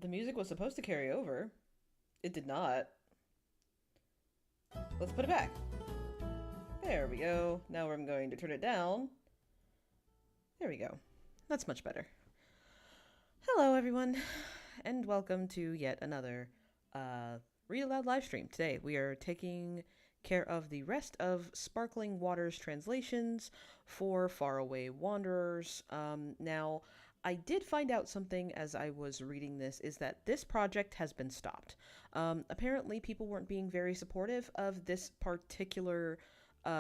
The music was supposed to carry over. It did not. Let's put it back. There we go. Now I'm going to turn it down. There we go. That's much better. Hello, everyone, and welcome to yet another Read Aloud live stream. Today we are taking care of the rest of Sparkling Waters translations for Faraway Wanderers. Now, I did find out something as I was reading this, is that this project has been stopped. Apparently, people weren't being very supportive of this particular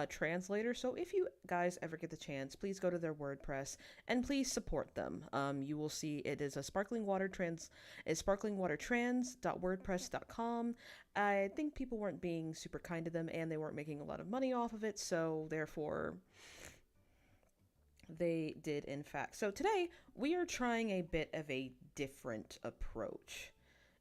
translator. So if you guys ever get the chance, please go to their WordPress and please support them. You will see it is a sparklingwatertrans.wordpress.com. I think people weren't being super kind to them and they weren't making a lot of money off of it, so therefore they did in fact. So today we are trying a bit of a different approach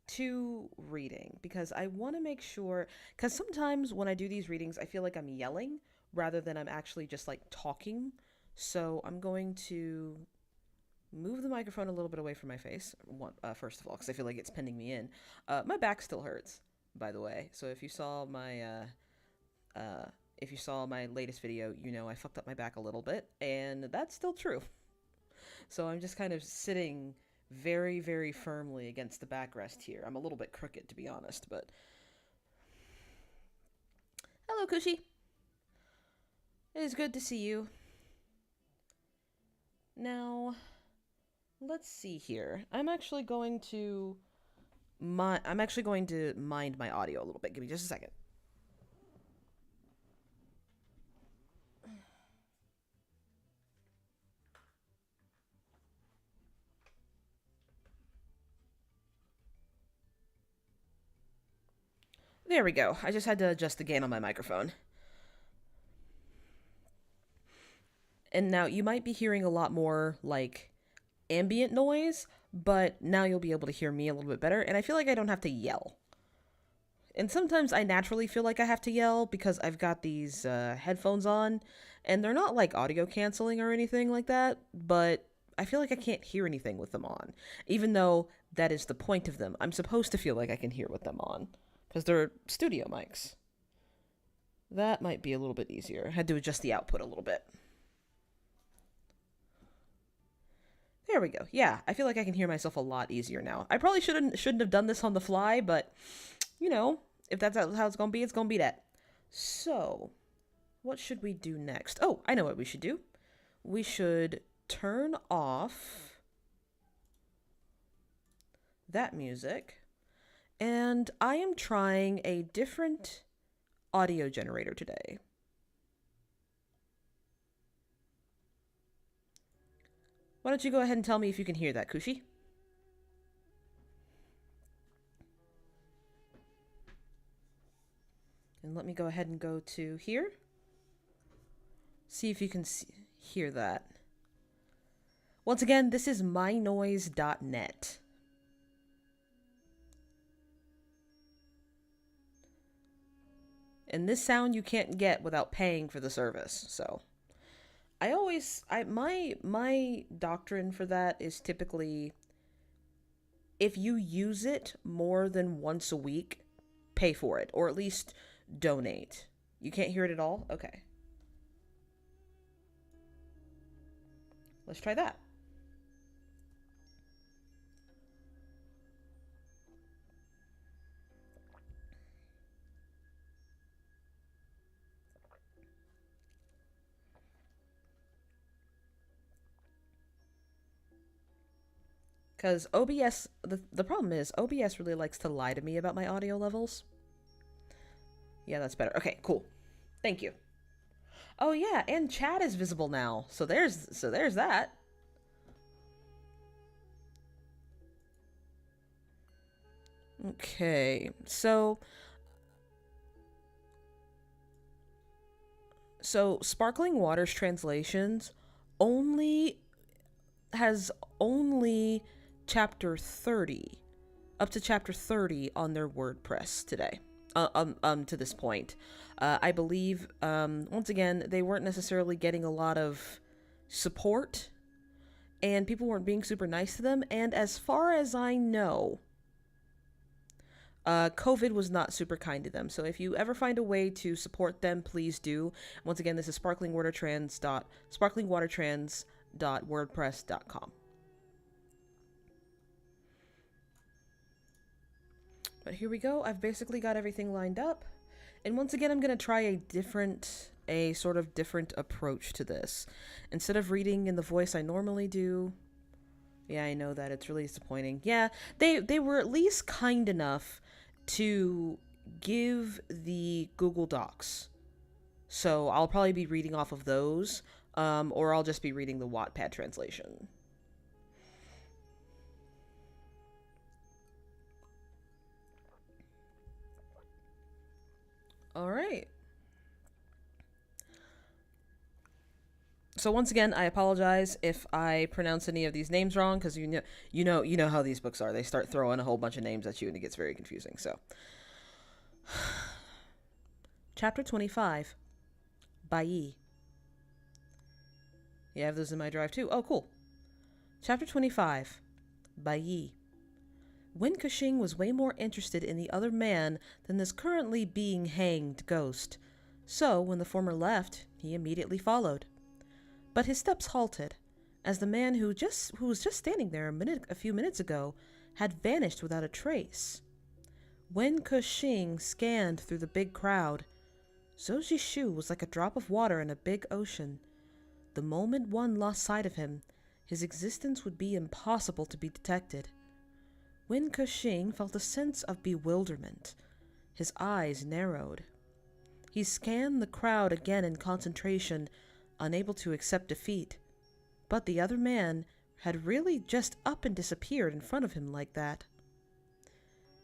to reading because I want to make sure, because sometimes when I do these readings I feel like I'm yelling rather than I'm actually just like talking. So I'm going to move the microphone a little bit away from my face, first of all, because I feel like it's pinning me in. My back still hurts, by the way, so if you saw my latest video, you know I fucked up my back a little bit, and that's still true. So I'm just kind of sitting very, very firmly against the backrest here. I'm a little bit crooked, to be honest, but... Hello, Kushi. It is good to see you. Now, let's see here. I'm actually going to mind my audio a little bit. Give me just a second. There we go. I just had to adjust the gain on my microphone. And now you might be hearing a lot more, like, ambient noise, but now you'll be able to hear me a little bit better, and I feel like I don't have to yell. And sometimes I naturally feel like I have to yell because I've got these headphones on, and they're not, like, audio canceling or anything like that, but I feel like I can't hear anything with them on, even though that is the point of them. I'm supposed to feel like I can hear with them on, because they're studio mics. That might be a little bit easier. I had to adjust the output a little bit. There we go. Yeah, I feel like I can hear myself a lot easier now. I probably shouldn't have done this on the fly, but, you know, if that's how it's gonna be that. So, what should we do next? Oh, I know what we should do. We should turn off that music, and I am trying a different audio generator today. Why don't you go ahead and tell me if you can hear that, Kushi? And let me go ahead and go to here. See if you can hear that. Once again, this is mynoise.net. And this sound you can't get without paying for the service, so... my doctrine for that is typically, if you use it more than once a week, pay for it, or at least donate. You can't hear it at all? Okay. Let's try that. Because OBS, the problem is, OBS really likes to lie to me about my audio levels. Yeah, that's better. Okay, cool. Thank you. Oh yeah, and chat is visible now. So there's that. Okay, so Sparkling Waters translations has only chapter 30, up to chapter 30 on their WordPress today. To this point. I believe, once again, they weren't necessarily getting a lot of support, and people weren't being super nice to them, and as far as I know, COVID was not super kind to them. So if you ever find a way to support them, please do. Once again, this is sparklingwatertrans.wordpress.com. But here we go. I've basically got everything lined up. And once again, I'm going to try a sort of different approach to this. Instead of reading in the voice I normally do, yeah, I know that it's really disappointing. Yeah, they were at least kind enough to give the Google Docs. So I'll probably be reading off of those, or I'll just be reading the Wattpad translation. All right. So once again, I apologize if I pronounce any of these names wrong, because you know how these books are. They start throwing a whole bunch of names at you, and it gets very confusing. So, Chapter 25, Bai. Yeah, I have those in my drive too. Oh, cool. Chapter 25, Bai. Wen Kexing was way more interested in the other man than this currently being hanged ghost. So, when the former left, he immediately followed. But his steps halted, as the man who was just standing there a few minutes ago had vanished without a trace. Wen Kexing scanned through the big crowd. Zhou Zhishu was like a drop of water in a big ocean. The moment one lost sight of him, his existence would be impossible to be detected. Wen Kexing felt a sense of bewilderment. His eyes narrowed. He scanned the crowd again in concentration, unable to accept defeat. But the other man had really just up and disappeared in front of him like that.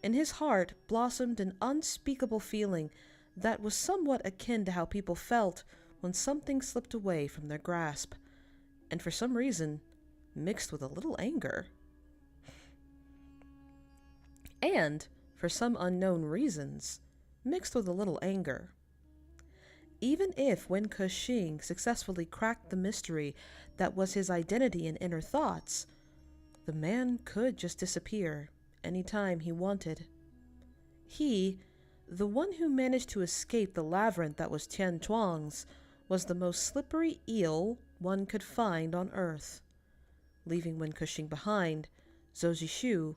In his heart blossomed an unspeakable feeling that was somewhat akin to how people felt when something slipped away from their grasp, and for some reason mixed with a little anger. And, for some unknown reasons, mixed with a little anger. Even if Wen Kexing successfully cracked the mystery that was his identity and inner thoughts, the man could just disappear any time he wanted. He, the one who managed to escape the labyrinth that was Tian Chuang's, was the most slippery eel one could find on Earth. Leaving Wen Kexing behind, Zhou Zhishu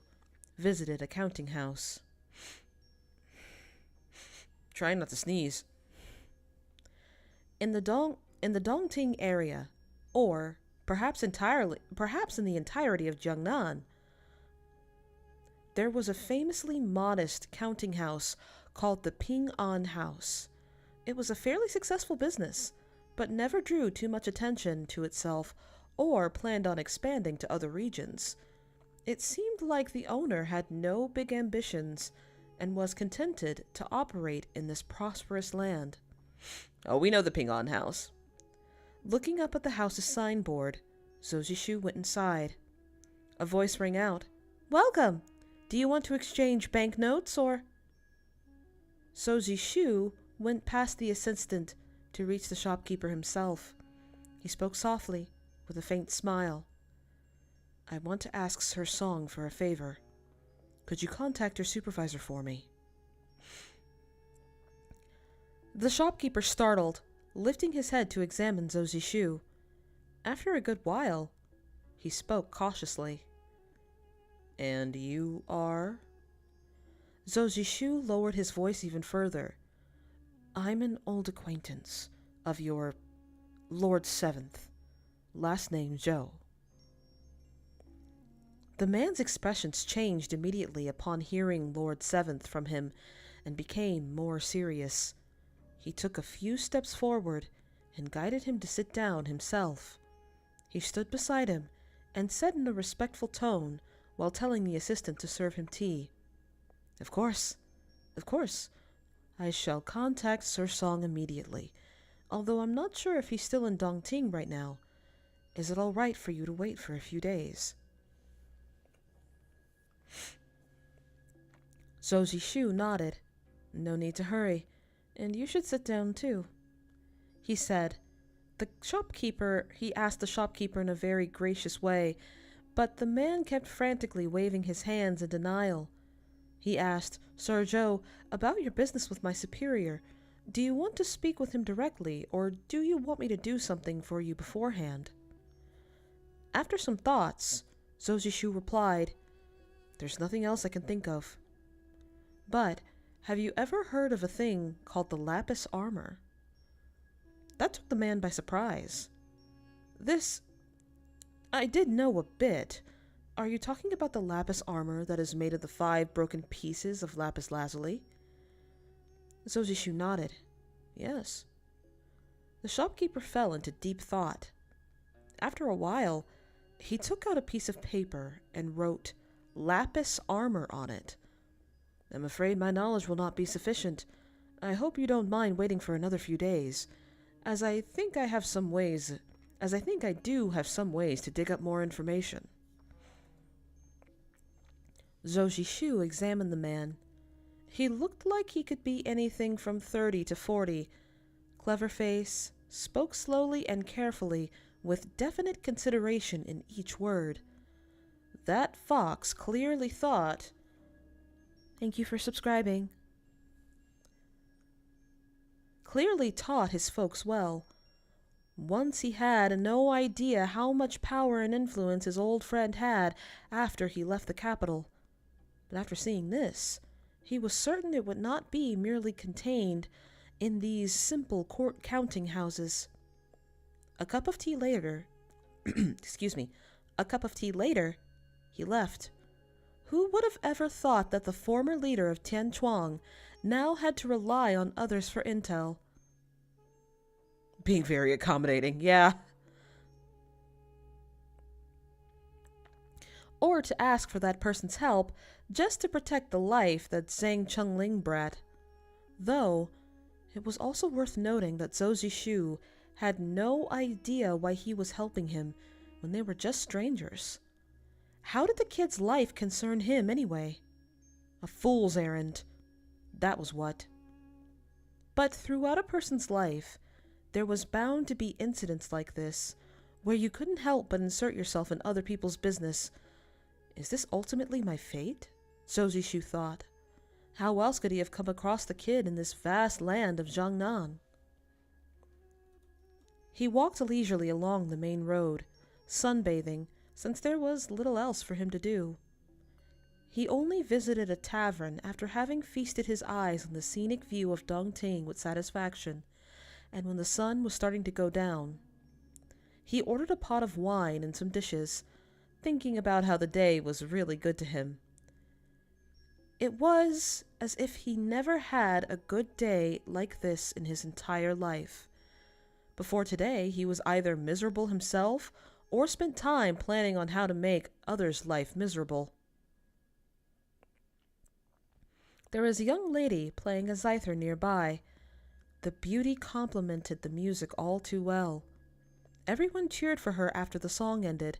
visited a counting house. Trying not to sneeze. In the Dongting area, or perhaps in the entirety of Jiangnan, there was a famously modest counting house called the Ping An House. It was a fairly successful business, but never drew too much attention to itself or planned on expanding to other regions. It seemed like the owner had no big ambitions and was contented to operate in this prosperous land. Oh, we know the Ping An House. Looking up at the house's signboard, Zhou Zhishu went inside. A voice rang out. "Welcome! Do you want to exchange banknotes or—" Zhou Zhishu went past the assistant to reach the shopkeeper himself. He spoke softly, with a faint smile. "I want to ask Sir Song for a favor. Could you contact your supervisor for me?" The shopkeeper startled, lifting his head to examine Zhou Zhishu. After a good while, he spoke cautiously. "And you are?" Zhou Zhishu lowered his voice even further. "I'm an old acquaintance of your Lord Seventh, last name Zhou." The man's expressions changed immediately upon hearing Lord Seventh from him and became more serious. He took a few steps forward and guided him to sit down himself. He stood beside him and said in a respectful tone while telling the assistant to serve him tea, Of course. I shall contact Sir Song immediately, although I'm not sure if he's still in Dongting right now. Is it all right for you to wait for a few days?" Zhou Zhishu nodded. "No need to hurry, and you should sit down too," he said. He asked the shopkeeper in a very gracious way, but the man kept frantically waving his hands in denial. He asked, "Sir Joe, about your business with my superior. Do you want to speak with him directly, or do you want me to do something for you beforehand?" After some thoughts, Zozishu replied, "There's nothing else I can think of. But have you ever heard of a thing called the lapis armor?" That took the man by surprise. "This, I did know a bit. Are you talking about the lapis armor that is made of the 5 broken pieces of lapis lazuli?" Zozishu nodded. "Yes." The shopkeeper fell into deep thought. After a while, he took out a piece of paper and wrote "lapis armor" on it. "I'm afraid my knowledge will not be sufficient. I hope you don't mind waiting for another few days, as I think I do have some ways to dig up more information." Zozishu examined the man. He looked like he could be anything from 30 to 40. Clever face, spoke slowly and carefully, with definite consideration in each word. That fox clearly thought, "Thank you for subscribing." Clearly taught his folks well. Once he had no idea how much power and influence his old friend had after he left the capital. But after seeing this, he was certain it would not be merely contained in these simple court counting houses. A cup of tea later, he left. Who would have ever thought that the former leader of Tian Chuang now had to rely on others for intel? Being very accommodating, yeah. Or to ask for that person's help just to protect the life that Zhang Chengling bred. Though, it was also worth noting that Zozishu had no idea why he was helping him when they were just strangers. How did the kid's life concern him anyway? A fool's errand. That was what. But throughout a person's life, there was bound to be incidents like this, where you couldn't help but insert yourself in other people's business. Is this ultimately my fate? Zozishu thought. How else could he have come across the kid in this vast land of Jiangnan? He walked leisurely along the main road, sunbathing, since there was little else for him to do. He only visited a tavern after having feasted his eyes on the scenic view of Dongting with satisfaction, and when the sun was starting to go down. He ordered a pot of wine and some dishes, thinking about how the day was really good to him. It was as if he never had a good day like this in his entire life. Before today, he was either miserable himself or spent time planning on how to make others' life miserable. There was a young lady playing a zither nearby. The beauty complemented the music all too well. Everyone cheered for her after the song ended,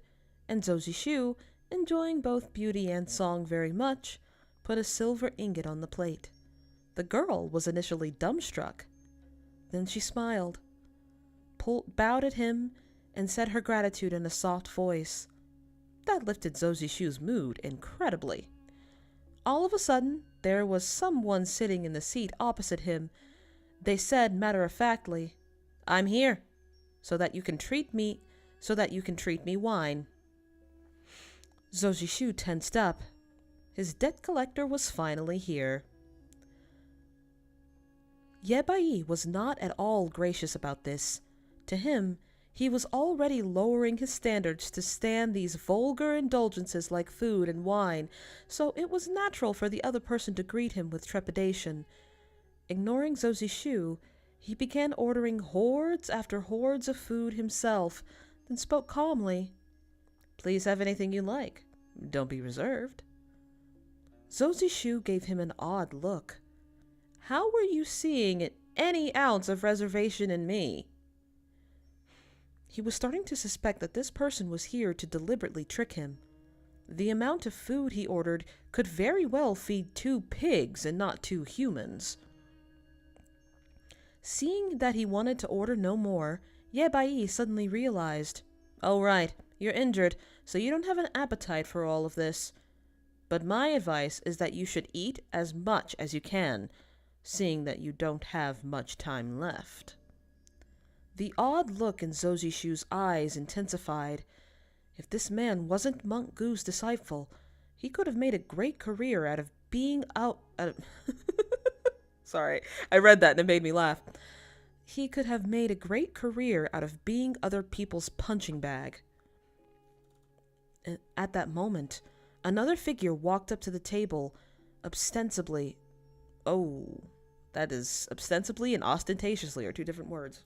and Zozishu, enjoying both beauty and song very much, put a silver ingot on the plate. The girl was initially dumbstruck. Then she smiled, bowed at him, and said her gratitude in a soft voice. That lifted Zozishu's mood incredibly. All of a sudden, there was someone sitting in the seat opposite him. They said matter-of-factly, "I'm here, so that you can treat me wine." Zozishu tensed up. His debt collector was finally here. Yebai was not at all gracious about this. To him, he was already lowering his standards to stand these vulgar indulgences like food and wine, so it was natural for the other person to greet him with trepidation. Ignoring Zozishu, he began ordering hordes after hordes of food himself, then spoke calmly. "Please have anything you like. Don't be reserved." Zozishu gave him an odd look. How were you seeing any ounce of reservation in me? He was starting to suspect that this person was here to deliberately trick him. The amount of food he ordered could very well feed 2 pigs and not 2 humans. Seeing that he wanted to order no more, Yebai suddenly realized, "Oh right, you're injured, so you don't have an appetite for all of this. but my advice is that you should eat as much as you can, seeing that you don't have much time left. The odd look in Zozishu's eyes intensified. If this man wasn't Monk Gu's disciple, he could have made a great career out of being Sorry, I read that and it made me laugh. He could have made a great career out of being other people's punching bag. And at that moment, another figure walked up to the table, ostensibly. Oh, that is ostensibly and ostentatiously are two different words.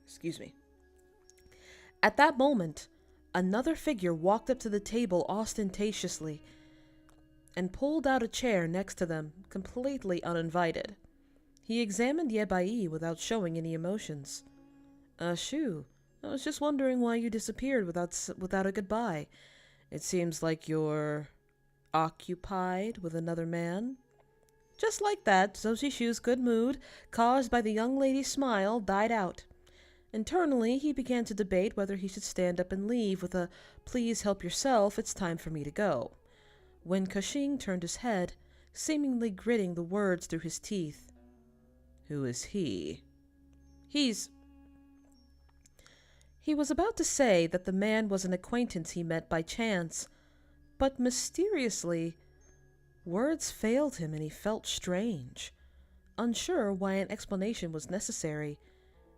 Excuse me. At that moment, another figure walked up to the table ostentatiously and pulled out a chair next to them, completely uninvited. He examined Yebai without showing any emotions. Shu, I was just wondering why you disappeared without a goodbye. It seems like you're occupied with another man. Just like that, Zozishu's good mood, caused by the young lady's smile, died out. Internally, he began to debate whether he should stand up and leave with a, "Please help yourself, it's time for me to go," when Cushing turned his head, seemingly gritting the words through his teeth. "Who is he?" He was about to say that the man was an acquaintance he met by chance, but mysteriously, words failed him and he felt strange. Unsure why an explanation was necessary,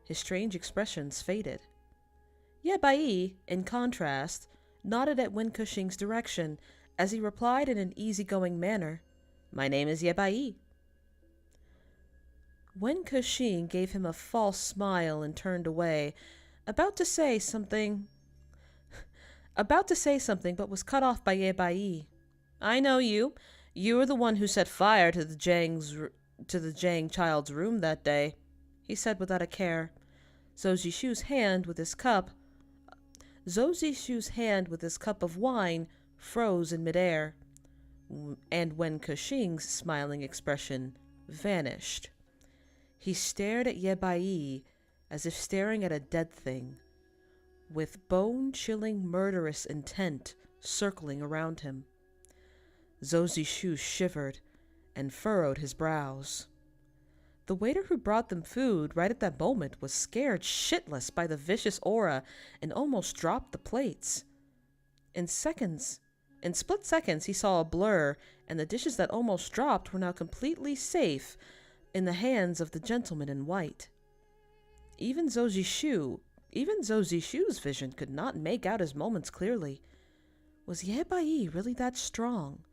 his strange expressions faded. Yebai, in contrast, nodded at Wen Cushing's direction as he replied in an easygoing manner, "My name is Yebai." Wen Cushing gave him a false smile and turned away, about to say something, but was cut off by Yebai. "I know you. You were the one who set fire to the Jang child's room that day," he said without a care. Zozishu's hand with his cup of wine froze in midair, and Wen Cushing's smiling expression vanished. He stared at Yebai as if staring at a dead thing, with bone-chilling murderous intent circling around him. Zozishu shivered and furrowed his brows. The waiter who brought them food right at that moment was scared shitless by the vicious aura and almost dropped the plates. In split seconds, he saw a blur, and the dishes that almost dropped were now completely safe in the hands of the gentleman in white. Even Zozishu's vision could not make out his moments clearly. Was Yebai really that strong?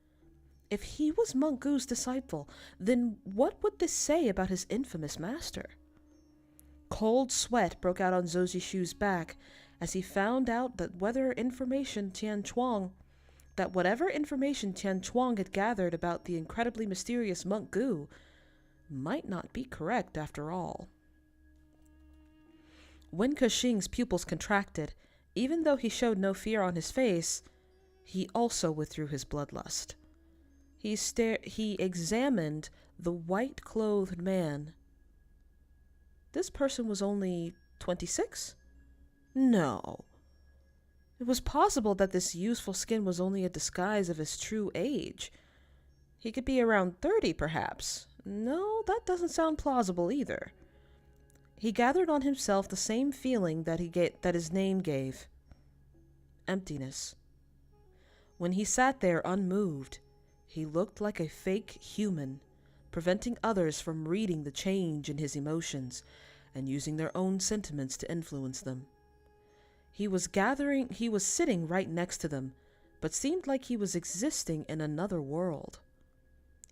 If he was Monk Gu's disciple, then what would this say about his infamous master? Cold sweat broke out on Zozishu's back as he found out that whatever information Tian Chuang had gathered about the incredibly mysterious Monk Gu might not be correct after all. Wen Cushing's pupils contracted. Even though he showed no fear on his face, he also withdrew his bloodlust. He examined the white-clothed man. This person was only 26? No. It was possible that this youthful skin was only a disguise of his true age. He could be around 30, perhaps. No, that doesn't sound plausible either. He gathered on himself the same feeling that his name gave. Emptiness. When he sat there unmoved, he looked like a fake human, preventing others from reading the change in his emotions and using their own sentiments to influence them. He was sitting right next to them, but seemed like he was existing in another world.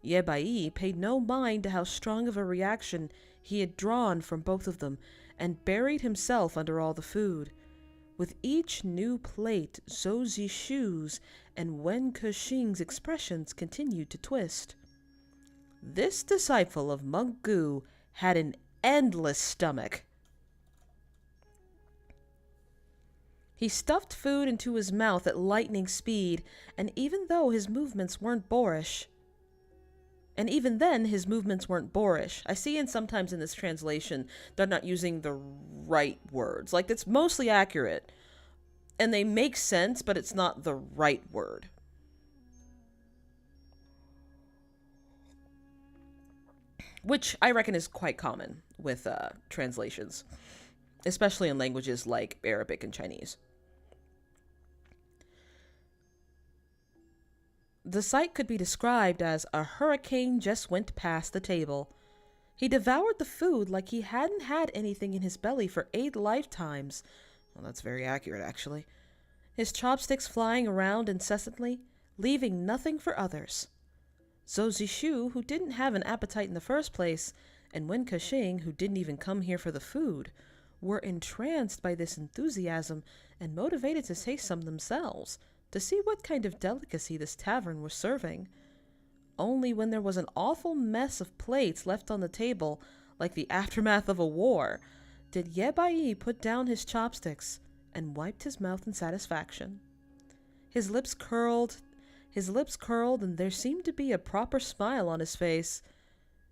Yebai paid no mind to how strong of a reaction he had drawn from both of them and buried himself under all the food. With each new plate, Zozishu's and Wen Cushing's expressions continued to twist. This disciple of Monk Gu had an endless stomach. He stuffed food into his mouth at lightning speed, and even though his movements weren't boorish, And even then, his movements weren't boorish. I see sometimes in this translation, they're not using the right words. Like, it's mostly accurate. And they make sense, but it's not the right word. Which I reckon is quite common with translations, especially in languages like Arabic and Chinese. The sight could be described as a hurricane just went past the table. He devoured the food like he hadn't had anything in his belly for 8 lifetimes. Well, that's very accurate, actually. His chopsticks flying around incessantly, leaving nothing for others. Zhou Zishu, who didn't have an appetite in the first place, and Wen Kexing, who didn't even come here for the food, were entranced by this enthusiasm and motivated to taste some themselves, to see what kind of delicacy this tavern was serving. Only when there was an awful mess of plates left on the table, like the aftermath of a war, did Ye Bai put down his chopsticks and wiped his mouth in satisfaction. His lips curled, and there seemed to be a proper smile on his face.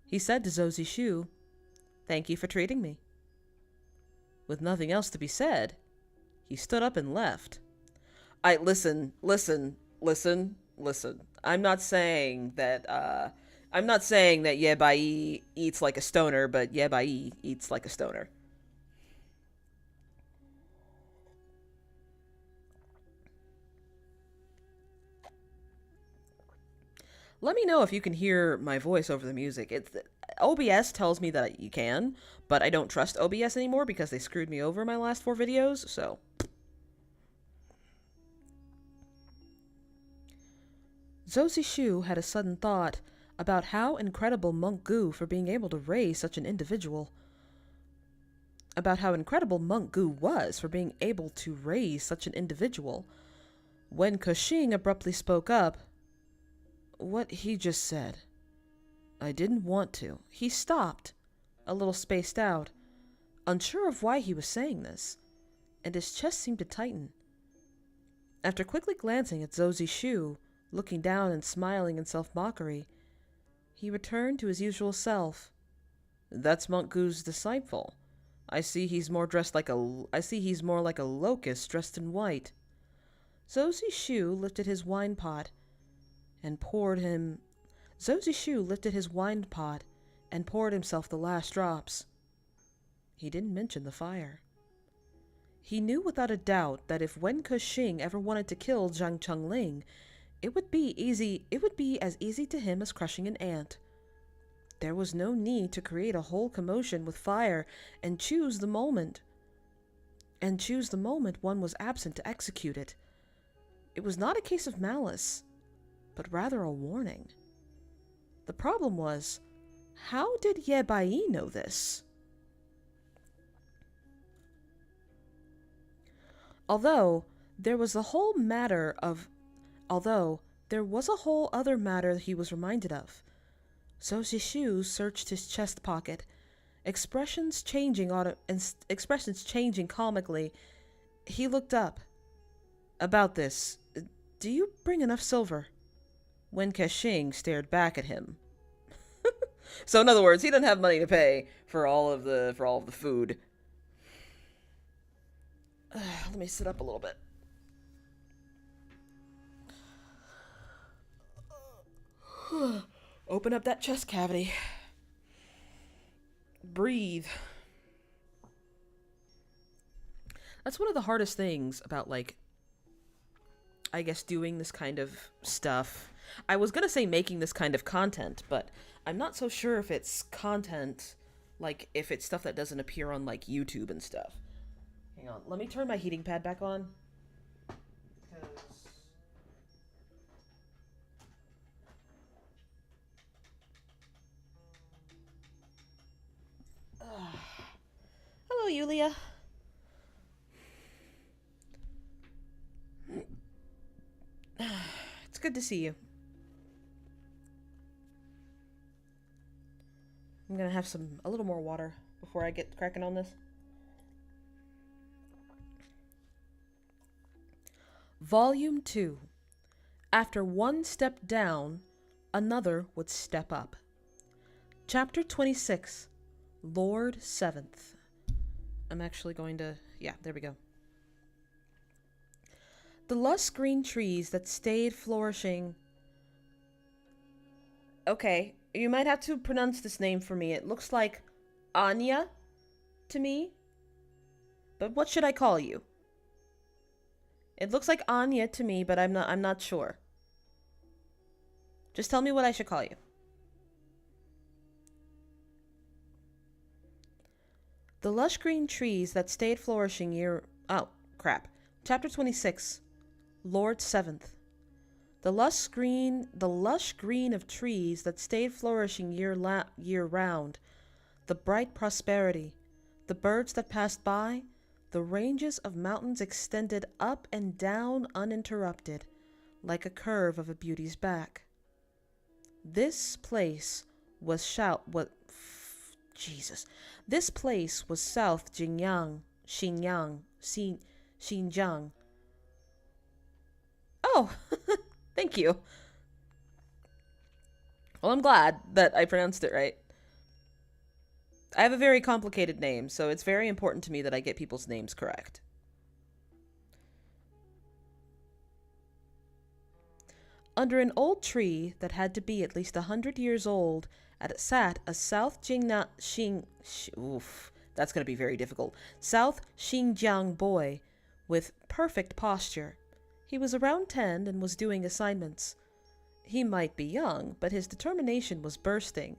He said to Zhou Zishu, "Thank you for treating me." With nothing else to be said, he stood up and left. Listen. I'm not saying that Ye Bai eats like a stoner, but Ye Bai eats like a stoner. Let me know if you can hear my voice over the music. OBS tells me that you can, but I don't trust OBS anymore because they screwed me over my last 4 videos, so... Zhou Zishu had a sudden thought about how incredible Monk Gu for being able to raise such an individual. About how incredible Monk Gu was for being able to raise such an individual. When Kexing abruptly spoke up, "What he just said. I didn't want to." He stopped, a little spaced out, unsure of why he was saying this, and his chest seemed to tighten. After quickly glancing at Zhou Zishu, looking down and smiling in self-mockery, he returned to his usual self. "That's Monk Gu's disciple. I see he's more like a locust dressed in white." Zhou Zishu lifted his wine pot and poured himself the last drops. He didn't mention the fire. He knew without a doubt that if Wen Kexing ever wanted to kill Zhang Chengling, it would be as easy to him as crushing an ant. There was no need to create a whole commotion with fire and choose the moment one was absent to execute it. It was not a case of malice, but rather a warning. The problem was, how did Ye Bai know this? Although there was a whole other matter he was reminded of. Zhou Zishu searched his chest pocket, expressions changing comically. He looked up. "About this, do you bring enough silver?" Wen Kexing stared back at him. So in other words, he doesn't have money to pay for all of the food. Let me sit up a little bit. Open up that chest cavity. Breathe. That's one of the hardest things about, like, I guess doing this kind of stuff. I was gonna say making this kind of content, but I'm not so sure if it's content, like, if it's stuff that doesn't appear on, like, YouTube and stuff. Hang on, let me turn my heating pad back on. Hello, Yulia. It's good to see you. I'm gonna have a little more water before I get cracking on this. Volume 2. After one step down, another would step up. Chapter 26, Lord 7th. I'm actually going to... yeah, there we go. The lush green trees that stayed flourishing... Okay, you might have to pronounce this name for me. It looks like Anya to me. But what should I call you? It looks like Anya to me, but I'm not sure. Just tell me what I should call you. The lush green trees that stayed flourishing year... oh, crap. Chapter 26. Lord 7th. The lush green of trees that stayed flourishing year round. The bright prosperity. The birds that passed by. The ranges of mountains extended up and down uninterrupted, like a curve of a beauty's back. This place was This place was South Xinjiang. Oh, thank you. Well, I'm glad that I pronounced it right. I have a very complicated name, so it's very important to me that I get people's names correct. Under an old tree that had to be at least 100 years old, sat a South Xinjiang boy with perfect posture. He was around 10 and was doing assignments. He might be young, but his determination was bursting,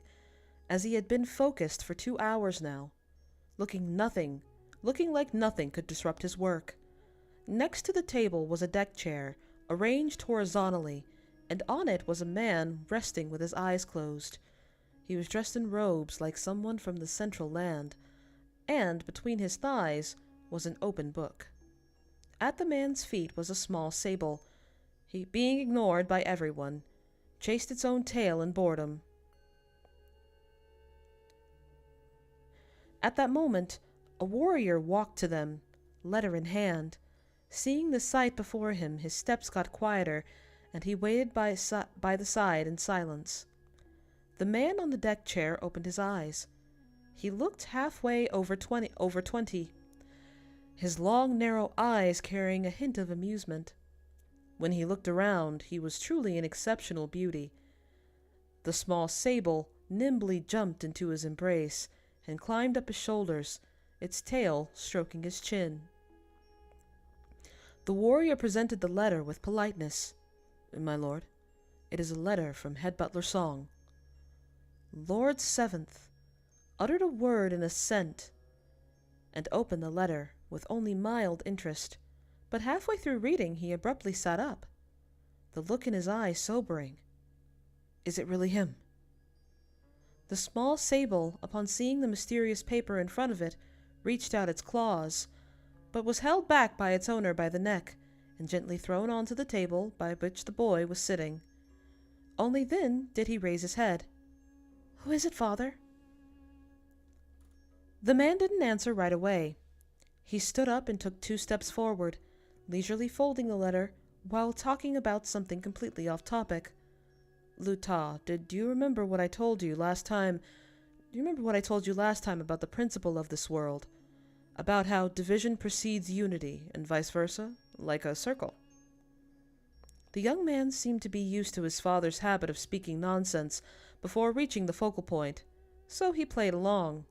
as he had been focused for 2 hours now, looking like nothing could disrupt his work. Next to the table was a deck chair, arranged horizontally, and on it was a man resting with his eyes closed. He was dressed in robes like someone from the Central Land, and between his thighs was an open book. At the man's feet was a small sable. He, being ignored by everyone, chased its own tail in boredom. At that moment, a warrior walked to them, letter in hand. Seeing the sight before him, his steps got quieter, and he waited by the side in silence. The man on the deck chair opened his eyes. He looked halfway over 20, his long, narrow eyes carrying a hint of amusement. When he looked around, he was truly an exceptional beauty. The small sable nimbly jumped into his embrace and climbed up his shoulders, its tail stroking his chin. The warrior presented the letter with politeness. "My lord, it is a letter from Head Butler Song." Lord 7th uttered a word in assent and opened the letter with only mild interest, but halfway through reading he abruptly sat up, the look in his eyes sobering. "Is it really him?" The small sable, upon seeing the mysterious paper in front of it, reached out its claws, but was held back by its owner by the neck and gently thrown onto the table by which the boy was sitting. Only then did he raise his head. "Who is it, father?" The man didn't answer right away. He stood up and took 2 steps forward, leisurely folding the letter while talking about something completely off topic. "Luta, do you remember what I told you last time? Do you remember what I told you last time about the principle of this world? About how division precedes unity and vice versa, like a circle?" The young man seemed to be used to his father's habit of speaking nonsense before reaching the focal point, so he played along.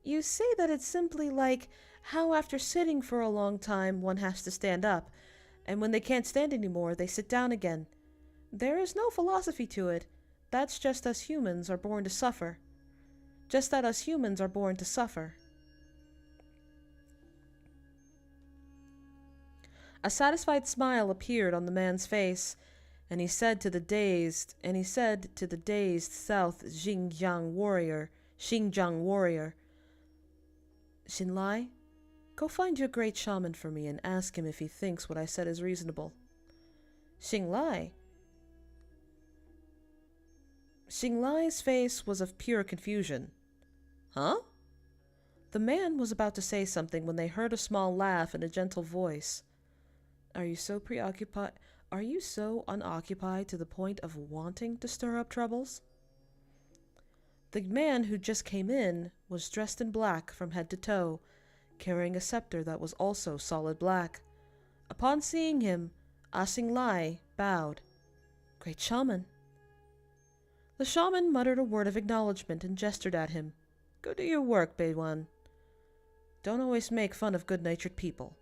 "You say that it's simply like how after sitting for a long time one has to stand up, and when they can't stand anymore they sit down again. There is no philosophy to it. That's just us humans are born to suffer. Just that us humans are born to suffer." A satisfied smile appeared on the man's face, and he said to the dazed South Xinjiang warrior, "Xinlai, go find your great shaman for me and ask him if he thinks what I said is reasonable." Xinglai's face was of pure confusion. "Huh?" The man was about to say something when they heard a small laugh in a gentle voice. "Are you so preoccupied? Are you so unoccupied to the point of wanting to stir up troubles? The man who just came in was dressed in black from head to toe, carrying a scepter that was also solid black. Upon seeing him, Asing Lai bowed. Great Shaman. The shaman muttered a word of acknowledgement and gestured at him. Go do your work, Beiwan. Don't always make fun of good-natured people.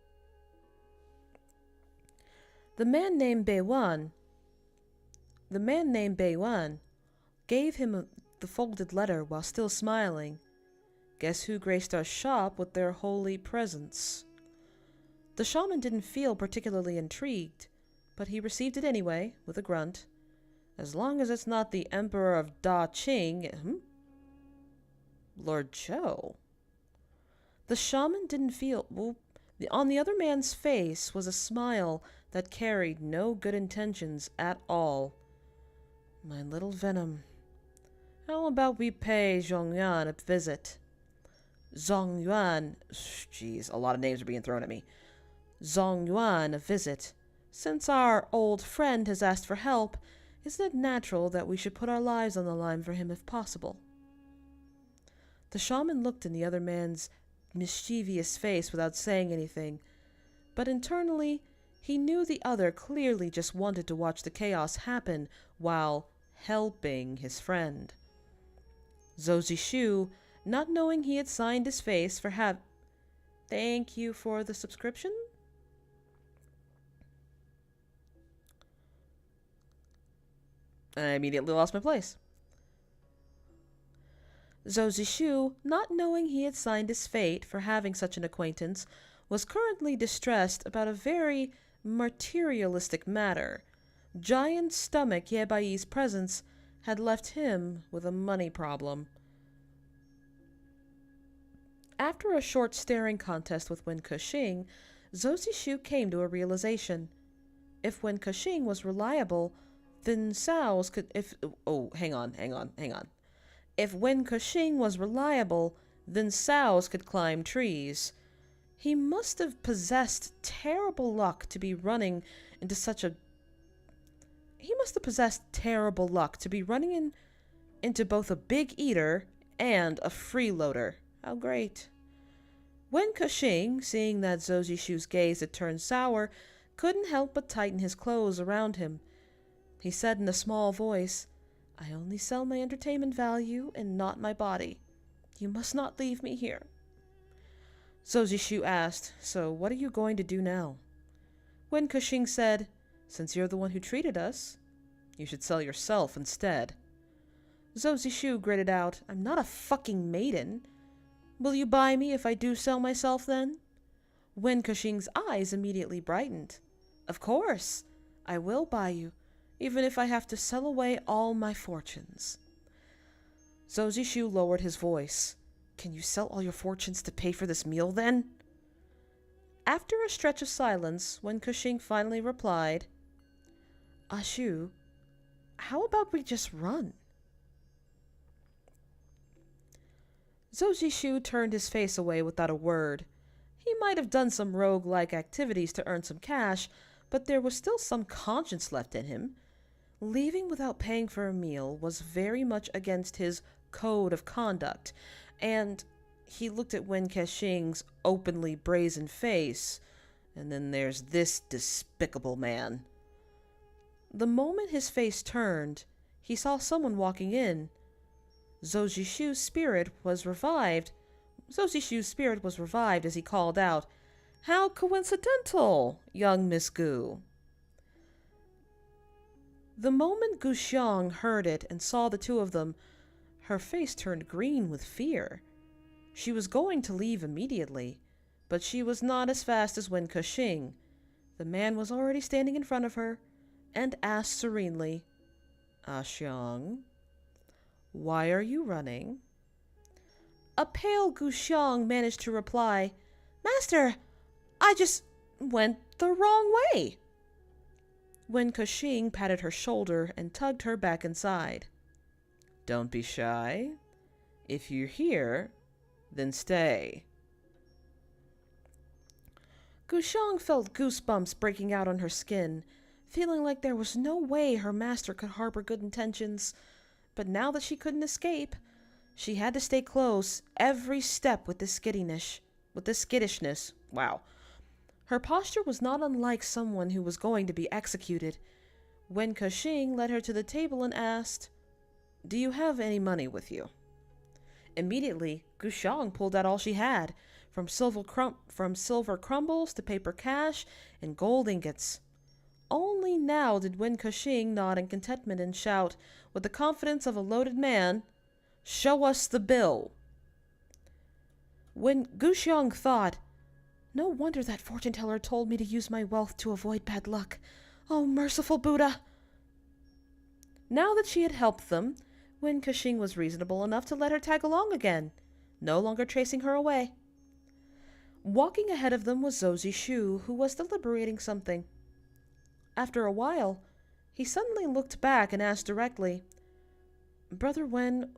The man named Beiwan gave him the folded letter while still smiling. Guess who graced our shop with their holy presence? The shaman didn't feel particularly intrigued, but he received it anyway, with a grunt. As long as it's not the Emperor of Da Qing... Lord Zhou? The shaman didn't feel... on the other man's face was a smile that carried no good intentions at all. My little venom. How about we pay Zhongyuan a visit? Zhongyuan... Jeez, a lot of names are being thrown at me. Zhongyuan a visit. Since our old friend has asked for help, isn't it natural that we should put our lives on the line for him if possible? The shaman looked in the other man's mischievous face without saying anything, but internally he knew the other clearly just wanted to watch the chaos happen while helping his friend. Zhou Zishu, not knowing he had signed his face for Thank you for the subscription? I immediately lost my place. Zhou Zishu, not knowing he had signed his fate for having such an acquaintance, was currently distressed about a very materialistic matter. Giant stomach Ye Bai's presence had left him with a money problem. After a short staring contest with Wen Kexing, Zhou Zishu came to a realization. If Wen Kexing was reliable, then Sao's could... hang on. If Wen Kexing was reliable, then Sao's could climb trees. He must have possessed terrible luck to be running into such a... He must have possessed terrible luck to be running into both a big eater and a freeloader. How great. Wen Kexing, seeing that Zhou Zishu's gaze had turned sour, couldn't help but tighten his clothes around him. He said in a small voice, I only sell my entertainment value and not my body. You must not leave me here. Zhou Zishu asked, so what are you going to do now? Wen Kexing said, since you're the one who treated us, you should sell yourself instead. Zhou Zishu gritted out, I'm not a fucking maiden. Will you buy me if I do sell myself then? Wen Kexing's eyes immediately brightened. Of course, I will buy you, even if I have to sell away all my fortunes. Zhou Zishu lowered his voice. Can you sell all your fortunes to pay for this meal then? After a stretch of silence, Wen Kexing finally replied, Ashu, how about we just run? Zhou Zishu turned his face away without a word. He might have done some rogue-like activities to earn some cash, but there was still some conscience left in him. Leaving without paying for a meal was very much against his code of conduct, and he looked at Wen Kexing's openly brazen face, and then there's this despicable man. The moment his face turned, he saw someone walking in. Zhou Zishu's spirit was revived as he called out, How coincidental, young Miss Gu. The moment Gu Xiang heard it and saw the two of them, her face turned green with fear. She was going to leave immediately, but she was not as fast as Wen Kexing. The man was already standing in front of her and asked serenely, Xiang, why are you running? A pale Gu Xiang managed to reply, Master, I just went the wrong way. Wen Kexing patted her shoulder and tugged her back inside. Don't be shy. If you're here, then stay. Gu Xiang felt goosebumps breaking out on her skin. feeling like there was no way her master could harbor good intentions. But now that she couldn't escape, she had to stay close every step with this skittishness. Wow. Her posture was not unlike someone who was going to be executed. Wen Kexing led her to the table and asked, "Do you have any money with you?" Immediately, Guxiang pulled out all she had, from silver crumbles to paper cash and gold ingots. Only now did Wen Kexing nod in contentment and shout, with the confidence of a loaded man, "Show us the bill." When Guxiang thought, "No wonder that fortune teller told me to use my wealth to avoid bad luck. Oh, merciful Buddha!" Now that she had helped them, Wen Kexing was reasonable enough to let her tag along again, no longer chasing her away. Walking ahead of them was Zoji Shu, who was deliberating something. After a while, he suddenly looked back and asked directly, "Brother Wen,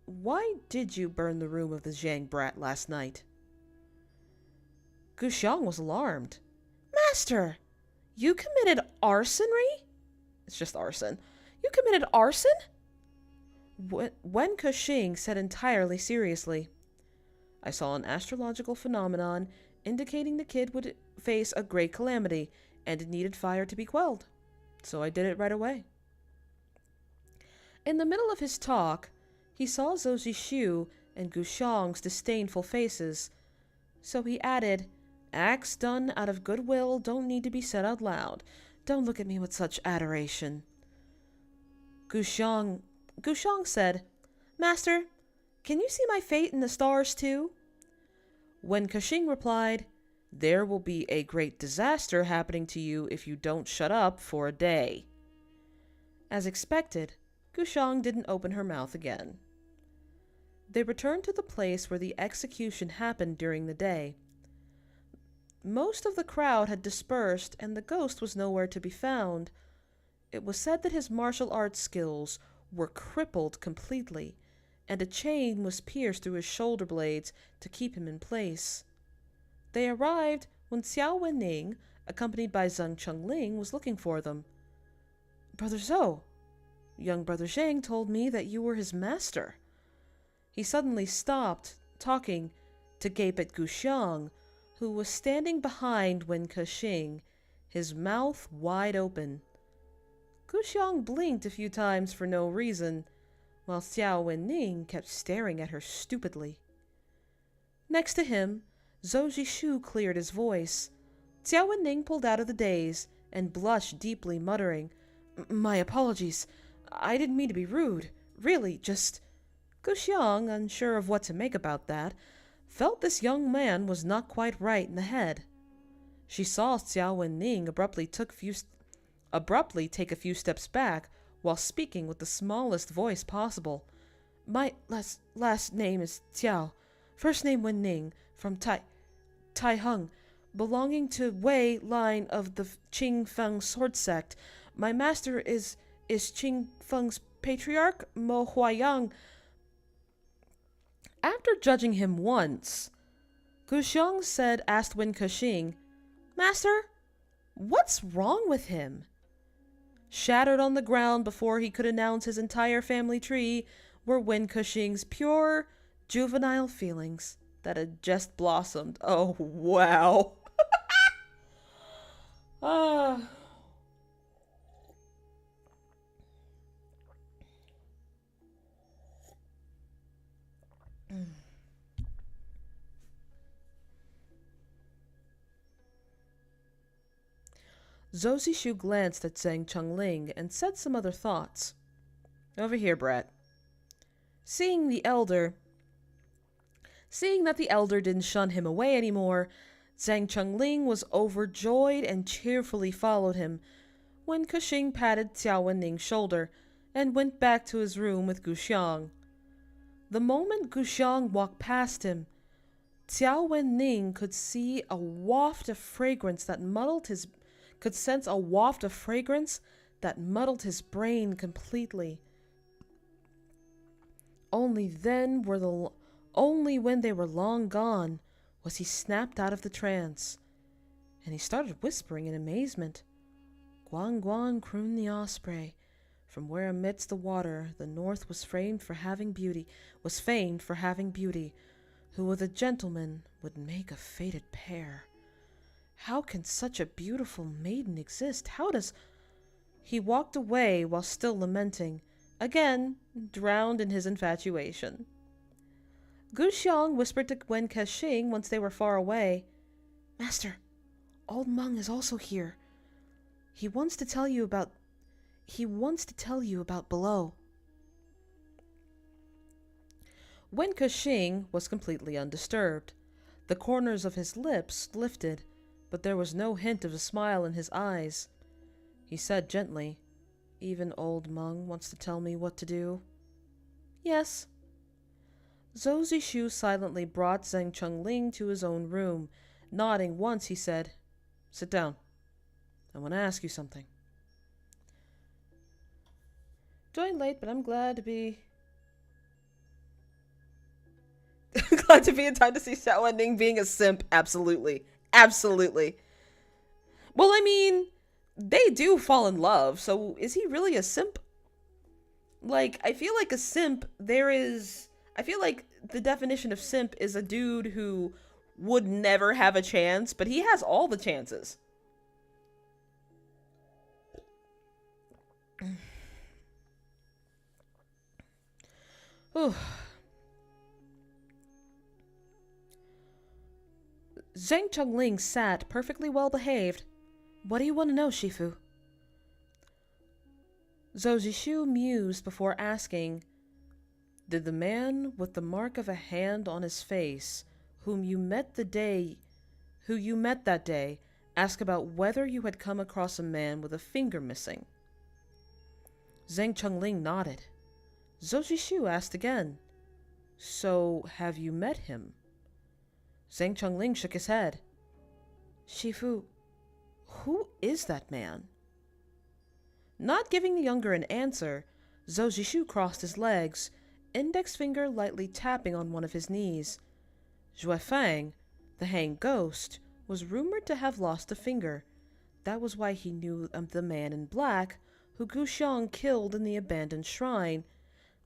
why did you burn the room of the Zhang brat last night?" Guxiang was alarmed. "Master, you committed arsonry?" It's just arson. "You committed arson?" Wen Kexing said entirely seriously, "I saw an astrological phenomenon indicating the kid would face a great calamity, and it needed fire to be quelled. So I did it right away." In the middle of his talk, he saw Zoji Shu and Guxiang's disdainful faces, so he added, "Acts done out of goodwill don't need to be said out loud. Don't look at me with such adoration." Guxiang said, "Master, can you see my fate in the stars too?" When Kexing replied, "There will be a great disaster happening to you if you don't shut up for a day." As expected, Guxiang didn't open her mouth again. They returned to the place where the execution happened during the day. Most of the crowd had dispersed, and the ghost was nowhere to be found. It was said that his martial arts skills were crippled completely, and a chain was pierced through his shoulder blades to keep him in place. They arrived when Xiao Wenning, accompanied by Zheng Chengling, was looking for them. "Brother Zhou, young Brother Zhang told me that you were his master." He suddenly stopped talking to gape at Guxiang, who was standing behind Wen Kexing, his mouth wide open. Guxiang blinked a few times for no reason, while Xiao Wenning kept staring at her stupidly. Next to him, Zoji Shu cleared his voice. Xiao Wenning pulled out of the daze and blushed deeply, muttering, "My apologies. I didn't mean to be rude. Really, just—" Guxiang, unsure of what to make about that, felt this young man was not quite right in the head. She saw Xiao Wenning abruptly take a few steps back while speaking with the smallest voice possible. "My last name is Xiao. First name Wenning, from Tai Hung, belonging to Wei line of the Qing Feng sword sect. My master is Qing Feng's patriarch, Mo Huayang." After judging him once, Guxiang asked Wen Kexing, "Master, what's wrong with him?" Shattered on the ground before he could announce his entire family tree were Wen Kexing's pure, juvenile feelings that had just blossomed. Oh, wow. Ah. Zoji Shu glanced at Zheng Chengling and said some other thoughts. "Over here, Brett." Seeing that the elder didn't shun him away anymore, Zheng Chengling was overjoyed and cheerfully followed him, when Kexing patted Xiao Wenning's shoulder and went back to his room with Guxiang. The moment Guxiang walked past him, Xiao Wenning could sense a waft of fragrance that muddled his brain completely. Only when they were long gone was he snapped out of the trance, and he started whispering in amazement. Guan Guan crooned the osprey, from where amidst the water the north was famed for having beauty, who with a gentleman would make a fated pair. How can such a beautiful maiden exist? How does... He walked away while still lamenting, again drowned in his infatuation. Gu Xiang whispered to Wen Kexing once they were far away, "Master, old Meng is also here. He wants to tell you about below." Wen Kexing was completely undisturbed. The corners of his lips lifted, but there was no hint of a smile in his eyes. He said gently, "Even old Meng wants to tell me what to do?" "Yes." Zhou Zishu silently brought Zheng Chengling to his own room. Nodding once, he said, "Sit down. I want to ask you something." "Joined late, but I'm glad to be glad to be in time to see Xiao Ning being a simp." Absolutely. Absolutely. Well, I mean, they do fall in love, so is he really a simp? Like, I feel like a simp, I feel like the definition of simp is a dude who would never have a chance, but he has all the chances. Zheng Chengling sat, perfectly well behaved. "What do you want to know, Shifu?" Zhou Zishu mused before asking, "Did the man with the mark of a hand on his face, who you met that day, ask about whether you had come across a man with a finger missing?" Zheng Chengling nodded. Zhou Zishu asked again, "So, have you met him?" Zheng Chengling shook his head. "Shifu, who is that man?" Not giving the younger an answer, Zhou Zishu crossed his legs, index finger lightly tapping on one of his knees. Zhue Fang, the hanged ghost, was rumored to have lost a finger. That was why he knew the man in black, who Gu Xiang killed in the abandoned shrine.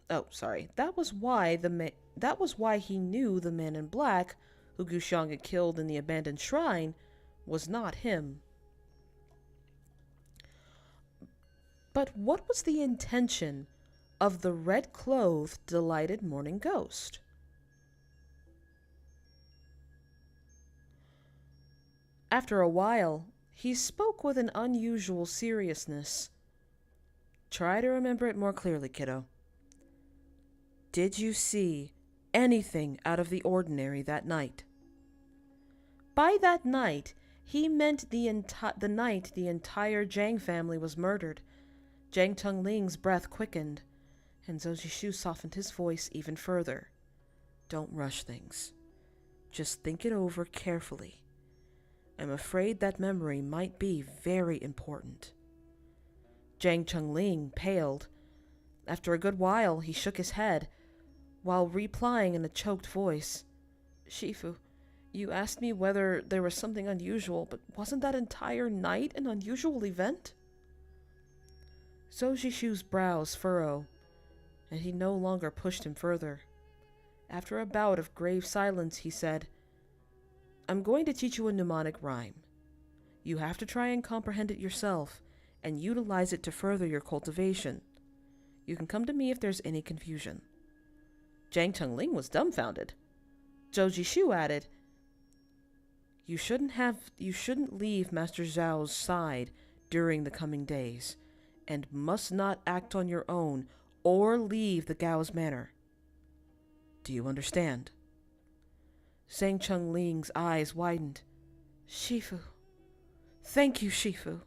Oh, sorry. That was why he knew the man in black, who Gu Xiang had killed in the abandoned shrine, was not him. But what was the intention of the red-clothed, delighted morning ghost? After a while, he spoke with an unusual seriousness. "Try to remember it more clearly, kiddo. Did you see anything out of the ordinary that night?" By that night, he meant the night the entire Zhang family was murdered. Zhang Chengling's breath quickened, and Zhou Zishu softened his voice even further. "Don't rush things. Just think it over carefully. I'm afraid that memory might be very important." Zhang Chengling paled. After a good while, he shook his head, while replying in a choked voice, "Shifu, you asked me whether there was something unusual, but wasn't that entire night an unusual event?" Zhou Zishu's brows furrowed, and he no longer pushed him further. After a bout of grave silence, he said, "I'm going to teach you a mnemonic rhyme. You have to try and comprehend it yourself, and utilize it to further your cultivation. You can come to me if there's any confusion." Zhang Chengling was dumbfounded. Zhou Zishu added, You shouldn't leave Master Zhao's side during the coming days, and must not act on your own or leave the Gao's manor. Do you understand?" Zhang Chengling's eyes widened. "Shifu. Thank you, Shifu."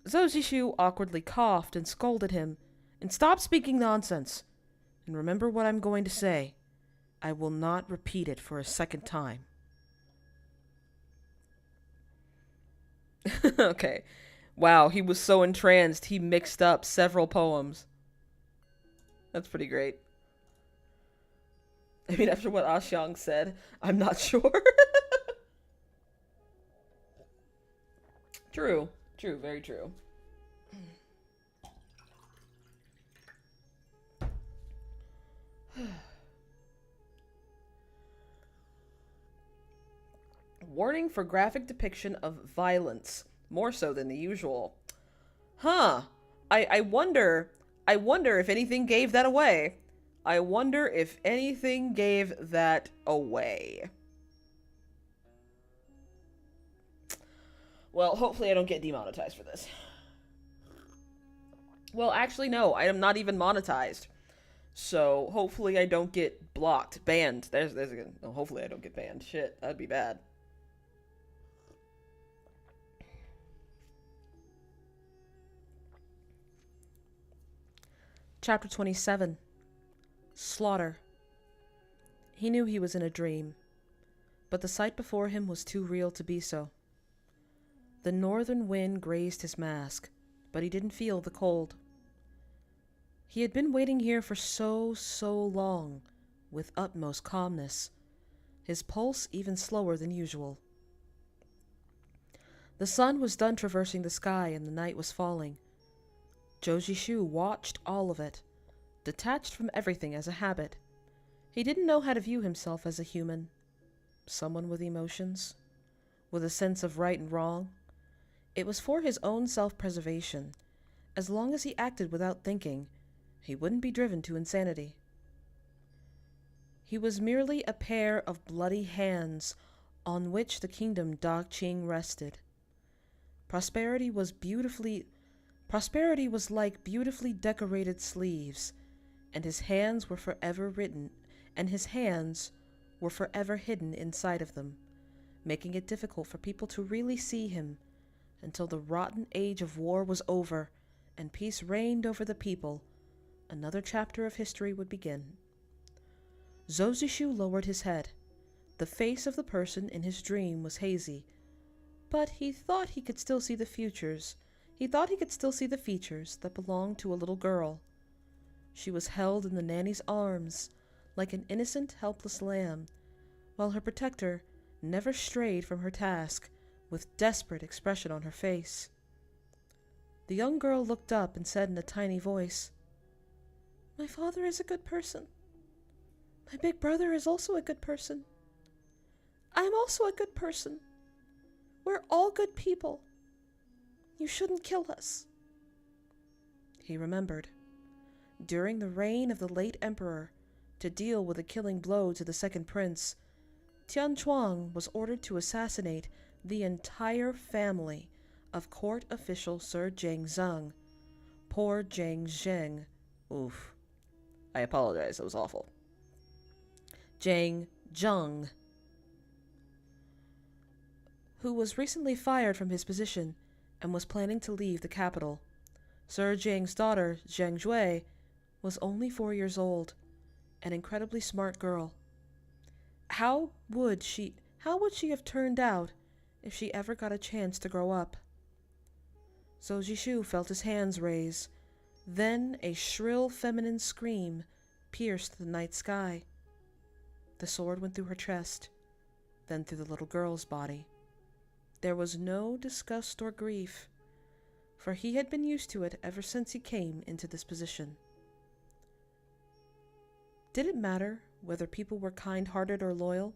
Zhou Zishu awkwardly coughed and scolded him, "And stop speaking nonsense. And remember what I'm going to say. I will not repeat it for a second time." Okay. Wow, he was so entranced, he mixed up several poems. That's pretty great. I mean, after what Ah Xiang said, I'm not sure. True. True, very true. Warning for graphic depiction of violence, more so than the usual. Huh. I wonder. I wonder if anything gave that away. I wonder if anything gave that away. Well, hopefully I don't get demonetized for this. Well, actually, no. I am not even monetized. So, hopefully I don't get blocked. Banned. There's again. No, hopefully I don't get banned. Shit, that'd be bad. Chapter 27. Slaughter. He knew he was in a dream, but the sight before him was too real to be so. The northern wind grazed his mask, but he didn't feel the cold. He had been waiting here for so long, with utmost calmness, his pulse even slower than usual. The sun was done traversing the sky and the night was falling. Zhou Zishu watched all of it, detached from everything as a habit. He didn't know how to view himself as a human, someone with emotions, with a sense of right and wrong. It was for his own self-preservation. As long as he acted without thinking, he wouldn't be driven to insanity. He was merely a pair of bloody hands on which the kingdom Daqing rested. Prosperity was like beautifully decorated sleeves, and his hands were forever hidden inside of them, making it difficult for people to really see him until the rotten age of war was over and peace reigned over the people. Another chapter of history would begin. Zhou Zishu lowered his head. The face of the person in his dream was hazy, but he thought he could still see the features. He thought he could still see the features that belonged to a little girl. She was held in the nanny's arms like an innocent, helpless lamb, while her protector never strayed from her task, with desperate expression on her face. The young girl looked up and said in a tiny voice, "My father is a good person. My big brother is also a good person. I am also a good person. We're all good people. You shouldn't kill us." He remembered. During the reign of the late emperor, to deal with a killing blow to the second prince, Tian Chuang was ordered to assassinate the entire family of court official Sir Jiang Zheng. Poor Jiang Zheng. Oof. I apologize, that was awful. Jiang Zheng, who was recently fired from his position and was planning to leave the capital. Sir Jiang's daughter, Zhang Jue, was only 4 years old, an incredibly smart girl. How would she have turned out if she ever got a chance to grow up? Zhou Zishu felt his hands raise. Then a shrill feminine scream pierced the night sky. The sword went through her chest, then through the little girl's body. There was no disgust or grief, for he had been used to it ever since he came into this position. Did it matter whether people were kind-hearted or loyal?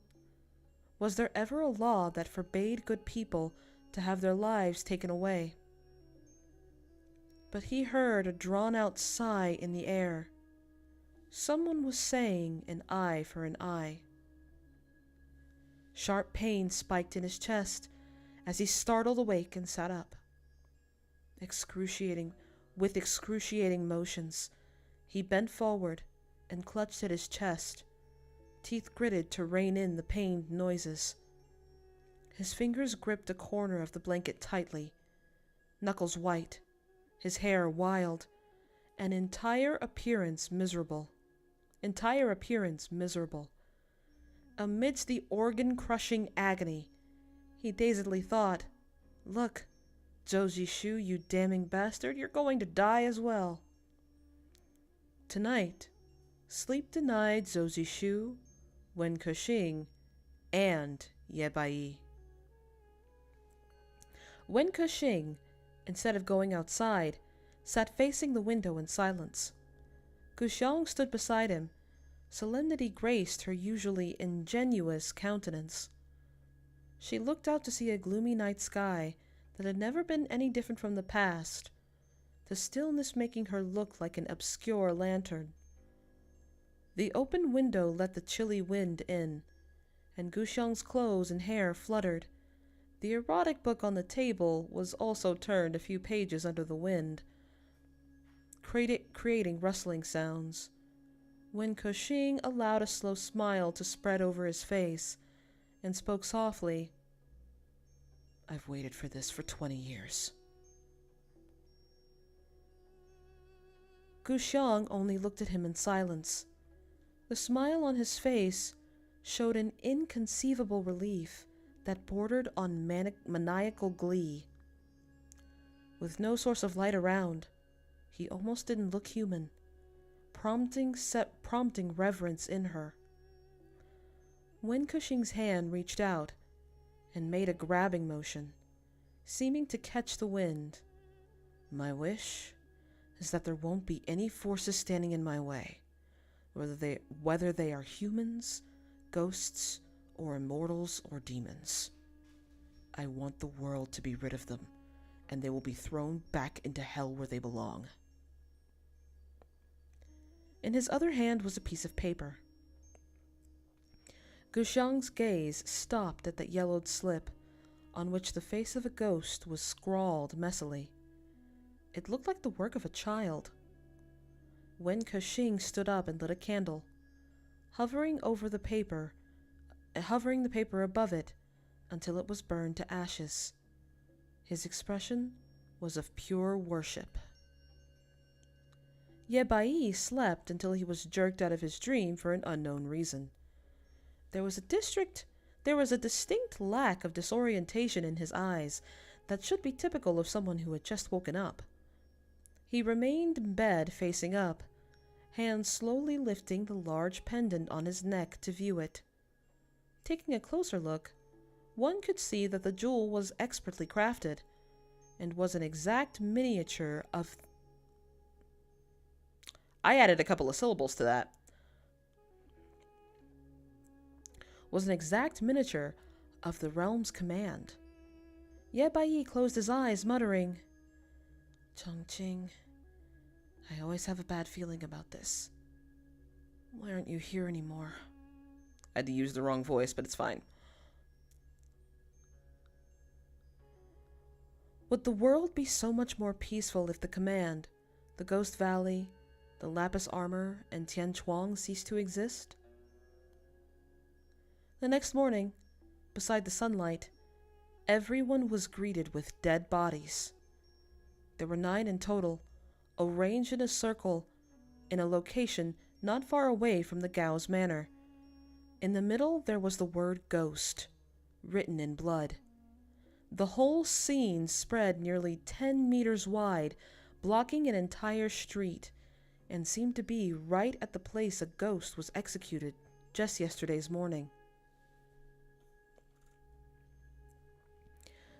Was there ever a law that forbade good people to have their lives taken away? But he heard a drawn-out sigh in the air. Someone was saying an eye for an eye. Sharp pain spiked in his chest as he startled awake and sat up. With excruciating motions, he bent forward and clutched at his chest, teeth gritted to rein in the pained noises. His fingers gripped a corner of the blanket tightly, knuckles white, his hair wild, an entire appearance miserable. Amidst the organ-crushing agony, he dazedly thought, "Look, Zhou Zishu, you damning bastard, you're going to die as well." Tonight, sleep denied Zhou Zishu, Wen Kexing, and Ye Bai. Wen Kexing instead of going outside, sat facing the window in silence. Guxiang stood beside him. Solemnity graced her usually ingenuous countenance. She looked out to see a gloomy night sky that had never been any different from the past, the stillness making her look like an obscure lantern. The open window let the chilly wind in, and Guxiang's clothes and hair fluttered. The erotic book on the table was also turned a few pages under the wind, creating rustling sounds. When Koxing allowed a slow smile to spread over his face and spoke softly, "I've waited for this for 20 years. Guxiang only looked at him in silence. The smile on his face showed an inconceivable relief that bordered on maniacal glee. With no source of light around, he almost didn't look human, prompting reverence in her. When Cushing's hand reached out and made a grabbing motion, seeming to catch the wind, "My wish is that there won't be any forces standing in my way, whether they are humans, ghosts, or immortals or demons. I want the world to be rid of them, and they will be thrown back into hell where they belong." In his other hand was a piece of paper. Guxiang's gaze stopped at that yellowed slip, on which the face of a ghost was scrawled messily. It looked like the work of a child. Wen Kexing stood up and lit a candle, hovering the paper above it until it was burned to ashes. His expression was of pure worship. Ye Bai slept until he was jerked out of his dream for an unknown reason. There was a distinct lack of disorientation in his eyes that should be typical of someone who had just woken up. He remained in bed facing up, hands slowly lifting the large pendant on his neck to view it. Taking a closer look, one could see that the jewel was expertly crafted and was an exact miniature of... I added a couple of syllables to that. Was an exact miniature of the realm's command. Ye Bai closed his eyes, muttering, "Chongqing, I always have a bad feeling about this. Why aren't you here anymore?" I had to use the wrong voice, but it's fine. Would the world be so much more peaceful if the command, the Ghost Valley, the Lapis Armor, and Tian Chuang ceased to exist? The next morning, beside the sunlight, everyone was greeted with dead bodies. There were 9 in total, arranged in a circle in a location not far away from the Gao's manor. In the middle there was the word ghost, written in blood. The whole scene spread nearly 10 meters wide, blocking an entire street, and seemed to be right at the place a ghost was executed just yesterday's morning.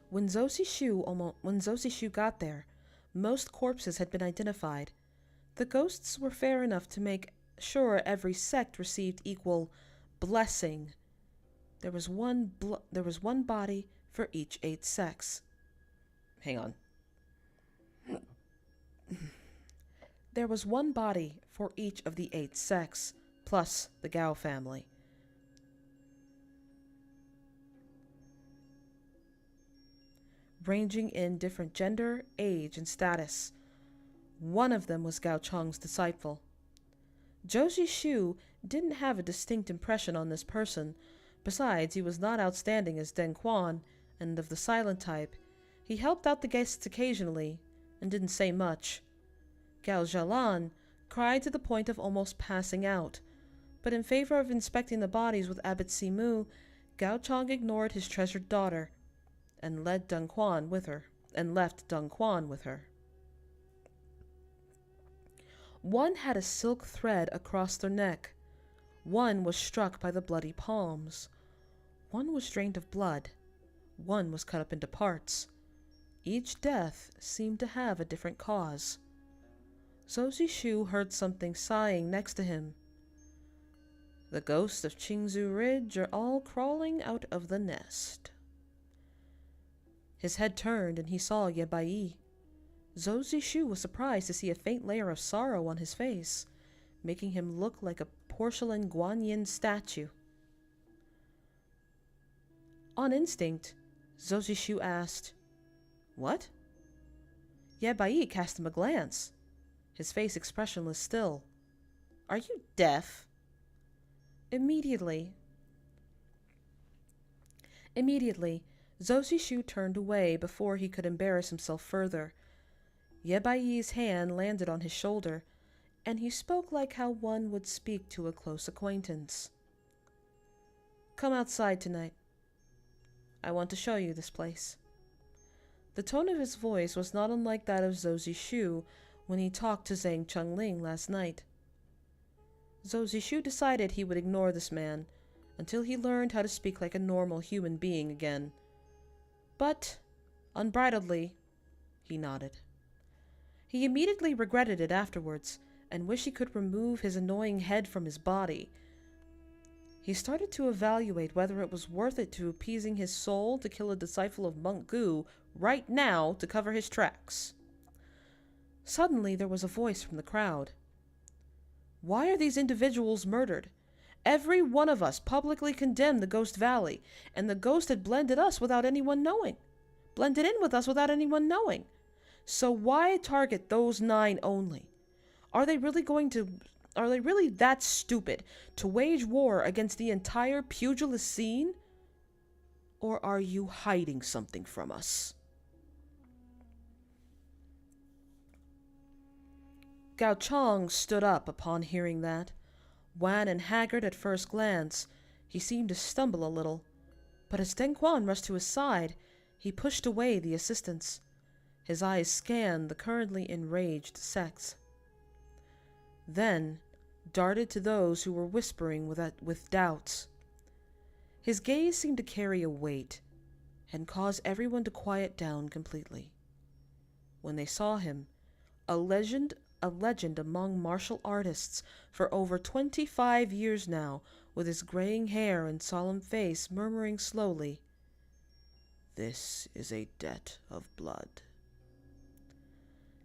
When Zosi Shu got there, most corpses had been identified. The ghosts were fair enough to make sure every sect received equal blessing. There was one body for each 8 sects. Hang on. There was one body for each of the 8 sects, plus the Gao family. Ranging in different gender, age, and status. One of them was Gao Chong's disciple. Zhou Shu didn't have a distinct impression on this person. Besides, he was not outstanding as Deng Quan, and of the silent type. He helped out the guests occasionally, and didn't say much. Gao Zhalan cried to the point of almost passing out, but in favor of inspecting the bodies with Abbot Simu, Gao Chong ignored his treasured daughter, and left Deng Quan with her. One had a silk thread across their neck. One was struck by the bloody palms. One was drained of blood. One was cut up into parts. Each death seemed to have a different cause. Zozi Shu heard something sighing next to him. The ghosts of Qingzu Ridge are all crawling out of the nest. His head turned and he saw Ye Bai. Zozi Shu was surprised to see a faint layer of sorrow on his face, making him look like a porcelain Guanyin statue. On instinct, Zozi Shu asked, "What?" Ye Bai cast him a glance, his face expressionless still. "Are you deaf?" Immediately, Zozi Shu turned away before he could embarrass himself further. Ye Bai's hand landed on his shoulder, and he spoke like how one would speak to a close acquaintance. "Come outside tonight. I want to show you this place." The tone of his voice was not unlike that of Zozi Shu when he talked to Zhang Chengling last night. Zozi Shu decided he would ignore this man until he learned how to speak like a normal human being again. But, unbridledly, he nodded. He immediately regretted it afterwards and wished he could remove his annoying head from his body. He started to evaluate whether it was worth it to appeasing his soul to kill a disciple of Monk Gu right now to cover his tracks. Suddenly there was a voice from the crowd. "Why are these individuals murdered? Every one of us publicly condemned the Ghost Valley, and the ghost had blended in with us without anyone knowing. So why target those 9 only? Are they really that stupid to wage war against the entire pugilist scene? Or are you hiding something from us?" Gao Chong stood up upon hearing that. Wan and haggard at first glance, he seemed to stumble a little, but as Deng Quan rushed to his side, he pushed away the assistants. His eyes scanned the currently enraged sects, then darted to those who were whispering with doubts. His gaze seemed to carry a weight and cause everyone to quiet down completely. When they saw him, a legend among martial artists for over 25 years now, with his graying hair and solemn face, murmuring slowly, "This is a debt of blood."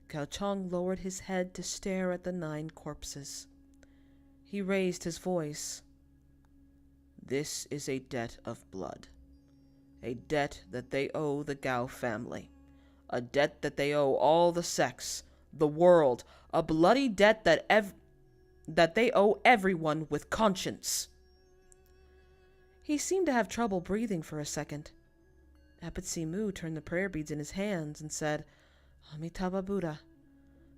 Gao Chong lowered his head to stare at the 9 corpses. He raised his voice. "This is a debt of blood. A debt that they owe the Gao family. A debt that they owe all the sects, the world. A bloody debt that they owe everyone with conscience." He seemed to have trouble breathing for a second. Abbot Simu turned the prayer beads in his hands and said, "Amitabha Buddha,"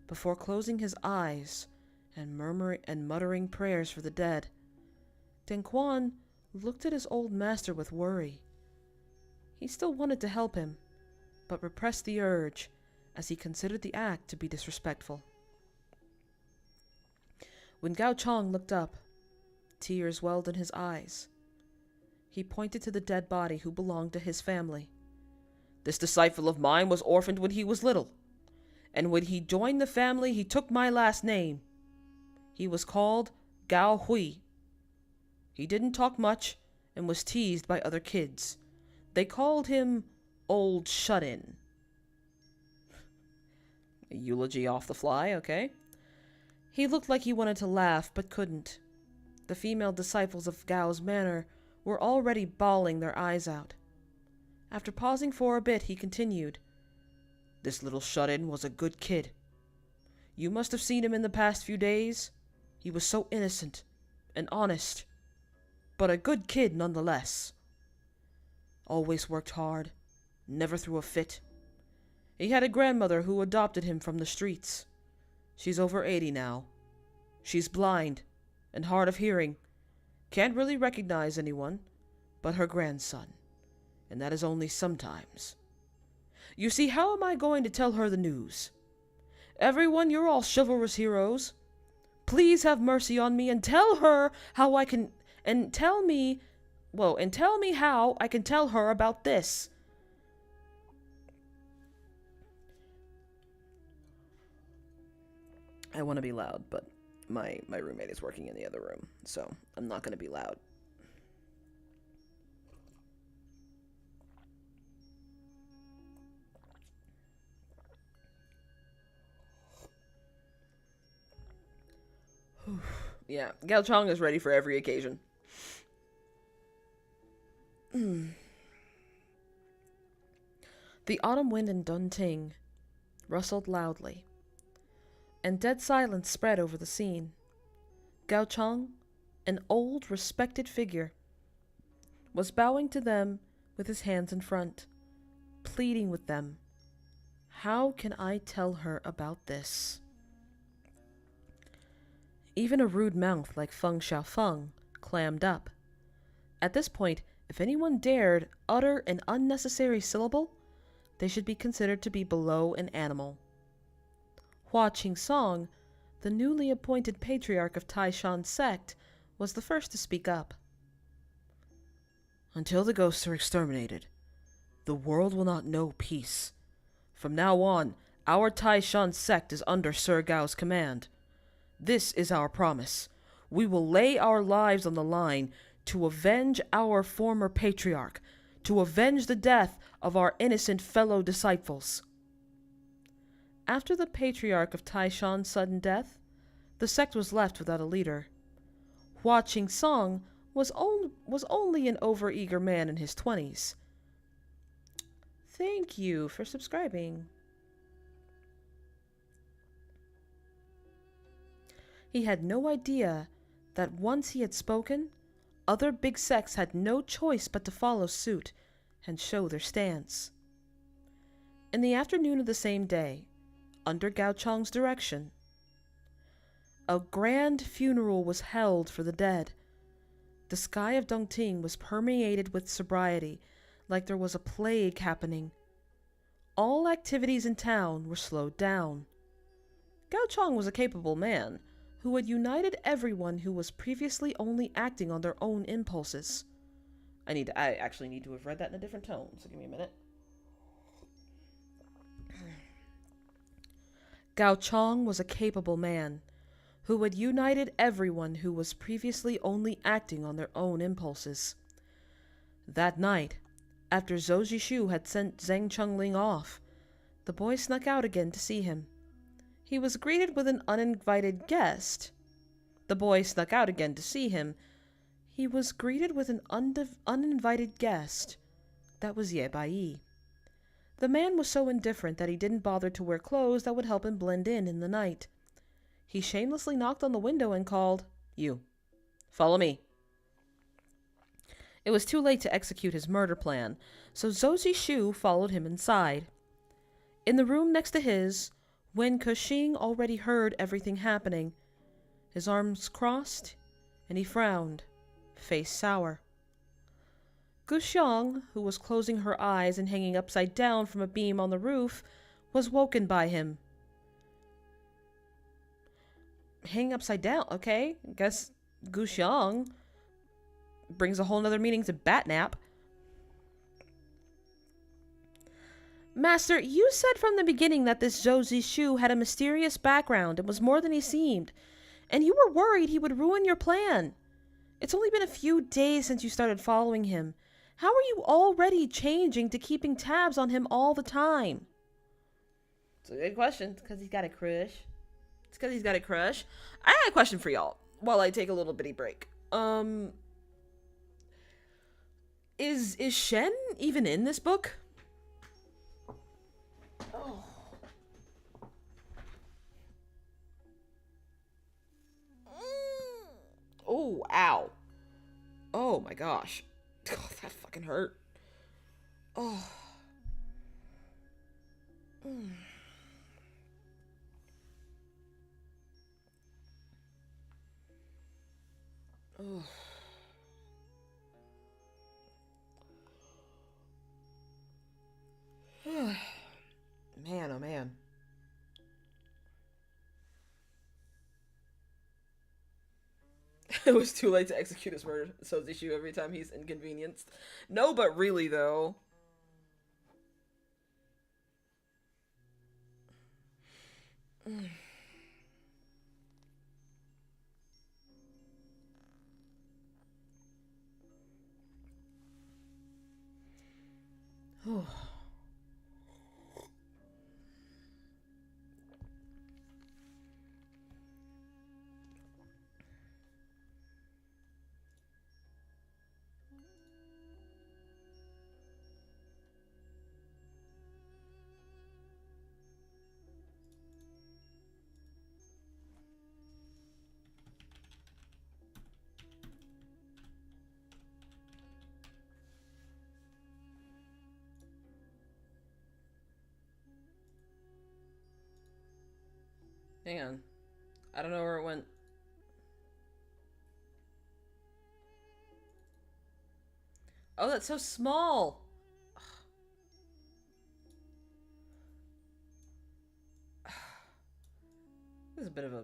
before closing his eyes and muttering prayers for the dead. Deng Quan looked at his old master with worry. He still wanted to help him, but repressed the urge as he considered the act to be disrespectful. When Gao Chong looked up, tears welled in his eyes. He pointed to the dead body who belonged to his family. "This disciple of mine was orphaned when he was little, and when he joined the family he took my last name. He was called Gao Hui. He didn't talk much and was teased by other kids. They called him Old Shut-In." A eulogy off the fly, okay? He looked like he wanted to laugh, but couldn't. The female disciples of Gao's manor were already bawling their eyes out. After pausing for a bit, he continued, "This little shut-in was a good kid. You must have seen him in the past few days. He was so innocent and honest, but a good kid nonetheless. Always worked hard, never threw a fit. He had a grandmother who adopted him from the streets. She's over 80 now. She's blind and hard of hearing. Can't really recognize anyone but her grandson, and that is only sometimes. You see, how am I going to tell her the news? Everyone, you're all chivalrous heroes. Please have mercy on me and tell her how I can, and tell me how I can tell her about this." I want to be loud, but my roommate is working in the other room, so I'm not going to be loud. Yeah, Gao Chong is ready for every occasion. The autumn wind in Dunting rustled loudly, and dead silence spread over the scene. Gao Chong, an old, respected figure, was bowing to them with his hands in front, pleading with them. How can I tell her about this? Even a rude mouth like Feng Xiaofeng clammed up. At this point, if anyone dared utter an unnecessary syllable, they should be considered to be below an animal. Hua Qing-song, the newly appointed patriarch of Taishan's sect, was the first to speak up. Until the ghosts are exterminated, the world will not know peace. From now on, our Taishan sect is under Sir Gao's command. This is our promise. We will lay our lives on the line to avenge our former patriarch, to avenge the death of our innocent fellow disciples. After the patriarch of Taishan's sudden death, the sect was left without a leader. Hua Qing-song was only an overeager man in his 20s. Thank you for subscribing. He had no idea that once he had spoken, other big sects had no choice but to follow suit and show their stance. In the afternoon of the same day, under Gao Chong's direction, a grand funeral was held for the dead. The sky of Dongting was permeated with sobriety, like there was a plague happening. All activities in town were slowed down. Gao Chong was a capable man who had united everyone who was previously only acting on their own impulses. I actually need to have read that in a different tone, so give me a minute. Gao Chong was a capable man who had united everyone who was previously only acting on their own impulses. That night, after Zhou Zhishu had sent Zheng Chengling off, the boy snuck out again to see him. He was greeted with an uninvited guest. The boy snuck out again to see him. He was greeted with an uninvited guest. That was Ye Bai. The man was so indifferent that he didn't bother to wear clothes that would help him blend in the night. He shamelessly knocked on the window and called, "You, follow me." It was too late to execute his murder plan, so Zhou Zhishu followed him inside. In the room next to his, Wen Kexing already heard everything happening. His arms crossed, and he frowned, face sour. Gu Xiang, who was closing her eyes and hanging upside down from a beam on the roof, was woken by him. Hanging upside down, okay? Guess Gu Xiang brings a whole nother meaning to Batnap. Master, you said from the beginning that this Zhou Zhishu had a mysterious background and was more than he seemed, and you were worried he would ruin your plan. It's only been a few days since you started following him. How are you already changing to keeping tabs on him all the time? It's a good question. It's because he's got a crush. I got a question for y'all while I take a little bitty break. Is Shen even in this book? Oh. Oh, ow. Oh my gosh. Oh, that fucking hurt. Oh. Oh. Man, oh man. It was too late to execute his murder, so Zishu every time he's inconvenienced. No, but really though. Hang on. I don't know where it went. Oh, that's so small. This is a bit of a...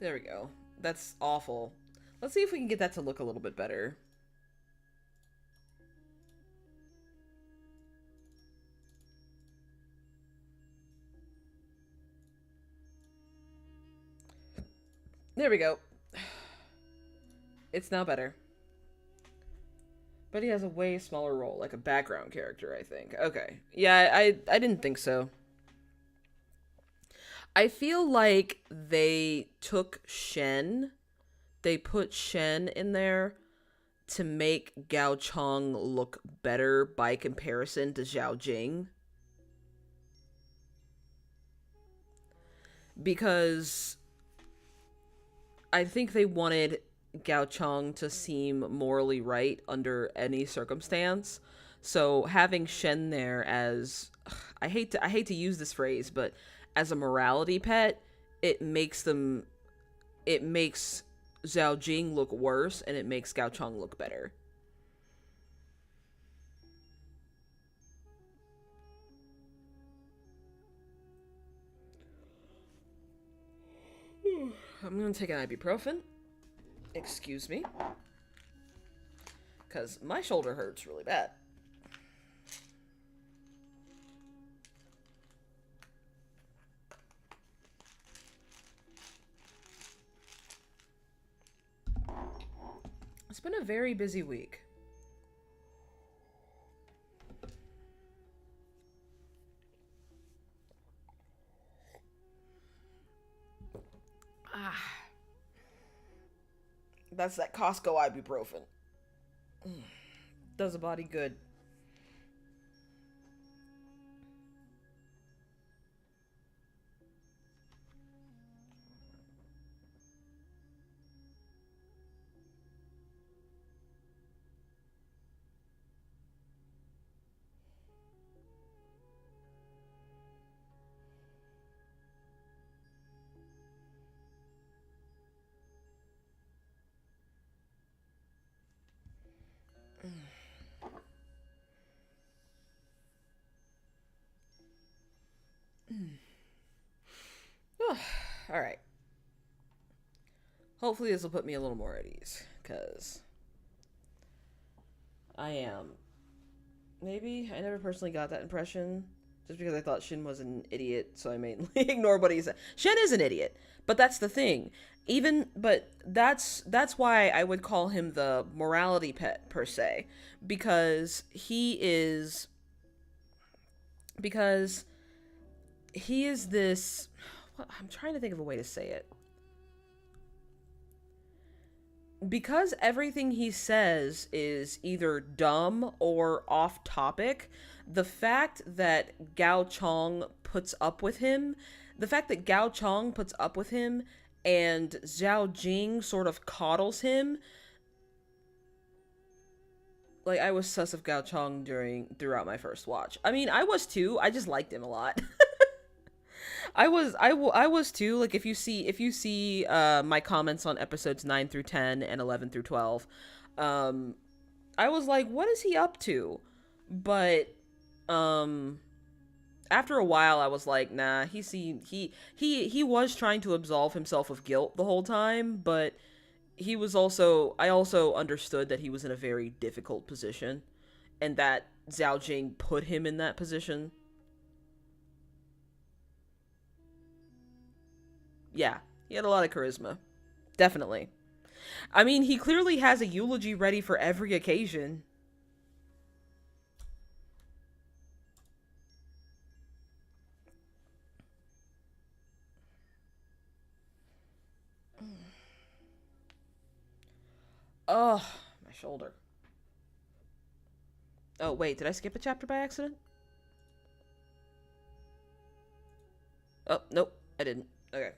There we go. That's awful. Let's see if we can get that to look a little bit better. There we go. It's now better. But he has a way smaller role, like a background character, I think. Okay. Yeah, I didn't think so. I feel like they took Shen, they put Shen in there to make Gao Chong look better by comparison to Zhao Jing. Because I think they wanted Gao Chong to seem morally right under any circumstance. So having Shen there as I hate to use this phrase, but as a morality pet, it makes Zhao Jing look worse and it makes Gao Chong look better. I'm gonna take an ibuprofen. Excuse me. Because my shoulder hurts really bad. It's been a very busy week. That's that Costco ibuprofen. Does a body good. All right. Hopefully this will put me a little more at ease, because I am. Maybe I never personally got that impression, just because I thought Shin was an idiot, so I mainly ignored what he said. Shin is an idiot, but that's the thing. But that's why I would call him the morality pet per se, because he is this. I'm trying to think of a way to say it. Because everything he says is either dumb or off topic, the fact that Gao Chong puts up with him and Zhao Jing sort of coddles him. Like, I was sus of Gao Chong throughout my first watch. I mean, I was too. I just liked him a lot. I was too. Like, if you see my comments on episodes 9 through 10 and 11 through 12, I was like, what is he up to? But after a while I was like, nah, he was trying to absolve himself of guilt the whole time, but I also understood that he was in a very difficult position and that Zhao Jing put him in that position. Yeah, he had a lot of charisma. Definitely. I mean, he clearly has a eulogy ready for every occasion. Oh, my shoulder. Oh, wait, did I skip a chapter by accident? Oh, nope, I didn't. Okay.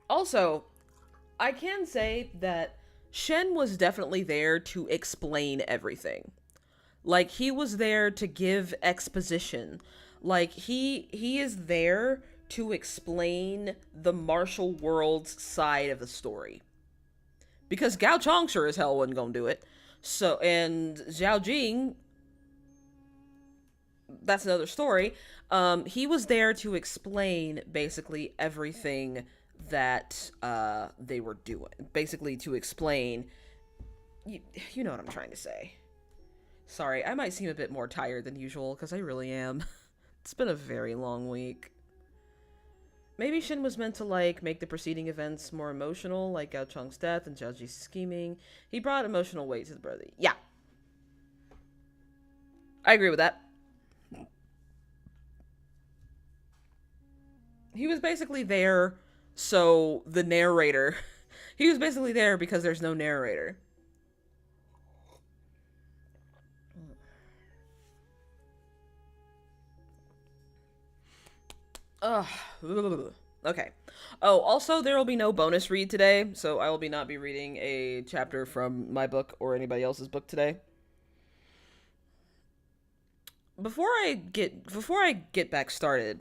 Also, I can say that Shen was definitely there to explain everything. Like, he was there to give exposition. Like, he is there to explain the martial world's side of the story. Because Gao Chong sure as hell wasn't gonna do it. So, and Zhao Jing, that's another story. He was there to explain basically everything that they were doing. Basically, to explain. You know what I'm trying to say. Sorry, I might seem a bit more tired than usual, because I really am. It's been a very long week. Maybe Shin was meant to, like, make the preceding events more emotional, like Gao Chong's death and Zhao Ji's scheming. He brought emotional weight to the brother. Yeah. I agree with that. He was basically there so the narrator... He was basically there because there's no narrator. Ugh. Okay. Oh, also, there will be no bonus read today, so I will not be reading a chapter from my book or anybody else's book today. Before I get back started,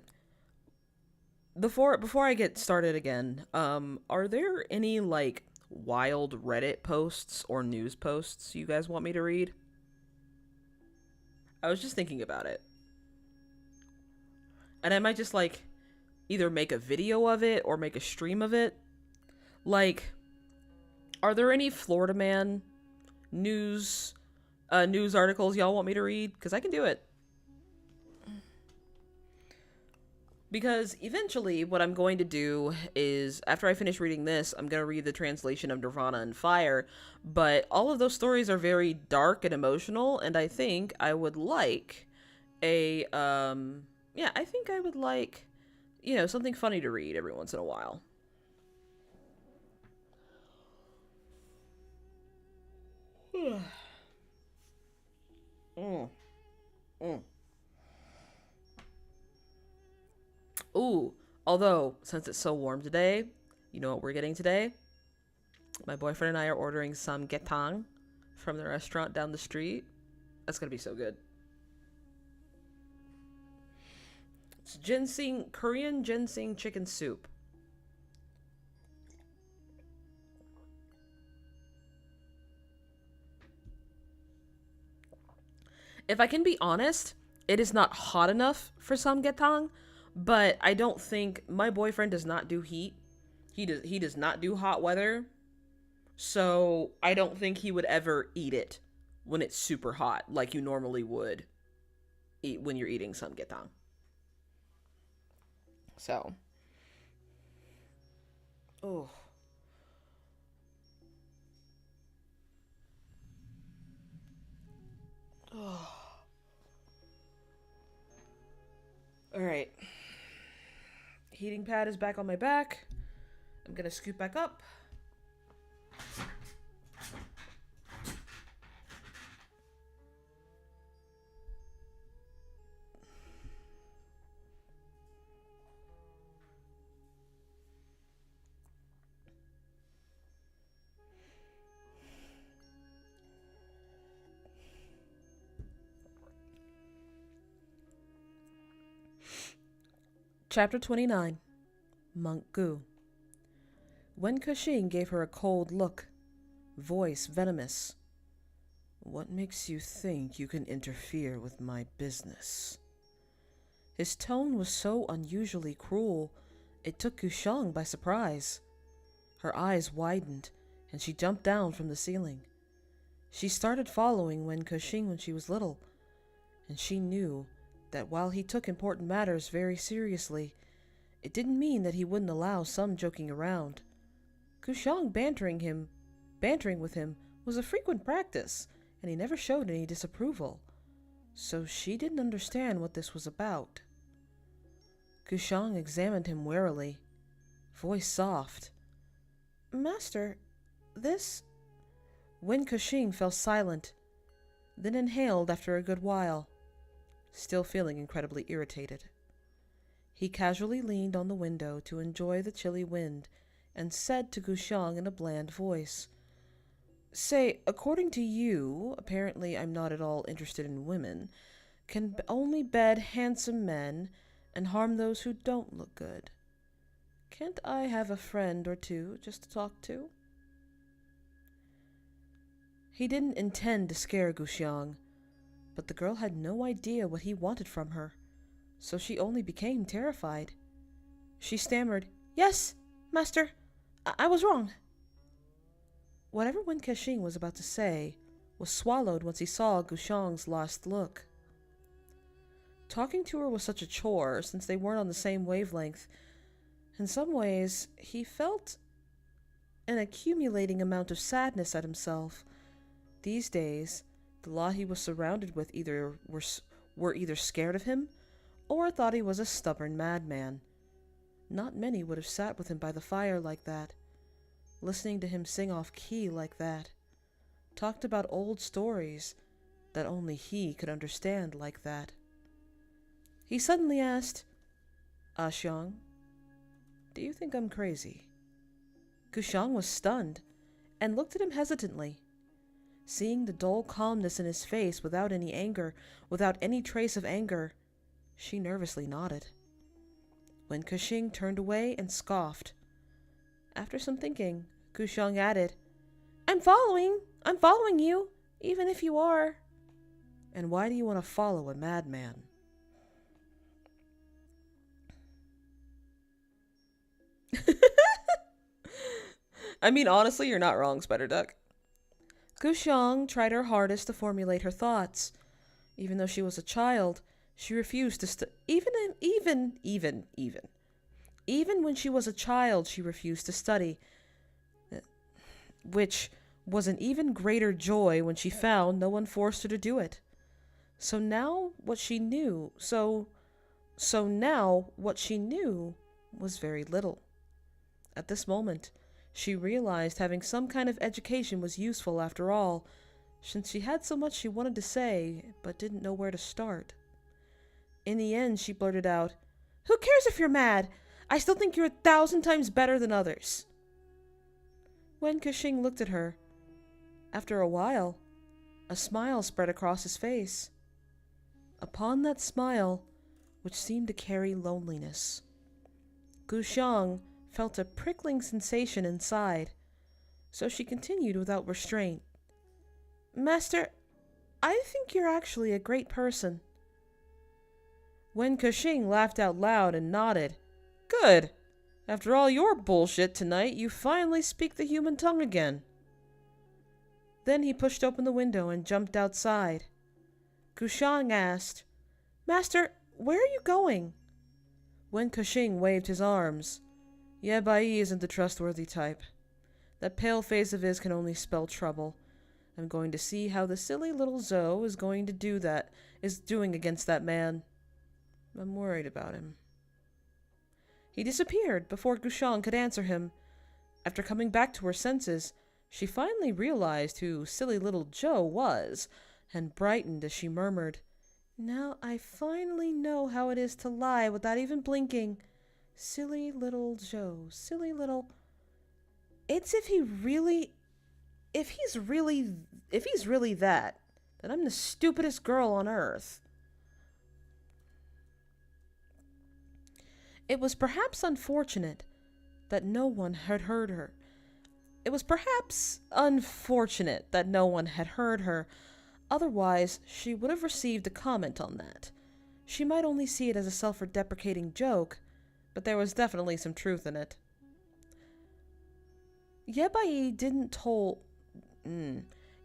before I get started again, are there any, like, wild Reddit posts or news posts you guys want me to read? I was just thinking about it. And I might just, like, either make a video of it or make a stream of it. Like, are there any Florida Man news articles y'all want me to read? Because I can do it. Because eventually what I'm going to do is, after I finish reading this, I'm going to read the translation of Nirvana and Fire. But all of those stories are very dark and emotional, and I think I would like a, yeah, I think I would like, you know, something funny to read every once in a while. mm. Mm. Ooh, although, since it's so warm today, you know what we're getting today? My boyfriend and I are ordering some getang from the restaurant down the street. That's gonna be so good. It's Korean ginseng chicken soup. If I can be honest, it is not hot enough for samgyetang, but I don't think my boyfriend does not do heat. He does not do hot weather. So I don't think he would ever eat it when it's super hot like you normally would eat when you're eating samgyetang. So, oh. Oh. All right. Heating pad is back on my back. I'm gonna scoot back up. Chapter 29. Monk Gu. Wen Kexing gave her a cold look, voice venomous. What makes you think you can interfere with my business? His tone was so unusually cruel, it took Gusheng by surprise. Her eyes widened, and she jumped down from the ceiling. She started following Wen Kexing when she was little, and she knew that while he took important matters very seriously, it didn't mean that he wouldn't allow some joking around. Guxiang bantering with him was a frequent practice, and he never showed any disapproval. So she didn't understand what this was about. Guxiang examined him warily, voice soft. "Master, this..." Wen Kexing fell silent, then inhaled after a good while, still feeling incredibly irritated. He casually leaned on the window to enjoy the chilly wind and said to Guxiang in a bland voice, "Say, according to you, apparently I'm not at all interested in women, can only bed handsome men and harm those who don't look good. Can't I have a friend or two just to talk to?" He didn't intend to scare Guxiang, but the girl had no idea what he wanted from her, so she only became terrified. She stammered, "Yes, master, I was wrong." Whatever Wen Kexing was about to say was swallowed once he saw Guxiang's lost look. Talking to her was such a chore since they weren't on the same wavelength. In some ways, he felt an accumulating amount of sadness at himself. These days, the lot he was surrounded with were either scared of him or thought he was a stubborn madman. Not many would have sat with him by the fire like that, listening to him sing off key like that, talked about old stories that only he could understand like that. He suddenly asked, "Xiang, do you think I'm crazy?" Guxiang was stunned and looked at him hesitantly. Seeing the dull calmness in his face without any anger, without any trace of anger, she nervously nodded. Wen Kexing turned away and scoffed. After some thinking, Guxiang added, I'm following you, even if you are." "And why do you want to follow a madman?" I mean, honestly, you're not wrong, Spider Duck. Guxiang tried her hardest to formulate her thoughts. Even though she was a child, she refused to even when she was a child, she refused to study, which was an even greater joy when she found no one forced her to do it. So now what she knew was very little. At this moment, she realized having some kind of education was useful after all, since she had so much she wanted to say, but didn't know where to start. In the end, she blurted out, "Who cares if you're mad? I still think you're 1,000 times better than others." Wen Kexing looked at her. After a while, a smile spread across his face. Upon that smile, which seemed to carry loneliness, Guxiang felt a prickling sensation inside, so she continued without restraint. "Master, I think you're actually a great person." Wen Kexing laughed out loud and nodded. "Good! After all your bullshit tonight, you finally speak the human tongue again." Then he pushed open the window and jumped outside. Guxiang asked, "Master, where are you going?" Wen Kexing waved his arms. "Ye Bai isn't the trustworthy type. That pale face of his can only spell trouble. I'm going to see how the silly little Zoe is doing against that man. I'm worried about him." He disappeared before Guxiang could answer him. After coming back to her senses, she finally realized who silly little Joe was, and brightened as she murmured, "Now I finally know how it is to lie without even blinking. Silly little Joe, silly little..." It's if he's really that, then I'm the stupidest girl on earth. It was perhaps unfortunate that no one had heard her. Otherwise, she would have received a comment on that. She might only see it as a self-deprecating joke, but there was definitely some truth in it. Ye Bai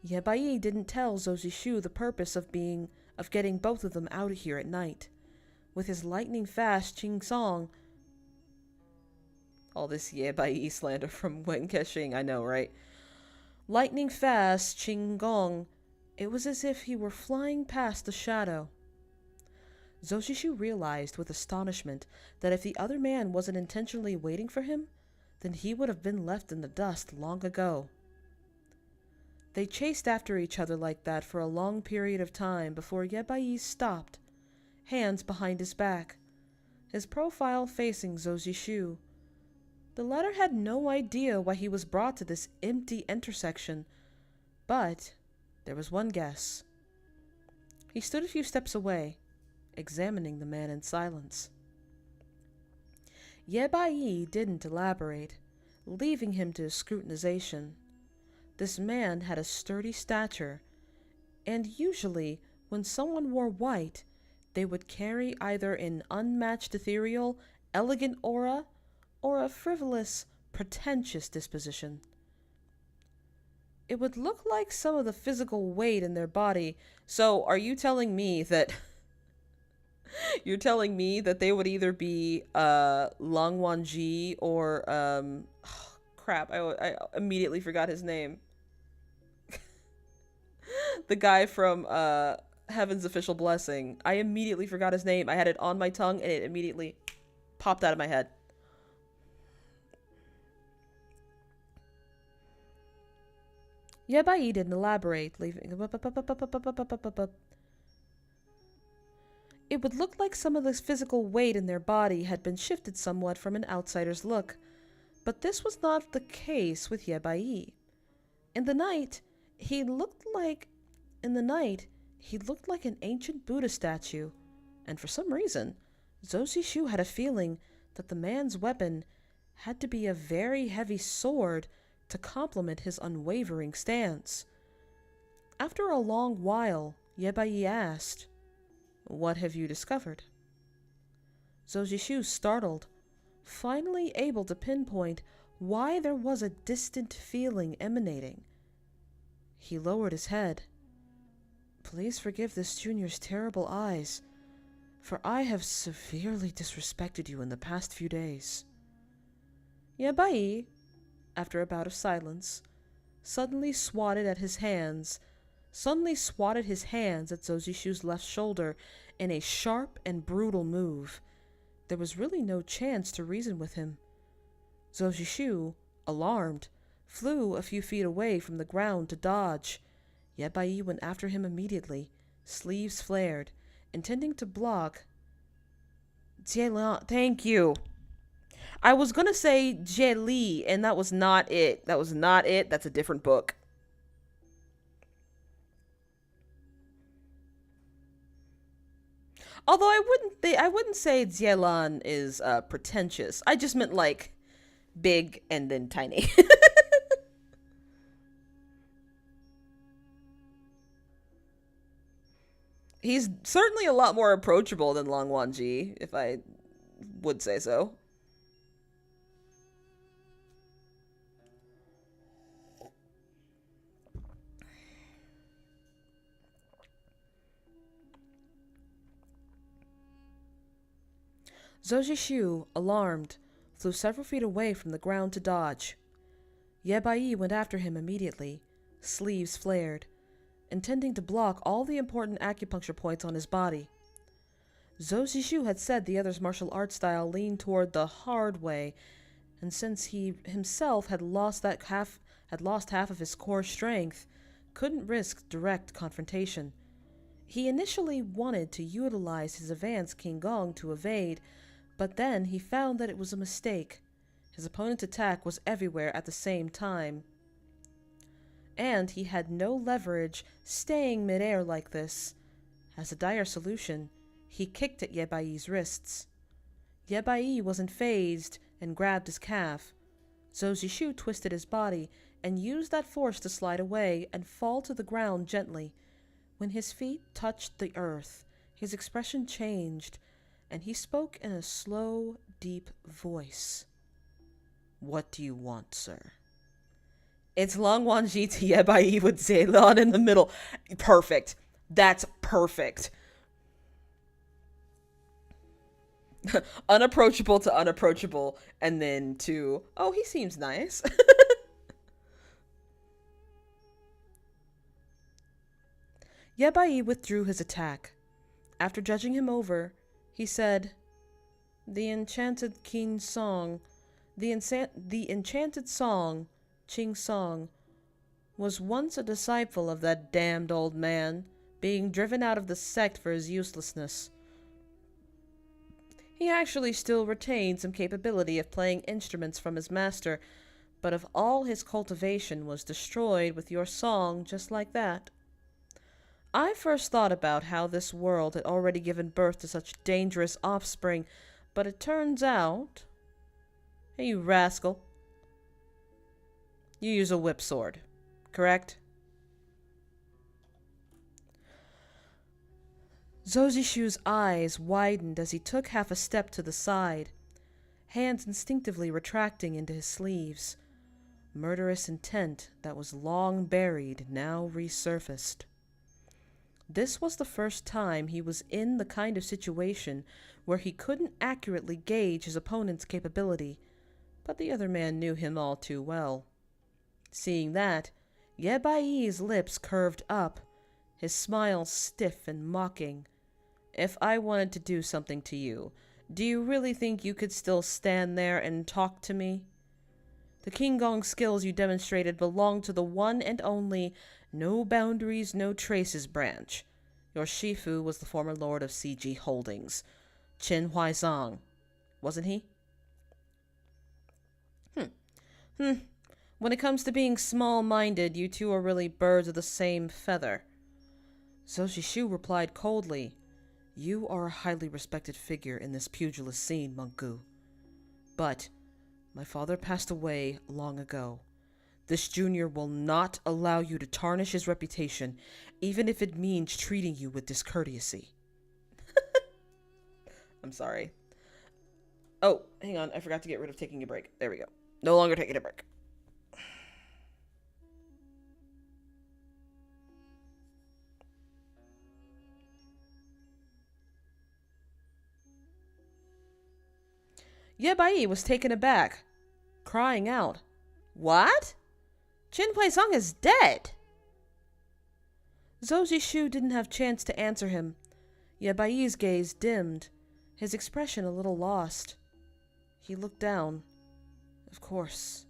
Yebai didn't tell Zozishu the purpose of getting both of them out of here at night. With his lightning-fast Ching-song... All this Yebai slander from Wen Kexing, I know, right? Lightning-fast Ching-gong, it was as if he were flying past the shadow. Zozishu realized with astonishment that if the other man wasn't intentionally waiting for him, then he would have been left in the dust long ago. They chased after each other like that for a long period of time before Yebai stopped, hands behind his back, his profile facing Zozishu. The latter had no idea why he was brought to this empty intersection, but there was one guess. He stood a few steps away, examining the man in silence. Yebai didn't elaborate, leaving him to his scrutinization. This man had a sturdy stature, and usually when someone wore white, they would carry either an unmatched ethereal, elegant aura or a frivolous, pretentious disposition. It would look like some of the physical weight in their body. So are you telling me that you're telling me that they would either be Langwanji or crap, I immediately forgot his name. The guy from Heaven's Official Blessing. I immediately forgot his name. I had it on my tongue and it immediately popped out of my head. Yebai didn't elaborate, leaving... It would look like some of the physical weight in their body had been shifted somewhat from an outsider's look, but this was not the case with Yebai. In the night, he looked like an ancient Buddha statue, and for some reason, Zozishu had a feeling that the man's weapon had to be a very heavy sword to complement his unwavering stance. After a long while, Yebai asked, "What have you discovered?" Zozishu startled, finally able to pinpoint why there was a distant feeling emanating. He lowered his head. "Please forgive this junior's terrible eyes, for I have severely disrespected you in the past few days." Yebai, after a bout of silence, suddenly swatted his hands at Zozishu's left shoulder in a sharp and brutal move. There was really no chance to reason with him. Zozishu, alarmed, flew a few feet away from the ground to dodge. Yebai went after him immediately, sleeves flared, intending to block... Thank you! I was gonna say Jie, and that was not it. That's a different book. Although I wouldn't say Jielan is pretentious. I just meant like big and then tiny. He's certainly a lot more approachable than Langwanji, if I would say so. Zozishu, alarmed, flew several feet away from the ground to dodge. Yebai went after him immediately, sleeves flared, intending to block all the important acupuncture points on his body. Zozishu had said the other's martial arts style leaned toward the hard way, and since he himself had lost half of his core strength, couldn't risk direct confrontation. He initially wanted to utilize his advanced Qigong to evade, but then he found that it was a mistake. His opponent's attack was everywhere at the same time, and he had no leverage staying midair like this. As a dire solution, he kicked at Yebai's wrists. Yebai wasn't fazed and grabbed his calf. Zozishu twisted his body and used that force to slide away and fall to the ground gently. When his feet touched the earth, his expression changed, and he spoke in a slow, deep voice. "What do you want, sir?" It's Langwanji to Yebai with Ceylon in the middle. Perfect. That's perfect. Unapproachable to unapproachable, and then to, oh, he seems nice. Yebai withdrew his attack. After judging him over, he said, The enchanted King song, the enchanted song, Ching Song, was once a disciple of that damned old man, being driven out of the sect for his uselessness. He actually still retained some capability of playing instruments from his master, but of all his cultivation was destroyed with your song just like that. I first thought about how this world had already given birth to such dangerous offspring, but it turns out... Hey, you rascal. You use a whip sword, correct? Zozishu's eyes widened as he took half a step to the side, hands instinctively retracting into his sleeves. Murderous intent that was long buried now resurfaced. This was the first time he was in the kind of situation where he couldn't accurately gauge his opponent's capability, but the other man knew him all too well. Seeing that, Yebai's lips curved up, his smile stiff and mocking. If I wanted to do something to you, do you really think you could still stand there and talk to me? The Kingong skills you demonstrated belong to the one and only No Boundaries, No Traces branch. Your Shifu was the former lord of CG Holdings, Qin Huaizong, wasn't he? When it comes to being small-minded, you two are really birds of the same feather. Zoshishu replied coldly, You are a highly respected figure in this pugilist scene, Monku. But my father passed away long ago. This junior will not allow you to tarnish his reputation, even if it means treating you with discourtesy. I'm sorry. Oh, hang on. I forgot to get rid of taking a break. There we go. No longer taking a break. Yebai was taken aback, crying out, What? Qin Huaizong is dead! Zozishu didn't have chance to answer him. Yebai's gaze dimmed, his expression a little lost. He looked down. Of course.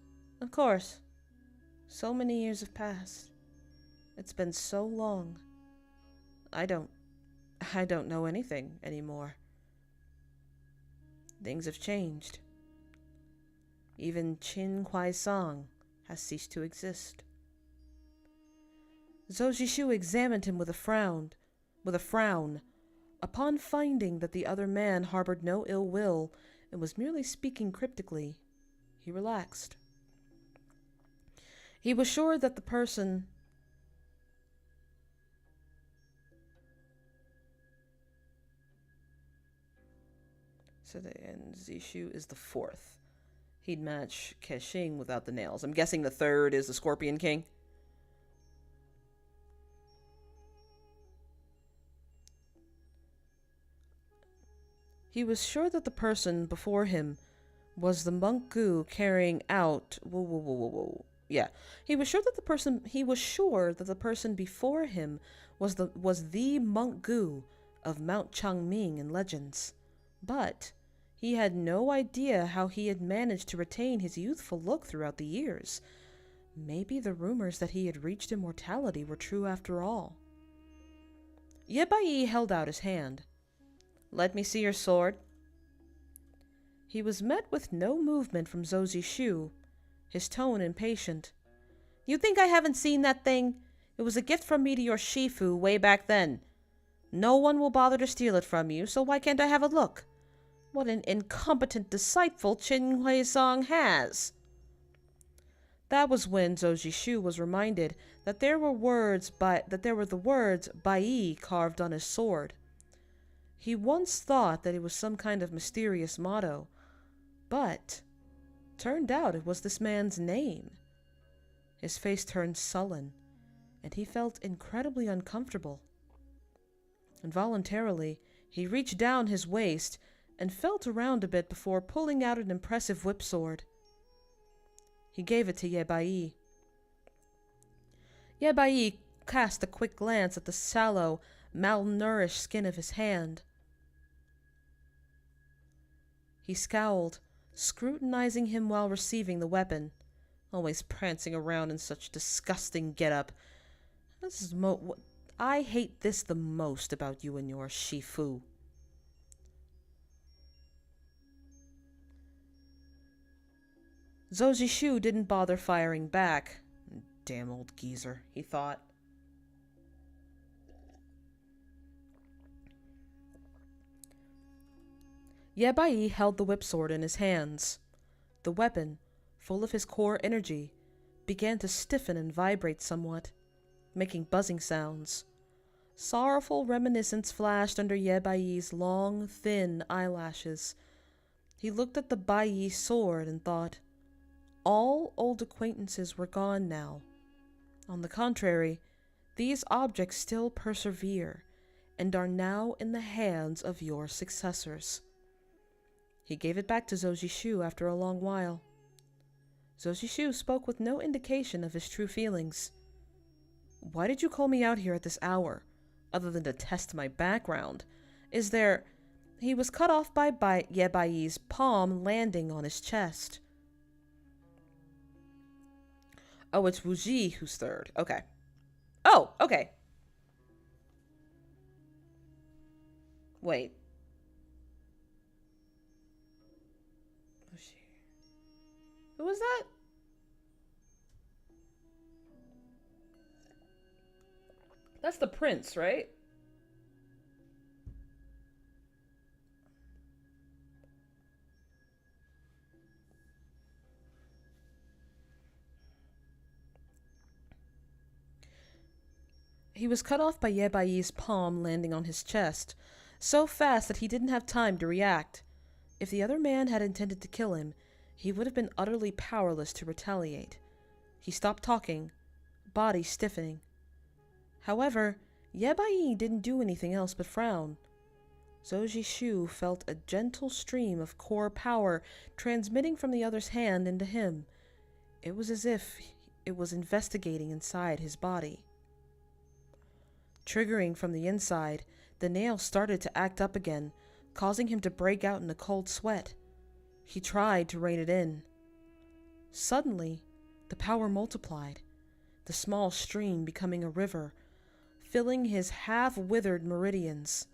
So many years have passed. It's been so long. I don't know anything anymore. Things have changed. Even Qin Huaizong has ceased to exist. Zozishu examined him with a frown. Upon finding that the other man harbored no ill will and was merely speaking cryptically, he relaxed. He was sure that the person... So and Zishu is the fourth. He'd match Kexing without the nails. I'm guessing the third is the Scorpion King. He was sure that the person before him was the monk Gu carrying out... Yeah. He was sure that the person before him was the monk Gu of Mount Changming in Legends. But he had no idea how he had managed to retain his youthful look throughout the years. Maybe the rumors that he had reached immortality were true after all. Yebai held out his hand. Let me see your sword. He was met with no movement from Zozishu, his tone impatient. You think I haven't seen that thing? It was a gift from me to your Shifu way back then. No one will bother to steal it from you, so why can't I have a look? What an incompetent disciple Qin Huaizong has. That was when Zozishu was reminded that there were the words Bai carved on his sword. He once thought that it was some kind of mysterious motto, but turned out it was this man's name. His face turned sullen, and he felt incredibly uncomfortable. Involuntarily, he reached down his waist and felt around a bit before pulling out an impressive whip sword. He gave it to Yebai. Yebai cast a quick glance at the sallow, malnourished skin of his hand. He scowled, scrutinizing him while receiving the weapon, always prancing around in such disgusting getup. This is I hate this the most about you and your Shifu. Zojishu didn't bother firing back. Damn old geezer, he thought. Yebai held the whip sword in his hands. The weapon, full of his core energy, began to stiffen and vibrate somewhat, making buzzing sounds. Sorrowful reminiscence flashed under Yebai's long, thin eyelashes. He looked at the Bai sword and thought, all old acquaintances were gone now. On the contrary, these objects still persevere, and are now in the hands of your successors. He gave it back to Zojishu after a long while. Zojishu spoke with no indication of his true feelings. Why did you call me out here at this hour, other than to test my background? Is there... He was cut off by Yebai's palm landing on his chest. Oh, it's Wuji who's third. Okay. Oh, okay. Wait. Who was that? That's the prince, right? He was cut off by Yebai's palm landing on his chest, so fast that he didn't have time to react. If the other man had intended to kill him, he would have been utterly powerless to retaliate. He stopped talking, body stiffening. However, Yebai didn't do anything else but frown. Zojishu felt a gentle stream of core power transmitting from the other's hand into him. It was as if it was investigating inside his body. Triggering from the inside, the nail started to act up again, causing him to break out in a cold sweat. He tried to rein it in. Suddenly, the power multiplied, the small stream becoming a river, filling his half-withered meridians.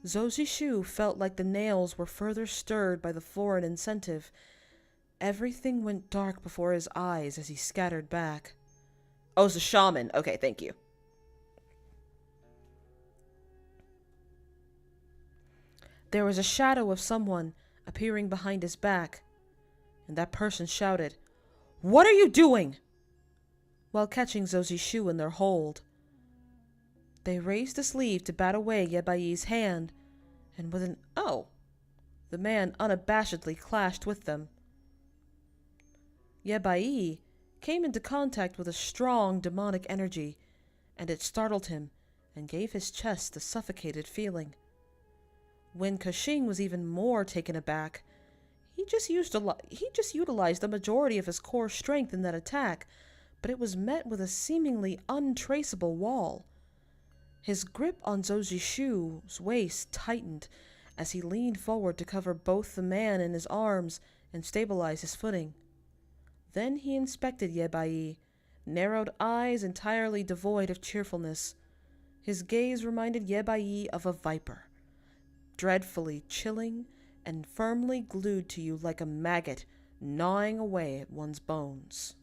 Zojishu felt like the nails were further stirred by the foreign incentive. Everything went dark before his eyes as he scattered back. Oh, it's a shaman. Okay, thank you. There was a shadow of someone appearing behind his back, and that person shouted, "What are you doing?" while catching Zojishu in their hold. They raised a sleeve to bat away Yebai's hand, and with an "Oh!" the man unabashedly clashed with them. Yebai came into contact with a strong demonic energy, and it startled him and gave his chest a suffocated feeling. When Kashing was even more taken aback, he just utilized the majority of his core strength in that attack, but it was met with a seemingly untraceable wall. His grip on Zojishu's waist tightened as he leaned forward to cover both the man in his arms and stabilize his footing. Then he inspected Yebai, narrowed eyes entirely devoid of cheerfulness. His gaze reminded Yebai of a viper, dreadfully chilling and firmly glued to you like a maggot gnawing away at one's bones.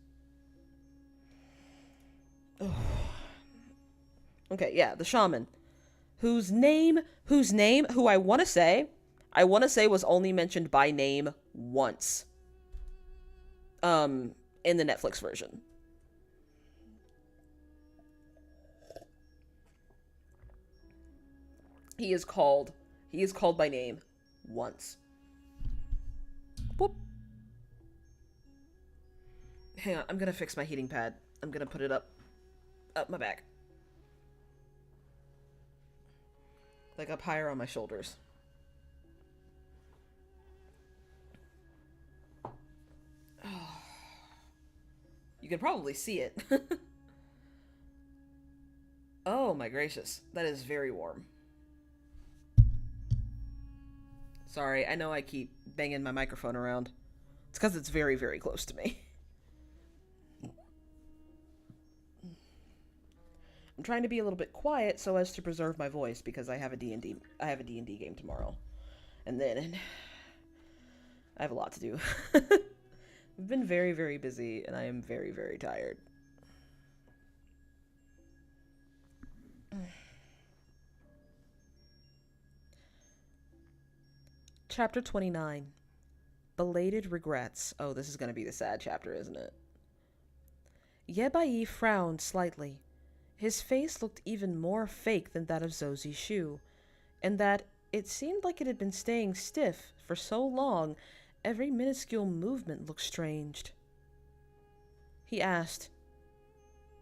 Okay, yeah, the shaman, who I want to say was only mentioned by name once. In the Netflix version. He is called by name once. Whoop. Hang on, I'm gonna fix my heating pad. I'm gonna put it up my back. Like up higher on my shoulders. Oh. You can probably see it. Oh my gracious, that is very warm. Sorry, I know I keep banging my microphone around. It's because it's very, very close to me. I'm trying to be a little bit quiet so as to preserve my voice because I have a D&D game tomorrow. And then I have a lot to do. I've been very, very busy and I am very, very tired. Chapter 29. Belated Regrets. Oh, this is going to be the sad chapter, isn't it? Yebai frowned slightly. His face looked even more fake than that of Zozi Shu, and that it seemed like it had been staying stiff for so long, every minuscule movement looked strange. He asked,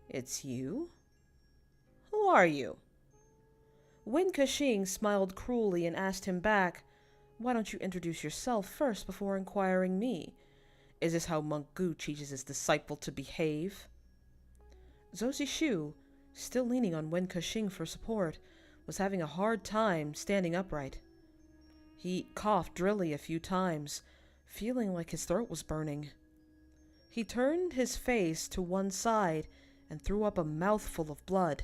"It's you? Who are you?" Wen Kexing smiled cruelly and asked him back, "Why don't you introduce yourself first before inquiring me? Is this how Monk Gu teaches his disciple to behave?" Zozi Shu, still leaning on Wen Kexing for support, was having a hard time standing upright. He coughed drily a few times, feeling like his throat was burning. He turned his face to one side and threw up a mouthful of blood.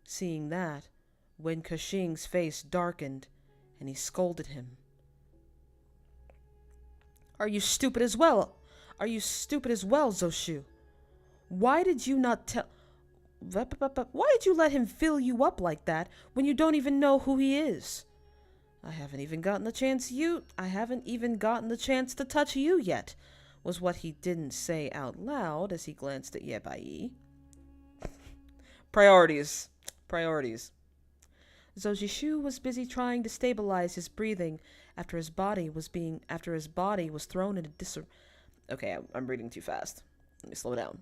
Seeing that, Wen Kexing's face darkened, and he scolded him. Are you stupid as well, Zoshu? Why did you not tell... Why did you let him fill you up like that when you don't even know who he is? I haven't even gotten the chance to touch you yet, was what he didn't say out loud as he glanced at Yebai. Priorities. Zoji Shu was busy trying to stabilize his breathing after his body was thrown into disarray. Okay, I'm reading too fast. Let me slow down.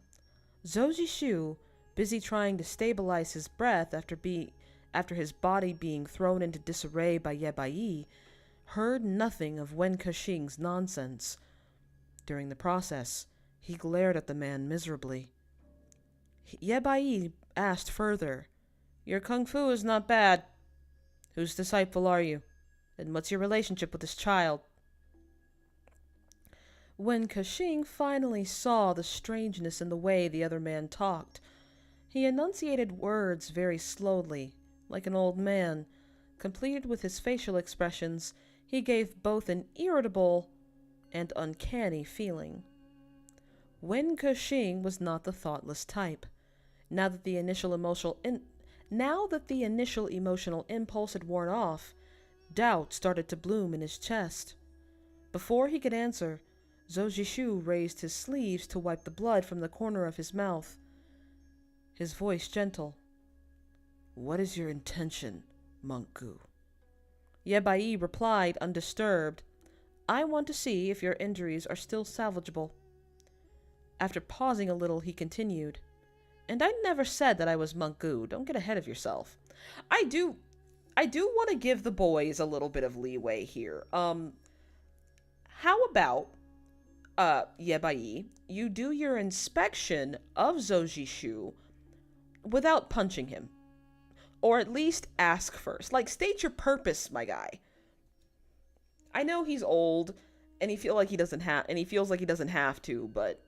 Zoji Shu, busy trying to stabilize his breath after his body being thrown into disarray by Yebai, heard nothing of Wen Kexing's nonsense. During the process, he glared at the man miserably. Yebai asked further, "Your kung fu is not bad. Whose disciple are you? And what's your relationship with this child?" When Kexing finally saw the strangeness in the way the other man talked, he enunciated words very slowly, like an old man. Completed with his facial expressions, he gave both an irritable and uncanny feeling. Wen Kexing was not the thoughtless type. Now that the initial emotional impulse had worn off, doubt started to bloom in his chest. Before he could answer, Zoji Shu raised his sleeves to wipe the blood from the corner of his mouth. His voice gentle. "What is your intention, Monk Gu?" Yebai replied undisturbed, "I want to see if your injuries are still salvageable." After pausing a little, he continued, "And I never said that I was Monk Gu. Don't get ahead of yourself. I do want to give the boys a little bit of leeway here. How about, Yebai, you do your inspection of Zoji Shu without punching him. Or at least ask first. Like, state your purpose, my guy. I know he's old, and he feels like he doesn't have to, but..."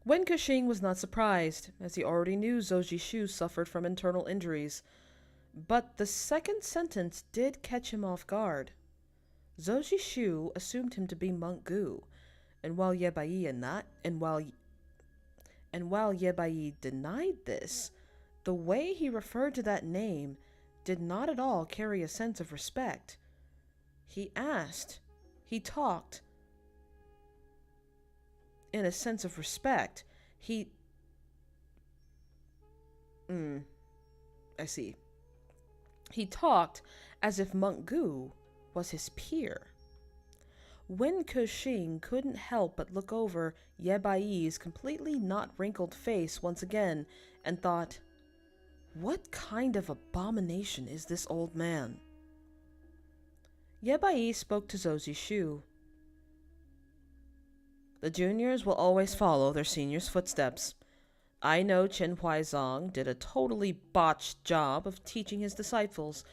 Wen Kexing was not surprised, as he already knew Zoji Shu suffered from internal injuries. But the second sentence did catch him off guard. Zoji Shu assumed him to be Monk Gu, and while Yebai denied this, the way he referred to that name did not at all carry a sense of respect. He talked in a sense of respect. I see. He talked as if Monk Gu was his peer. Wen Kexing couldn't help but look over Ye Bai's completely not wrinkled face once again and thought, what kind of abomination is this old man? Ye Bai spoke to Zhou Zishu. The juniors will always follow their seniors' footsteps. I know Chen Huaizong did a totally botched job of teaching his disciples,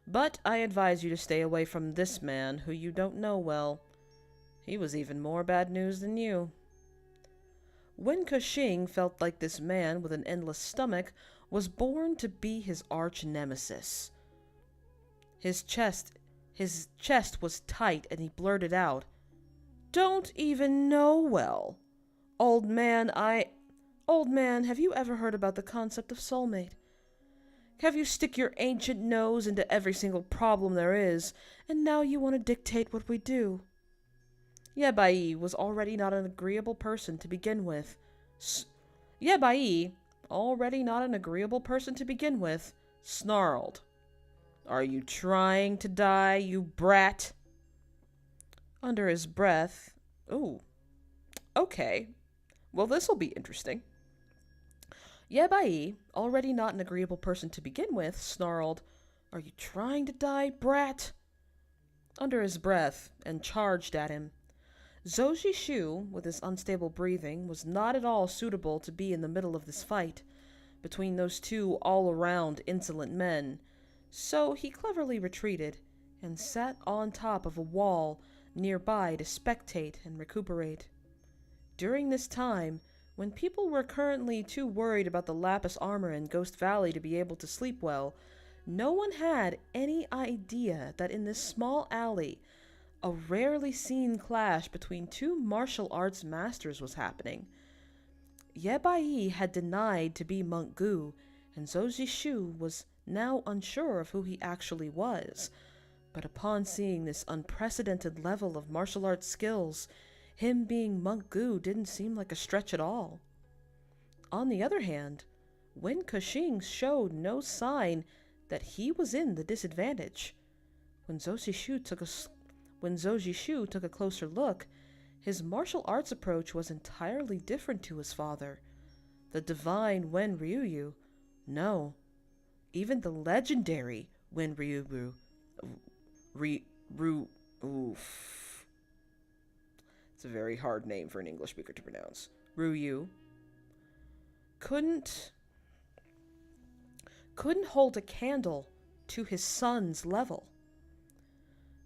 but I advise you to stay away from this man who you don't know well. He was even more bad news than you. Wen Kexing felt like this man with an endless stomach was born to be his arch nemesis. His chest was tight and he blurted out, "Don't even know well. Old man, have you ever heard about the concept of soulmate? Have you stick your ancient nose into every single problem there is, and now you want to dictate what we do?" Ye Bai was already not an agreeable person to begin with. Snarled. "Are you trying to die, you brat?" Under his breath, "Ooh, okay. Well, this'll be interesting." Ye Bai, already not an agreeable person to begin with, snarled, "Are you trying to die, brat?" Under his breath, and charged at him. Zhou Zishu, with his unstable breathing, was not at all suitable to be in the middle of this fight between those two all-around insolent men, so he cleverly retreated and sat on top of a wall nearby to spectate and recuperate. During this time, when people were currently too worried about the lapis armor in Ghost Valley to be able to sleep well, no one had any idea that in this small alley, a rarely seen clash between two martial arts masters was happening. Ye Bai had denied to be Monk Gu, and Zhou Zishu was now unsure of who he actually was. But upon seeing this unprecedented level of martial arts skills, him being Monk Gu didn't seem like a stretch at all. On the other hand, Wen Kexing showed no sign that he was in the disadvantage. When Zhou Zishu took a closer look, his martial arts approach was entirely different to his father. The divine Wen Ryuyu, no, even the legendary Wen Ryuyu, it's a very hard name for an English speaker to pronounce. Ryu couldn't hold a candle to his son's level.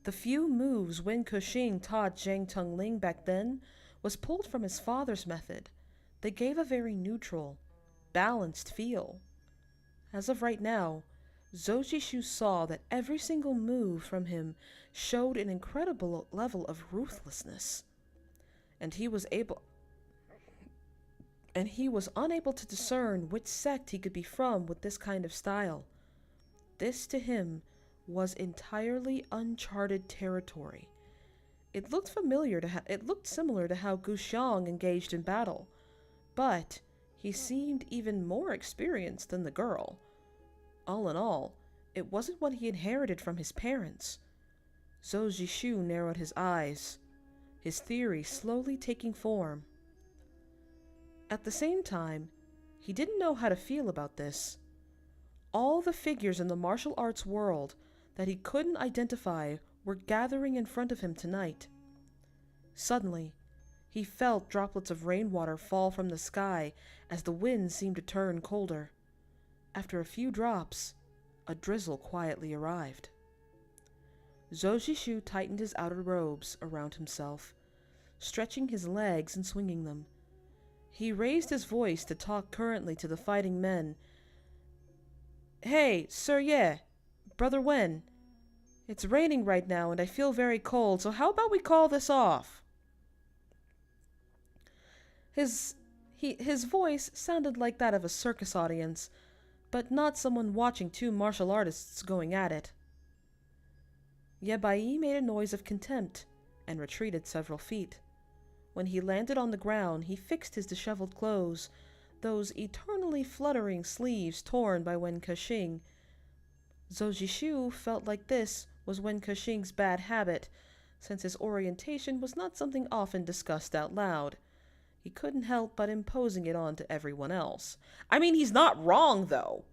The few moves Wen Kexing taught Zhang Tongling back then was pulled from his father's method. They gave a very neutral, balanced feel. As of right now, Zhou Zishu saw that every single move from him showed an incredible level of ruthlessness, and he was unable to discern which sect he could be from with this kind of style. This, to him, was entirely uncharted territory. It looked similar to how Gu Xiang engaged in battle, but he seemed even more experienced than the girl. All in all, it wasn't what he inherited from his parents. Zhou Zishu narrowed his eyes, his theory slowly taking form. At the same time, he didn't know how to feel about this. All the figures in the martial arts world that he couldn't identify were gathering in front of him tonight. Suddenly, he felt droplets of rainwater fall from the sky as the wind seemed to turn colder. After a few drops, a drizzle quietly arrived. Zhou Zishu tightened his outer robes around himself, stretching his legs and swinging them. He raised his voice to talk currently to the fighting men. "Hey, Sir Ye, Brother Wen, it's raining right now and I feel very cold, so how about we call this off?" His voice sounded like that of a circus audience, but not someone watching two martial artists going at it. Ye Bai made a noise of contempt and retreated several feet. When he landed on the ground, he fixed his disheveled clothes, those eternally fluttering sleeves torn by Wen Kexing. Zhou Zishu felt like this was Wen Kexing's bad habit, since his orientation was not something often discussed out loud. He couldn't help but imposing it on to everyone else. I mean, he's not wrong, though.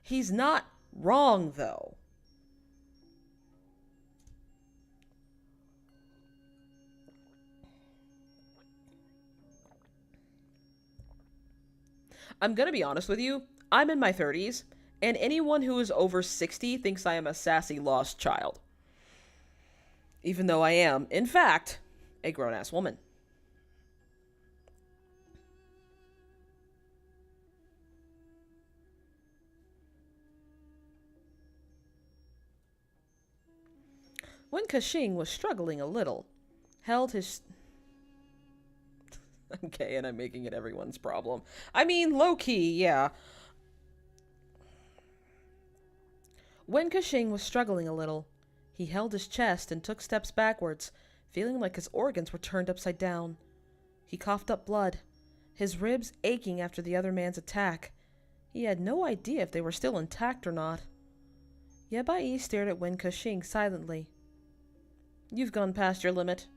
He's not wrong, though. I'm gonna be honest with you. I'm in my 30s, and anyone who is over 60 thinks I am a sassy lost child. Even though I am, in fact, a grown-ass woman. Wen Kexing was struggling a little, held his... I'm gay and I'm making it everyone's problem. I mean, low-key, yeah. Wen Kexing was struggling a little. He held his chest and took steps backwards, feeling like his organs were turned upside down. He coughed up blood, his ribs aching after the other man's attack. He had no idea if they were still intact or not. Ye Bai stared at Wen Kexing silently. You've gone past your limit.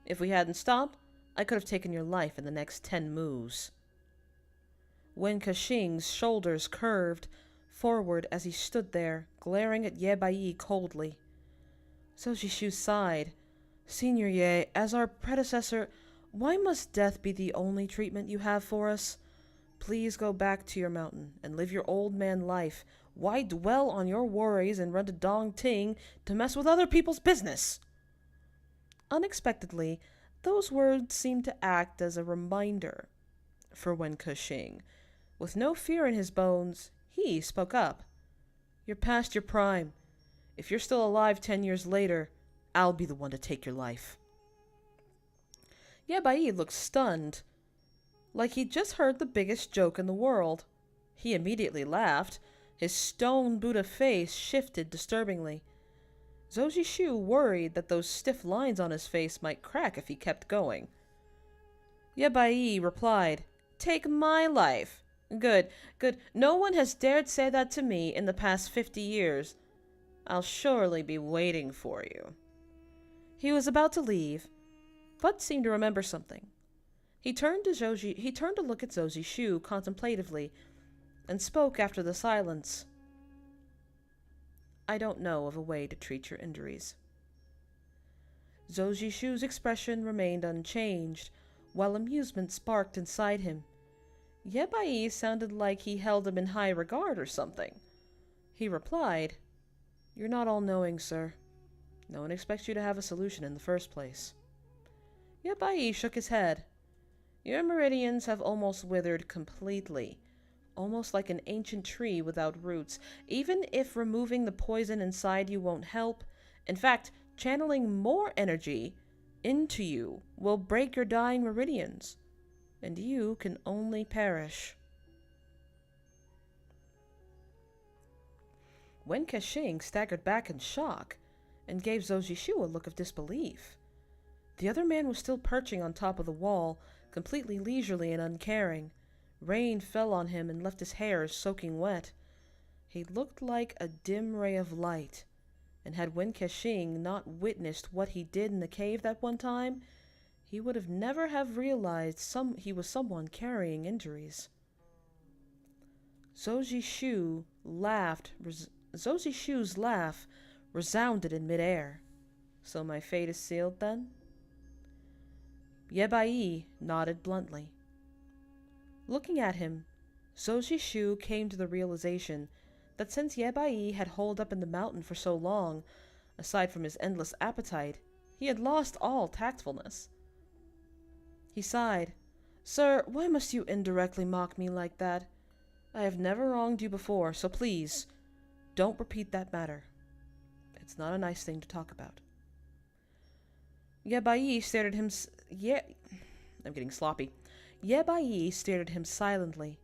If we hadn't stopped, I could have taken your life in the next 10 moves. Wen Kexing's shoulders curved forward as he stood there, glaring at Ye Bai coldly. Zhou Zishu sighed. Senior Ye, as our predecessor, why must death be the only treatment you have for us? Please go back to your mountain and live your old man life. Why dwell on your worries and run to Dong Ting to mess with other people's business? Unexpectedly, those words seemed to act as a reminder for Wen Kexing. With no fear in his bones, he spoke up. You're past your prime. If you're still alive 10 years later, I'll be the one to take your life. Ye Bai looked stunned, like he'd just heard the biggest joke in the world. He immediately laughed. His stone Buddha face shifted disturbingly. Zhou Zishu worried that those stiff lines on his face might crack if he kept going. Ye Bai replied, Take my life. Good, good. No one has dared say that to me in the past 50 years. I'll surely be waiting for you. He was about to leave, but seemed to remember something. He turned to look at Zhou Zishu contemplatively, and spoke after the silence. I don't know of a way to treat your injuries. Zhou Zishu's expression remained unchanged, while amusement sparked inside him. Ye Bai sounded like he held him in high regard or something. He replied, You're not all-knowing, sir. No one expects you to have a solution in the first place. Ye Bai shook his head. Your meridians have almost withered completely, almost like an ancient tree without roots. Even if removing the poison inside you won't help, in fact, channeling more energy into you will break your dying meridians, and you can only perish. Wen Kexing staggered back in shock and gave Zhou Zishu a look of disbelief. The other man was still perching on top of the wall, completely leisurely and uncaring. Rain fell on him and left his hair soaking wet. He looked like a dim ray of light, and had Wen Kexing not witnessed what he did in the cave that one time, he would have never have realized he was someone carrying injuries. Zhou Zishu's laugh resounded in midair. So my fate is sealed then? Ye Bai nodded bluntly. Looking at him, Zhou Zishu came to the realization that since Ye Bai had holed up in the mountain for so long, aside from his endless appetite, he had lost all tactfulness. He sighed. Sir, why must you indirectly mock me like that? I have never wronged you before, so please, don't repeat that matter. It's not a nice thing to talk about. Ye Bai stared at him I'm getting sloppy. Ye Bai stared at him silently,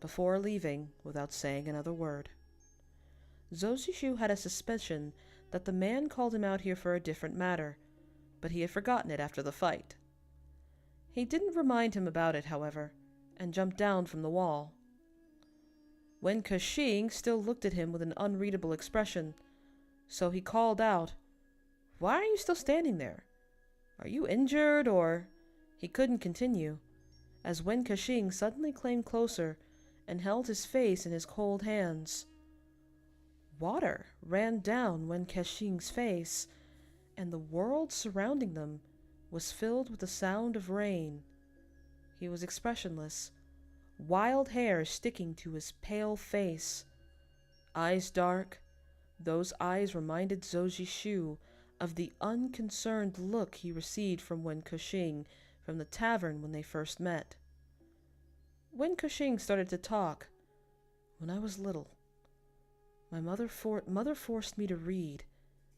before leaving without saying another word. Zhou Zishu had a suspicion that the man called him out here for a different matter, but he had forgotten it after the fight. He didn't remind him about it, however, and jumped down from the wall. Wen Kexing still looked at him with an unreadable expression, so he called out, "Why are you still standing there? Are you injured, or—" He couldn't continue, as Wen Kexing suddenly came closer and held his face in his cold hands. Water ran down Wen Kexing's face, and the world surrounding them was filled with the sound of rain. He was expressionless, wild hair sticking to his pale face. Eyes dark, those eyes reminded Zhou Zishu of the unconcerned look he received from Wen Kexing from the tavern when they first met. Wen Kexing started to talk. "When I was little, my mother forced me to read,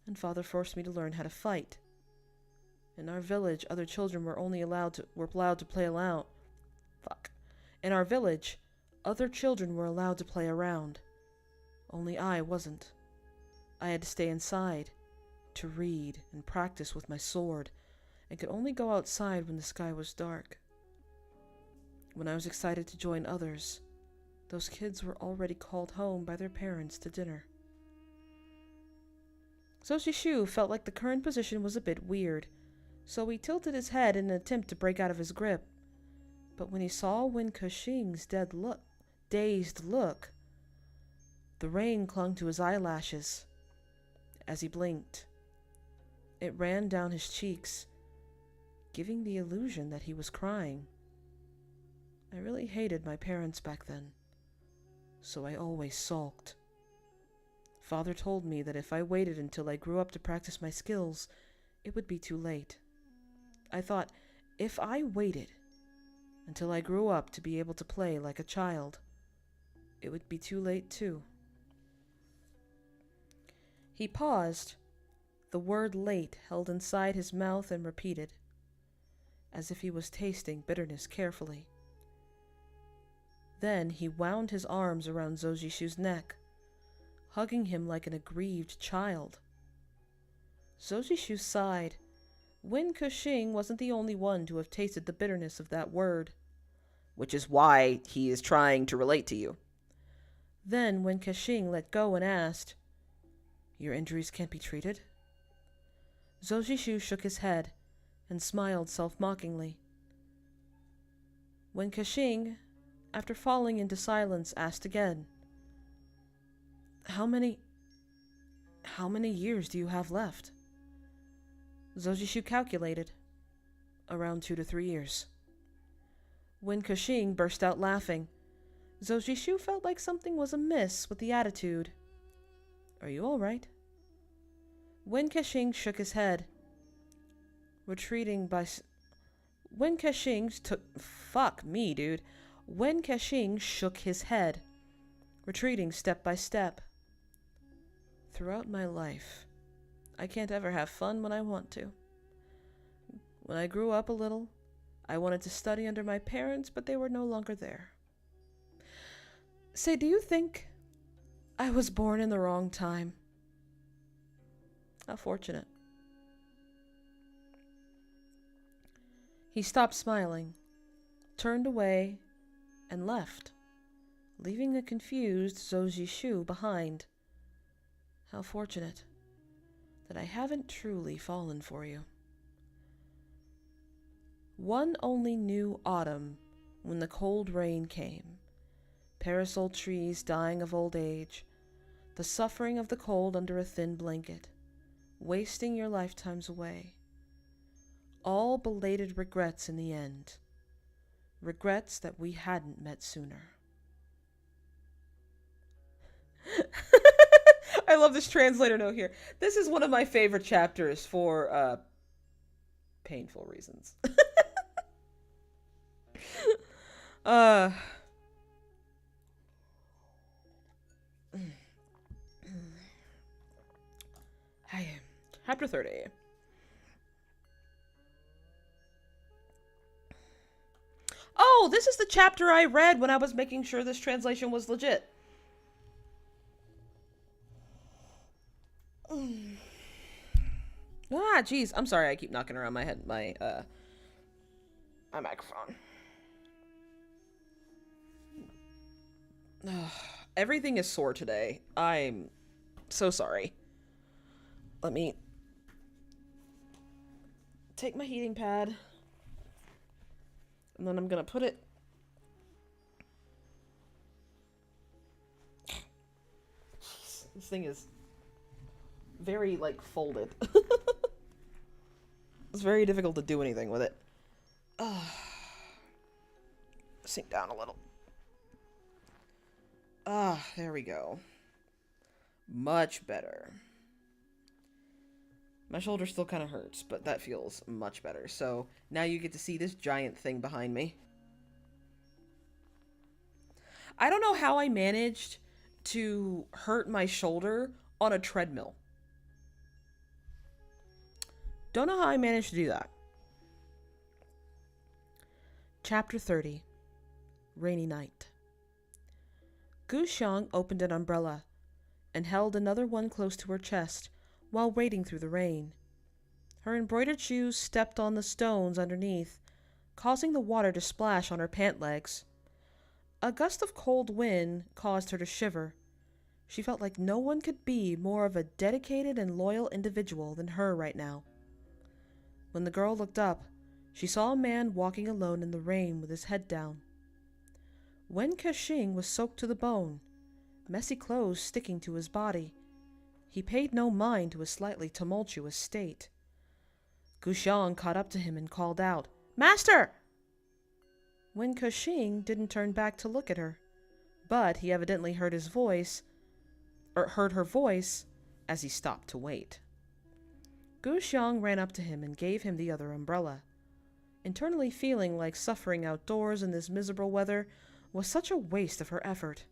and father forced me to learn how to fight. In our village, other children were allowed to play around. In our village, other children were allowed to play around. Only I wasn't. I had to stay inside, to read and practice with my sword, and could only go outside when the sky was dark. When I was excited to join others, those kids were already called home by their parents to dinner." Zhou Zishu felt like the current position was a bit weird, so he tilted his head in an attempt to break out of his grip. But when he saw Wen Kexing's dazed look, the rain clung to his eyelashes. As he blinked, it ran down his cheeks, giving the illusion that he was crying. I really hated my parents back then, so I always sulked. Father told me that if I waited until I grew up to practice my skills, it would be too late. I thought, if I waited until I grew up to be able to play like a child, it would be too late too. He paused, the word late held inside his mouth, and repeated, as if he was tasting bitterness carefully. Then he wound his arms around Zhou Zishu's neck, hugging him like an aggrieved child. Zhou Zishu sighed. Wen Kexing wasn't the only one to have tasted the bitterness of that word. Which is why he is trying to relate to you. Then Wen Kexing let go and asked, "Your injuries can't be treated?" Zhou Zishu shook his head and smiled self-mockingly. Wen Kexing, after falling into silence, asked again, How many years do you have left?" Zhou Zishu calculated. "Around 2 to 3 years." Wen Kexing burst out laughing. Zhou Zishu felt like something was amiss with the attitude. "Are you all right?" Wen Kexing shook his head. Wen Kexing shook his head, retreating step by step. "Throughout my life, I can't ever have fun when I want to. When I grew up a little, I wanted to study under my parents, but they were no longer there. Say, do you think I was born in the wrong time? How fortunate." He stopped smiling, turned away, and left, leaving a confused Zhou Zishu behind. How fortunate that I haven't truly fallen for you. One only knew autumn when the cold rain came, parasol trees dying of old age, the suffering of the cold under a thin blanket, wasting your lifetimes away. All belated regrets in the end. Regrets that we hadn't met sooner. I love this translator note here. This is one of my favorite chapters for painful reasons. Chapter 30. Oh, this is the chapter I read when I was making sure this translation was legit. Ah, jeez. I'm sorry. I keep knocking around my head. my microphone. Everything is sore today. I'm so sorry. Let me take my heating pad. And then I'm gonna put it... This thing is very, like, folded. It's very difficult to do anything with it. Sink down a little. There we go. Much better. My shoulder still kind of hurts, but that feels much better. So now you get to see this giant thing behind me. I don't know how I managed to hurt my shoulder on a treadmill. Don't know how I managed to do that. Chapter 30. Rainy Night. Gu Xiang opened an umbrella and held another one close to her chest while wading through the rain. Her embroidered shoes stepped on the stones underneath, causing the water to splash on her pant legs. A gust of cold wind caused her to shiver. She felt like no one could be more of a dedicated and loyal individual than her right now. When the girl looked up, she saw a man walking alone in the rain with his head down. Wen Kexing was soaked to the bone, messy clothes sticking to his body. He paid no mind to his slightly tumultuous state. Gu Xiang caught up to him and called out, "Master!" Wen Kexing didn't turn back to look at her, but he evidently heard her voice as he stopped to wait. Gu Xiang ran up to him and gave him the other umbrella. Internally feeling like suffering outdoors in this miserable weather was such a waste of her effort.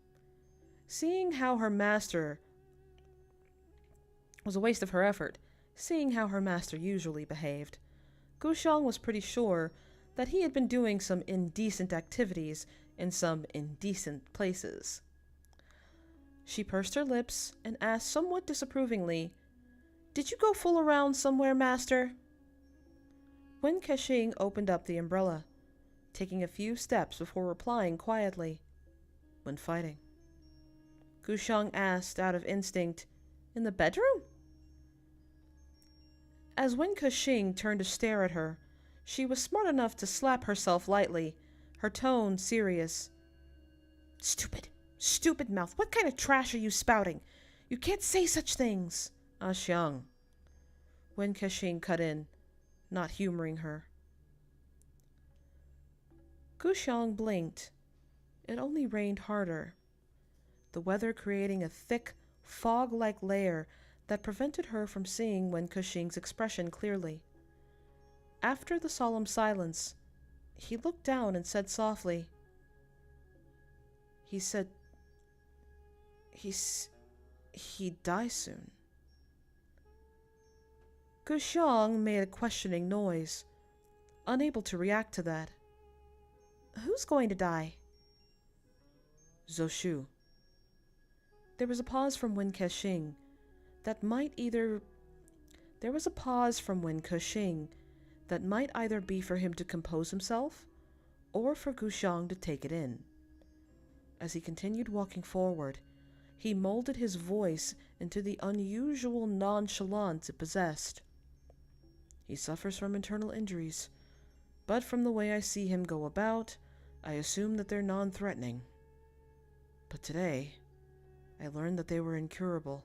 Seeing how her master usually behaved, Gu Xiang was pretty sure that he had been doing some indecent activities in some indecent places. She pursed her lips and asked somewhat disapprovingly, "Did you go fool around somewhere, master?" Wen Kexing opened up the umbrella, taking a few steps before replying quietly, "When fighting." Gu Xiang asked out of instinct, "In the bedroom?" As Wen Kexing turned to stare at her, she was smart enough to slap herself lightly, her tone serious. Stupid mouth, what kind of trash are you spouting? You can't say such things." "Ah, Xiang," Wen Kexing cut in, not humoring her. Gu Xiang blinked. It only rained harder, the weather creating a thick, fog-like layer that prevented her from seeing Wen Kexing's expression clearly. After the solemn silence, he looked down and said softly, He'd die soon." Gu Xiang made a questioning noise, unable to react to that. "Who's going to die?" "Zoshu." There was a pause from Wen Kexing that might either be for him to compose himself or for Gu Xiang to take it in. As he continued walking forward, he molded his voice into the unusual nonchalance it possessed. "He suffers from internal injuries, but from the way I see him go about, I assume that they're non-threatening. But today, I learned that they were incurable.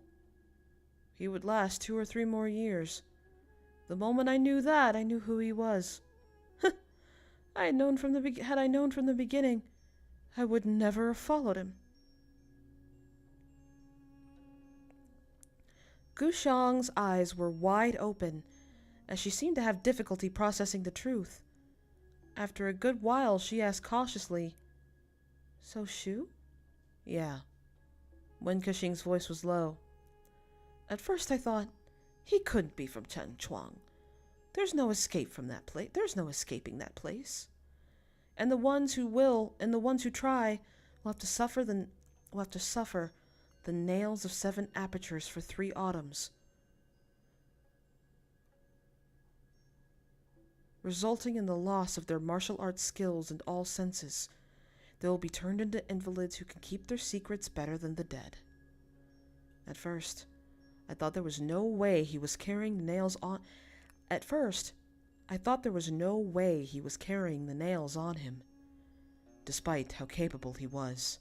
He would last 2 or 3 more years. The moment I knew that, I knew who he was. Had I known from the beginning, I would never have followed him." Gu Xiang's eyes were wide open, as she seemed to have difficulty processing the truth. After a good while, she asked cautiously, "So Shu?" "Yeah." Wen Kexing's voice was low. "At first I thought, he couldn't be from Chengchuang. There's no escaping that place. And the ones who try will have to suffer the nails of 7 apertures for 3 autumns." resulting in the loss of their martial arts skills and all senses. They will be turned into invalids who can keep their secrets better than the dead. At first, I thought there was no way he was carrying the nails on... At first, I thought there was no way he was carrying the nails on him, despite how capable he was.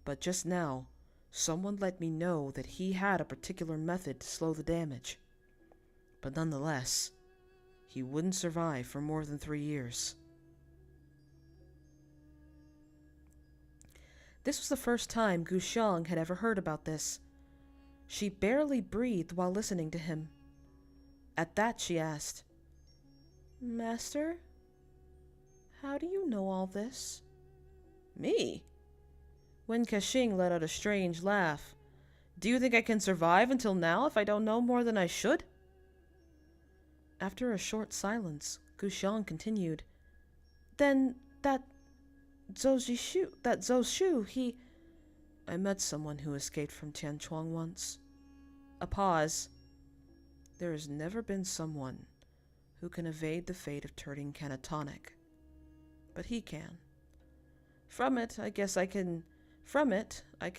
But just now, someone let me know that he had a particular method to slow the damage. But nonetheless, he wouldn't survive for more than 3 years. This was the first time Gu Xiang had ever heard about this. She barely breathed while listening to him. At that, she asked, "Master, how do you know all this?" Me? Wen Kexing let out a strange laugh. "Do you think I can survive until now if I don't know more than I should?" After a short silence, Gu Xiang continued, "Then that Zhou Shu, he... I met someone who escaped from Tianchuang once." A pause. "There has never been someone who can evade the fate of turning catatonic. But he can. From it, I can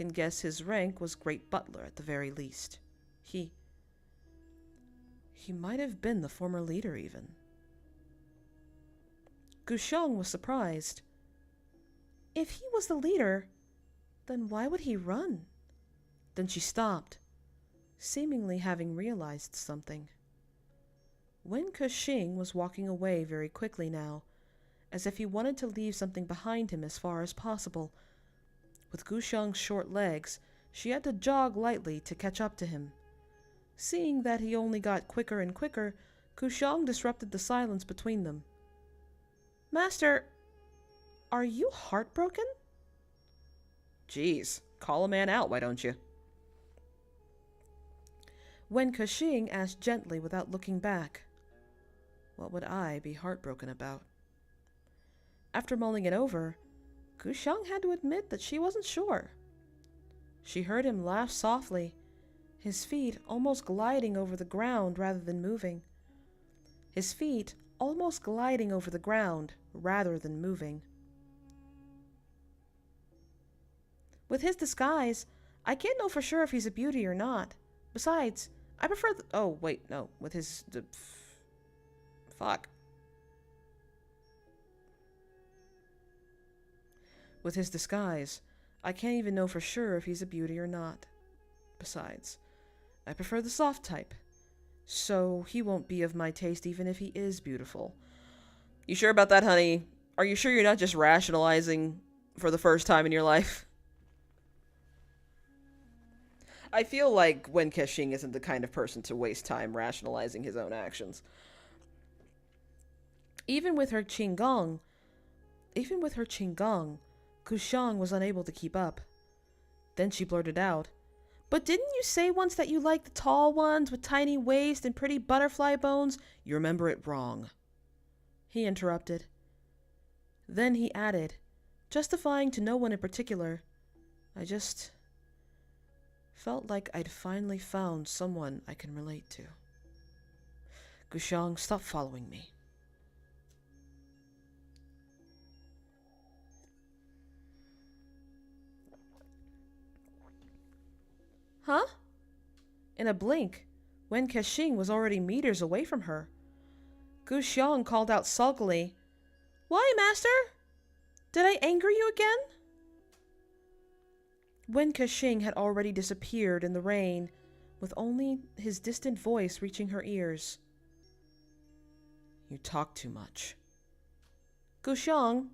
guess his rank was Great Butler at the very least. He might have been the former leader even." Gu Xiang was surprised. If he was the leader, then why would he run? Then she stopped, seemingly having realized something. Wen Kexing was walking away very quickly now, as if he wanted to leave something behind him as far as possible. With Gu Xiang's short legs, she had to jog lightly to catch up to him. Seeing that he only got quicker and quicker, Gu Xiang disrupted the silence between them. "Master, are you heartbroken?" "Geez, call a man out, why don't you?" Wen Kexing asked gently without looking back. What would I be heartbroken about? After mulling it over, Gu Xiang had to admit that she wasn't sure. She heard him laugh softly, his feet almost gliding over the ground rather than moving. His feet almost gliding over the ground rather than moving. "With his disguise, I can't know for sure if he's a beauty or not. Besides, I prefer oh, wait, no. With his... fuck. With his disguise, I can't even know for sure if he's a beauty or not. Besides, I prefer the soft type. So he won't be of my taste even if he is beautiful." "You sure about that, honey? Are you sure you're not just rationalizing for the first time in your life?" I feel like Wen Kexing isn't the kind of person to waste time rationalizing his own actions. Even with her Qinggong, Gu Xiang was unable to keep up. Then she blurted out, "But didn't you say once that you liked the tall ones with tiny waist and pretty butterfly bones?" "You remember it wrong," he interrupted. Then he added, justifying to no one in particular, "I just felt like I'd finally found someone I can relate to." "Gu Xiang, stop following me." "Huh?" In a blink, Wen Kexing was already meters away from her. Gu Xiang called out sulkily, "Why, master? Did I anger you again?" Wen Kexing had already disappeared in the rain, with only his distant voice reaching her ears. "You talk too much." Gu Xiang,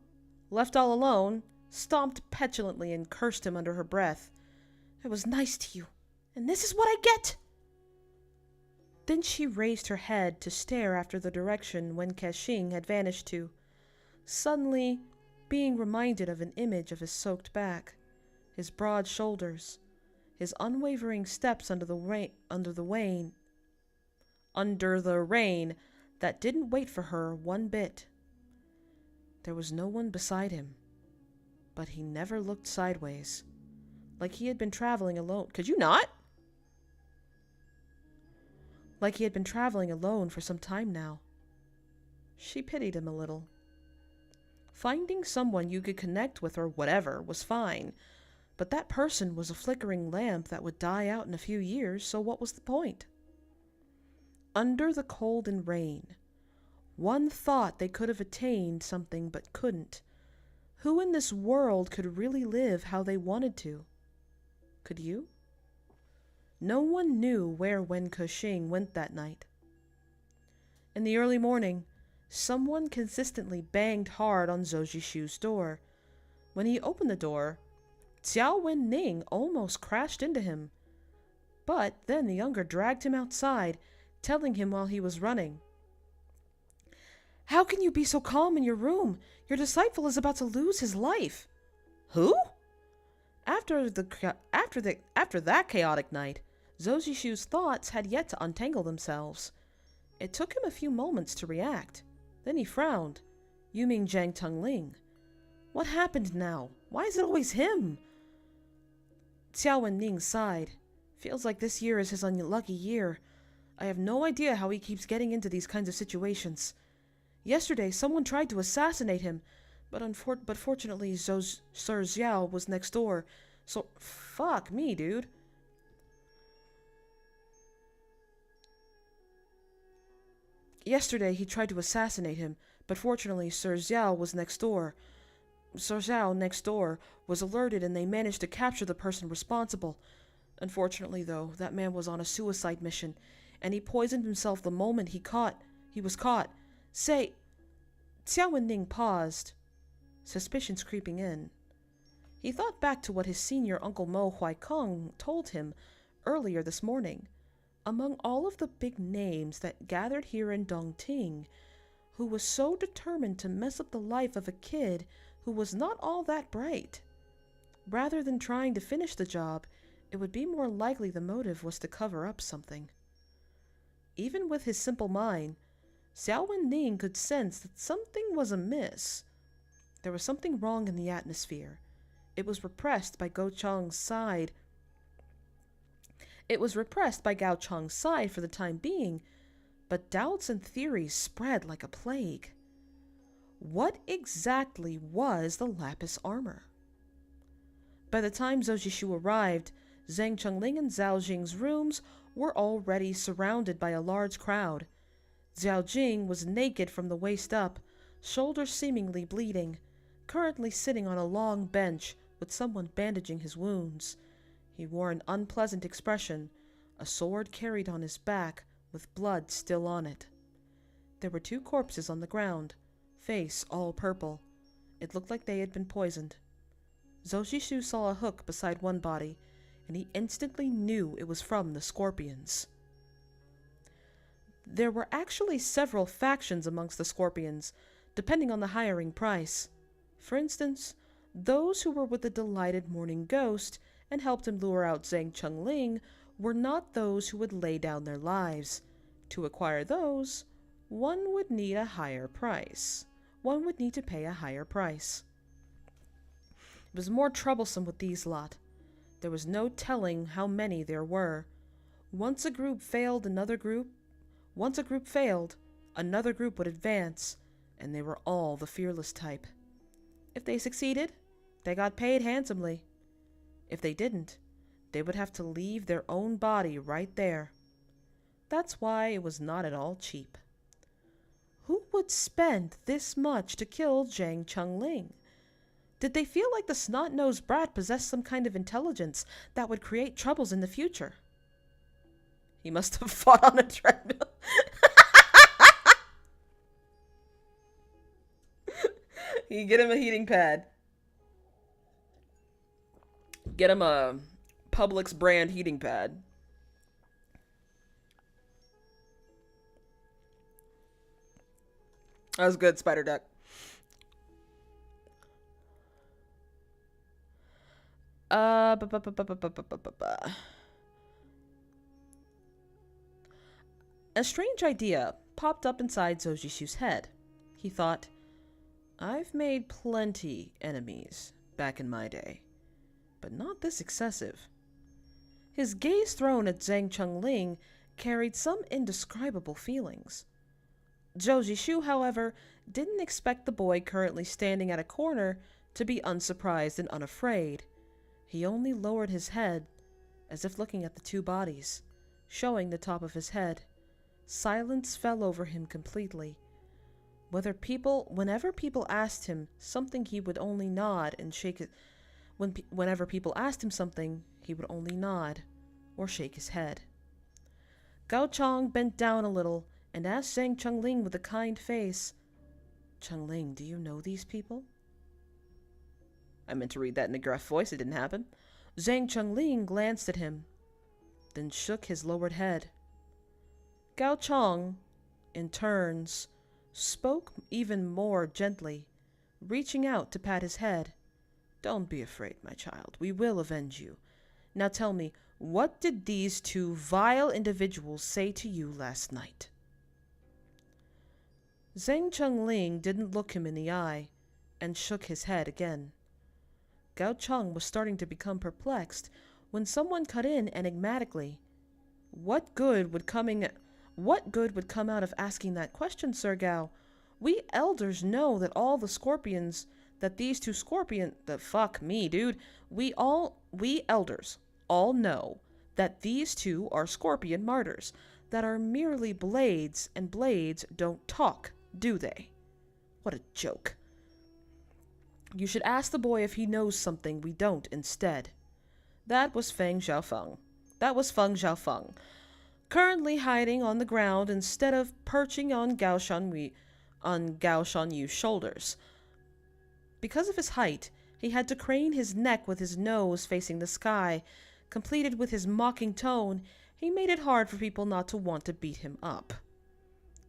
left all alone, stomped petulantly and cursed him under her breath. "I was nice to you, and this is what I get!" Then she raised her head to stare after the direction Wen Kexing had vanished to, suddenly being reminded of an image of his soaked back, his broad shoulders, his unwavering steps under the rain that didn't wait for her one bit. There was no one beside him, but he never looked sideways, like he had been traveling alone. Could you not? Like he had been traveling alone for some time now. She pitied him a little. Finding someone you could connect with or whatever was fine, but that person was a flickering lamp that would die out in a few years, so what was the point? Under the cold and rain, one thought they could have attained something but couldn't. Who in this world could really live how they wanted to? Could you? No one knew where Wen Kexing went that night. In the early morning, someone consistently banged hard on Zhou Jishu's door. When he opened the door, Xiao Wenning almost crashed into him. But then the younger dragged him outside, telling him while he was running, "How can you be so calm in your room? Your disciple is about to lose his life." Who? After that chaotic night, Zhou Jishu's thoughts had yet to untangle themselves. It took him a few moments to react. Then he frowned. "You mean Zhang Tengling? What happened now? Why is it always him?" Xiao Wenning sighed. "Feels like this year is his unlucky year. I have no idea how he keeps getting into these kinds of situations. Yesterday, someone tried to assassinate him, but fortunately, Sir Xiao was next door. So, fuck me, dude." Yesterday, he tried to assassinate him, but fortunately, Sir Xiao was next door. Sir Xiao next door was alerted and they managed to capture the person responsible. Unfortunately, though, that man was on a suicide mission, and he poisoned himself the moment he was caught. Say, Xiao Wenning paused, suspicions creeping in. He thought back to what his senior Uncle Mo Huaikong told him earlier this morning. Among all of the big names that gathered here in Dongting, who was so determined to mess up the life of a kid who was not all that bright. Rather than trying to finish the job, it would be more likely the motive was to cover up something. Even with his simple mind, Xiao Wenning could sense that something was amiss. There was something wrong in the atmosphere. It was repressed by Gao Chang's side. It was repressed by Gao Chang's side for the time being, but doubts and theories spread like a plague. What exactly was the lapis armor? By the time Zhou Jishu arrived, Zhang Chengling and Zhao Jing's rooms were already surrounded by a large crowd. Zhao Jing was naked from the waist up, shoulders seemingly bleeding, currently sitting on a long bench with someone bandaging his wounds. He wore an unpleasant expression, a sword carried on his back with blood still on it. There were 2 corpses on the ground, face all purple. It looked like they had been poisoned. Zhou Jishu saw a hook beside one body, and he instantly knew it was from the Scorpions. There were actually several factions amongst the Scorpions, depending on the hiring price. For instance, those who were with the delighted morning ghost and helped him lure out Zhang Chengling were not those who would lay down their lives. To acquire those, one would need a higher price. One would need to pay a higher price. It was more troublesome with these lot. There was no telling how many there were. Once a group failed, another group would advance, and they were all the fearless type. If they succeeded, they got paid handsomely. If they didn't, they would have to leave their own body right there. That's why it was not at all cheap. Who would spend this much to kill Zhang Chengling? Did they feel like the snot-nosed brat possessed some kind of intelligence that would create troubles in the future? He must have fought on a treadmill. You get him a heating pad. Get him a Publix brand heating pad. That was good, Spider Duck. A strange idea popped up inside Zhou Jishu's head. He thought, I've made plenty enemies back in my day, but not this excessive. His gaze thrown at Zhang Chengling carried some indescribable feelings. Zhou Jishu, however, didn't expect the boy currently standing at a corner to be unsurprised and unafraid. He only lowered his head, as if looking at the two bodies, showing the top of his head. Silence fell over him completely. Whenever people asked him something, he would only nod and shake it. Whenever people asked him something, he would only nod or shake his head. Gao Chong bent down a little and asked Zhang Chengling with a kind face, "Chengling, do you know these people?" I meant to read that in a gruff voice. It didn't happen. Zhang Chengling glanced at him, then shook his lowered head. Gao Chong, in turns, spoke even more gently, reaching out to pat his head. "Don't be afraid, my child. We will avenge you. Now tell me, what did these two vile individuals say to you last night?" Zhang Chengling didn't look him in the eye and shook his head again. Gao Chong was starting to become perplexed when someone cut in enigmatically. What good would come out of asking that question, Sir Gao? We elders know that all the scorpions, that these two fuck me, dude. We elders all know that these two are scorpion martyrs, that are merely blades, and blades don't talk, do they? What a joke. You should ask the boy if he knows something we don't instead. That was Feng Xiaofeng, currently hiding on the ground instead of perching on Gao Shanyu's shoulders. Because of his height, he had to crane his neck with his nose facing the sky. Completed with his mocking tone, he made it hard for people not to want to beat him up.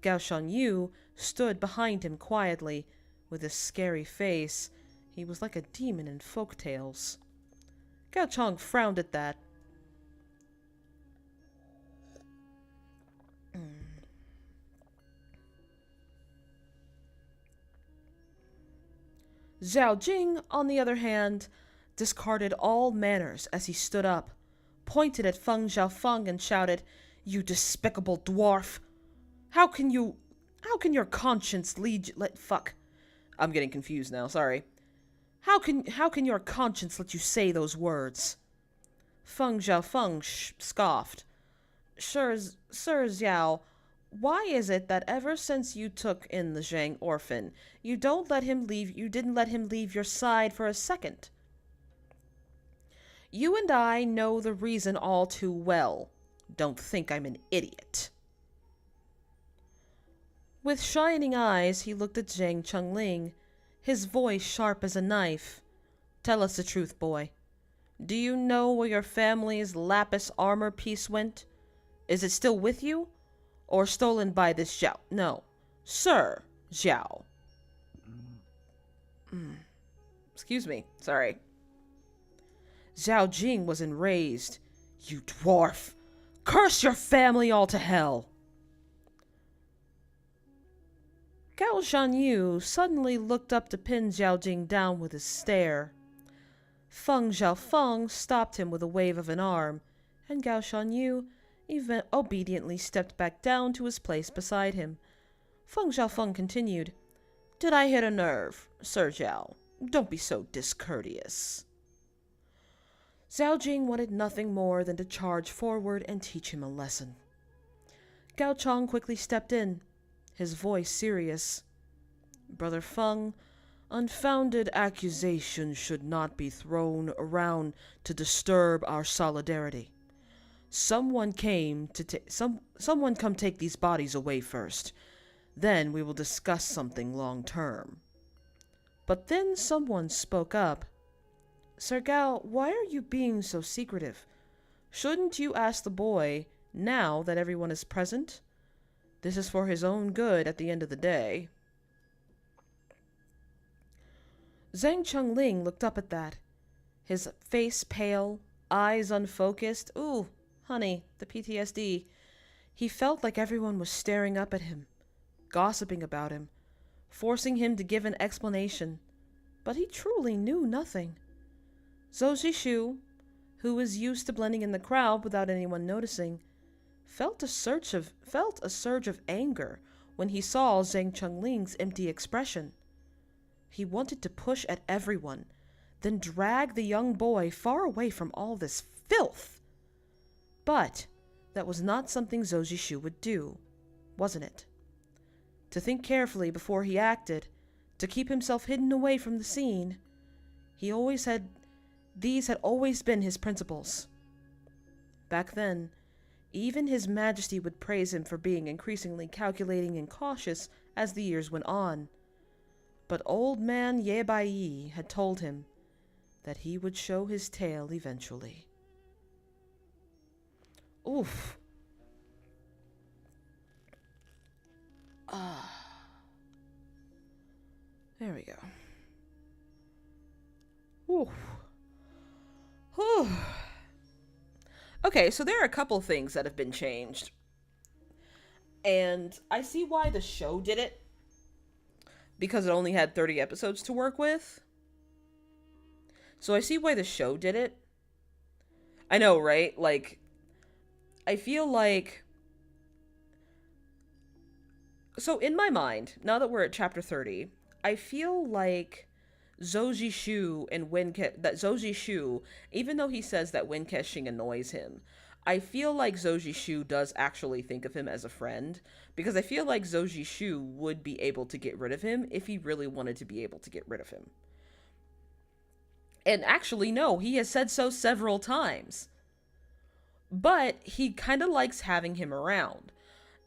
Gao Shanyu stood behind him quietly, with a scary face. He was like a demon in folk tales. Gao Chong frowned at that. Zhao Jing, on the other hand, discarded all manners as he stood up, pointed at Feng Xiaofeng and shouted, "You despicable dwarf! How can your conscience lead you— fuck. I'm getting confused now, sorry. How can your conscience let you say those words?" Feng Xiaofeng scoffed. Sir Xiao, why is it that ever since you took in the Zhang orphan, you didn't let him leave your side for a second? You and I know the reason all too well. Don't think I'm an idiot. With shining eyes, he looked at Zhang Chengling, his voice sharp as a knife. "Tell us the truth, boy. Do you know where your family's lapis armor piece went? Is it still with you? Or stolen by this Zhao? No, Sir Zhao." Excuse me, sorry. Zhao Jing was enraged. "You dwarf! Curse your family all to hell!" Gao Shanyu suddenly looked up to pin Zhao Jing down with his stare. Feng Xiaofeng stopped him with a wave of an arm, and Gao Shanyu obediently stepped back down to his place beside him. Feng Xiaofeng continued, "Did I hit a nerve, Sir Zhao? Don't be so discourteous." Zhao Jing wanted nothing more than to charge forward and teach him a lesson. Gao Chong quickly stepped in, his voice serious. "Brother Feng, unfounded accusations should not be thrown around to disturb our solidarity. Someone come take these bodies away first. Then we will discuss something long term." But then someone spoke up. "Sir Gao, why are you being so secretive? Shouldn't you ask the boy now that everyone is present? This is for his own good at the end of the day." Zhang Chengling looked up at that, his face pale, eyes unfocused. Ooh, honey, the PTSD. He felt like everyone was staring up at him, gossiping about him, forcing him to give an explanation, but he truly knew nothing. Zhou Zishu, who was used to blending in the crowd without anyone noticing, felt a surge of anger when he saw Zhang Chunling's empty expression. He wanted to push at everyone, then drag the young boy far away from all this filth. But that was not something Zhou Zishu would do, wasn't it? To think carefully before he acted, to keep himself hidden away from the scene. These had always been his principles. Back then, even His Majesty would praise him for being increasingly calculating and cautious as the years went on. But old man Ye Bai had told him that he would show his tail eventually. Oof. There we go. Oof. Whew. Okay, so there are a couple things that have been changed. And I see why the show did it. Because it only had 30 episodes to work with. So I see why the show did it. I know, right? Like, I feel like... So in my mind, now that we're at chapter 30, I feel like Zhou Zishu and Zhou Zishu, even though he says that Wen Kexing annoys him, I feel like Zhou Zishu does actually think of him as a friend, because I feel like Zhou Zishu would be able to get rid of him if he really wanted to be able to get rid of him. And actually, no, he has said so several times. But he kind of likes having him around.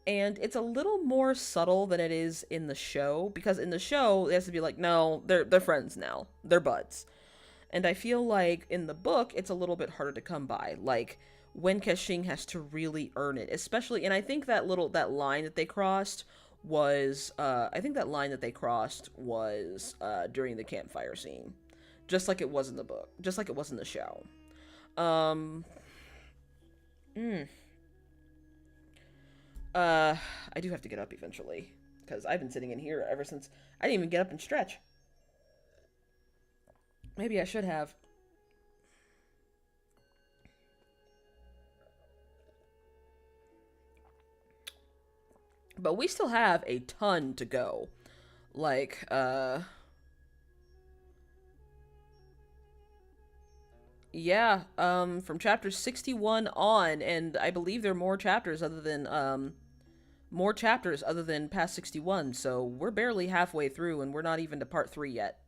And it's a little more subtle than it is in the show, because in the show, it has to be like, no, they're friends now. They're buds. And I feel like in the book, it's a little bit harder to come by. Like, Wen Kexing has to really earn it, especially, and I think that line that they crossed was, during the campfire scene. Just like it was in the book. Just like it was in the show. I do have to get up eventually, because I've been sitting in here ever since. I didn't even get up and stretch. Maybe I should have. But we still have a ton to go. Like, yeah, from chapter 61 on, and I believe there are more chapters other than past 61, so we're barely halfway through, and we're not even to part 3 yet.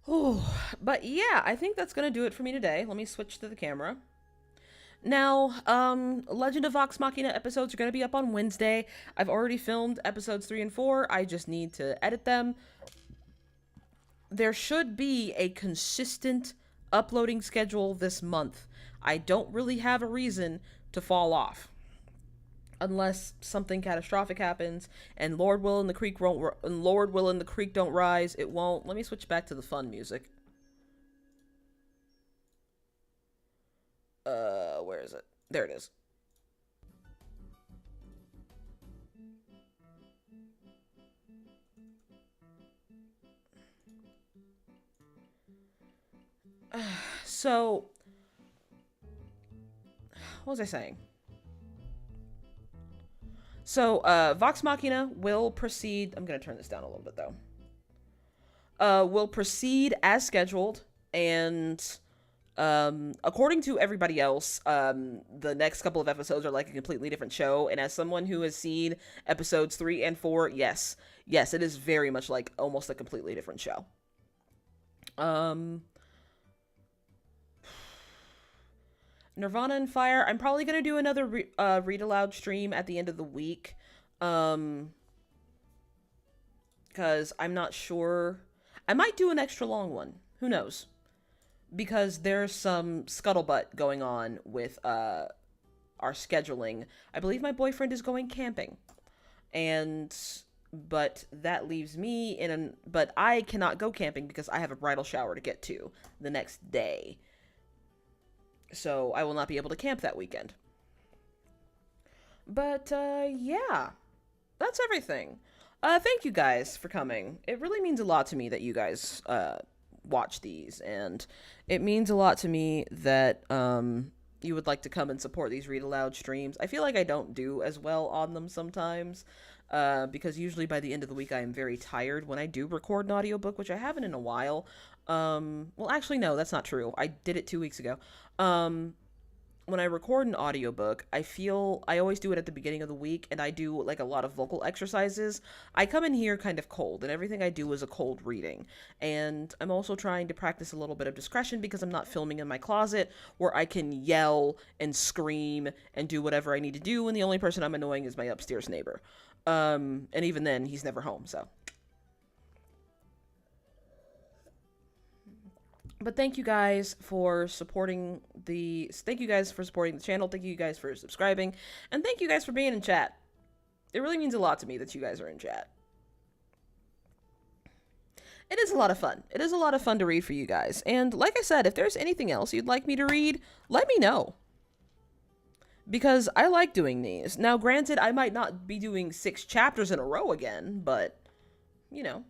Oh, but yeah, I think that's gonna do it for me today. Let me switch to the camera. Now, Legend of Vox Machina episodes are going to be up on Wednesday. I've already filmed episodes 3 and 4. I just need to edit them. There should be a consistent uploading schedule this month. I don't really have a reason to fall off. Unless something catastrophic happens, and Lord Will and the Creek don't rise, it won't. Let me switch back to the fun music. Where is it? There it is. So, what was I saying? So, Vox Machina will proceed. I'm going to turn this down a little bit, though. Will proceed as scheduled, and according to everybody else, the next couple of episodes are like a completely different show, and as someone who has seen episodes 3 and 4, yes, it is very much like almost a completely different show. Nirvana and Fire, I'm probably going to do another read aloud stream at the end of the week, because I'm not sure. I might do an extra long one. Who knows? Because there's some scuttlebutt going on with our scheduling. I believe my boyfriend is going camping, but that leaves me but I cannot go camping because I have a bridal shower to get to the next day. So I will not be able to camp that weekend. But yeah, that's everything. Thank you guys for coming. It really means a lot to me that you guys watch these, and it means a lot to me that you would like to come and support these read aloud streams. I feel like I don't do as well on them sometimes, because usually by the end of the week I am very tired when I do record an audiobook, which I haven't in a while. Well, actually, no, that's not true. I did it 2 weeks ago. When I record an audiobook, I always do it at the beginning of the week, and I do like a lot of vocal exercises. I come in here kind of cold, and everything I do is a cold reading. And I'm also trying to practice a little bit of discretion because I'm not filming in my closet where I can yell and scream and do whatever I need to do, and the only person I'm annoying is my upstairs neighbor. And even then, he's never home, so. But thank you guys for supporting the channel. Thank you guys for subscribing, and thank you guys for being in chat. It really means a lot to me that you guys are in chat. It is a lot of fun. It is a lot of fun to read for you guys. And like I said, if there's anything else you'd like me to read, let me know. Because I like doing these. Now, granted, I might not be doing 6 chapters in a row again, but, you know.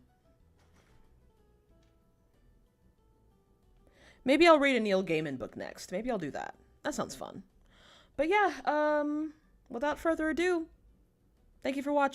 Maybe I'll read a Neil Gaiman book next. Maybe I'll do that. That sounds fun. But yeah, without further ado, thank you for watching.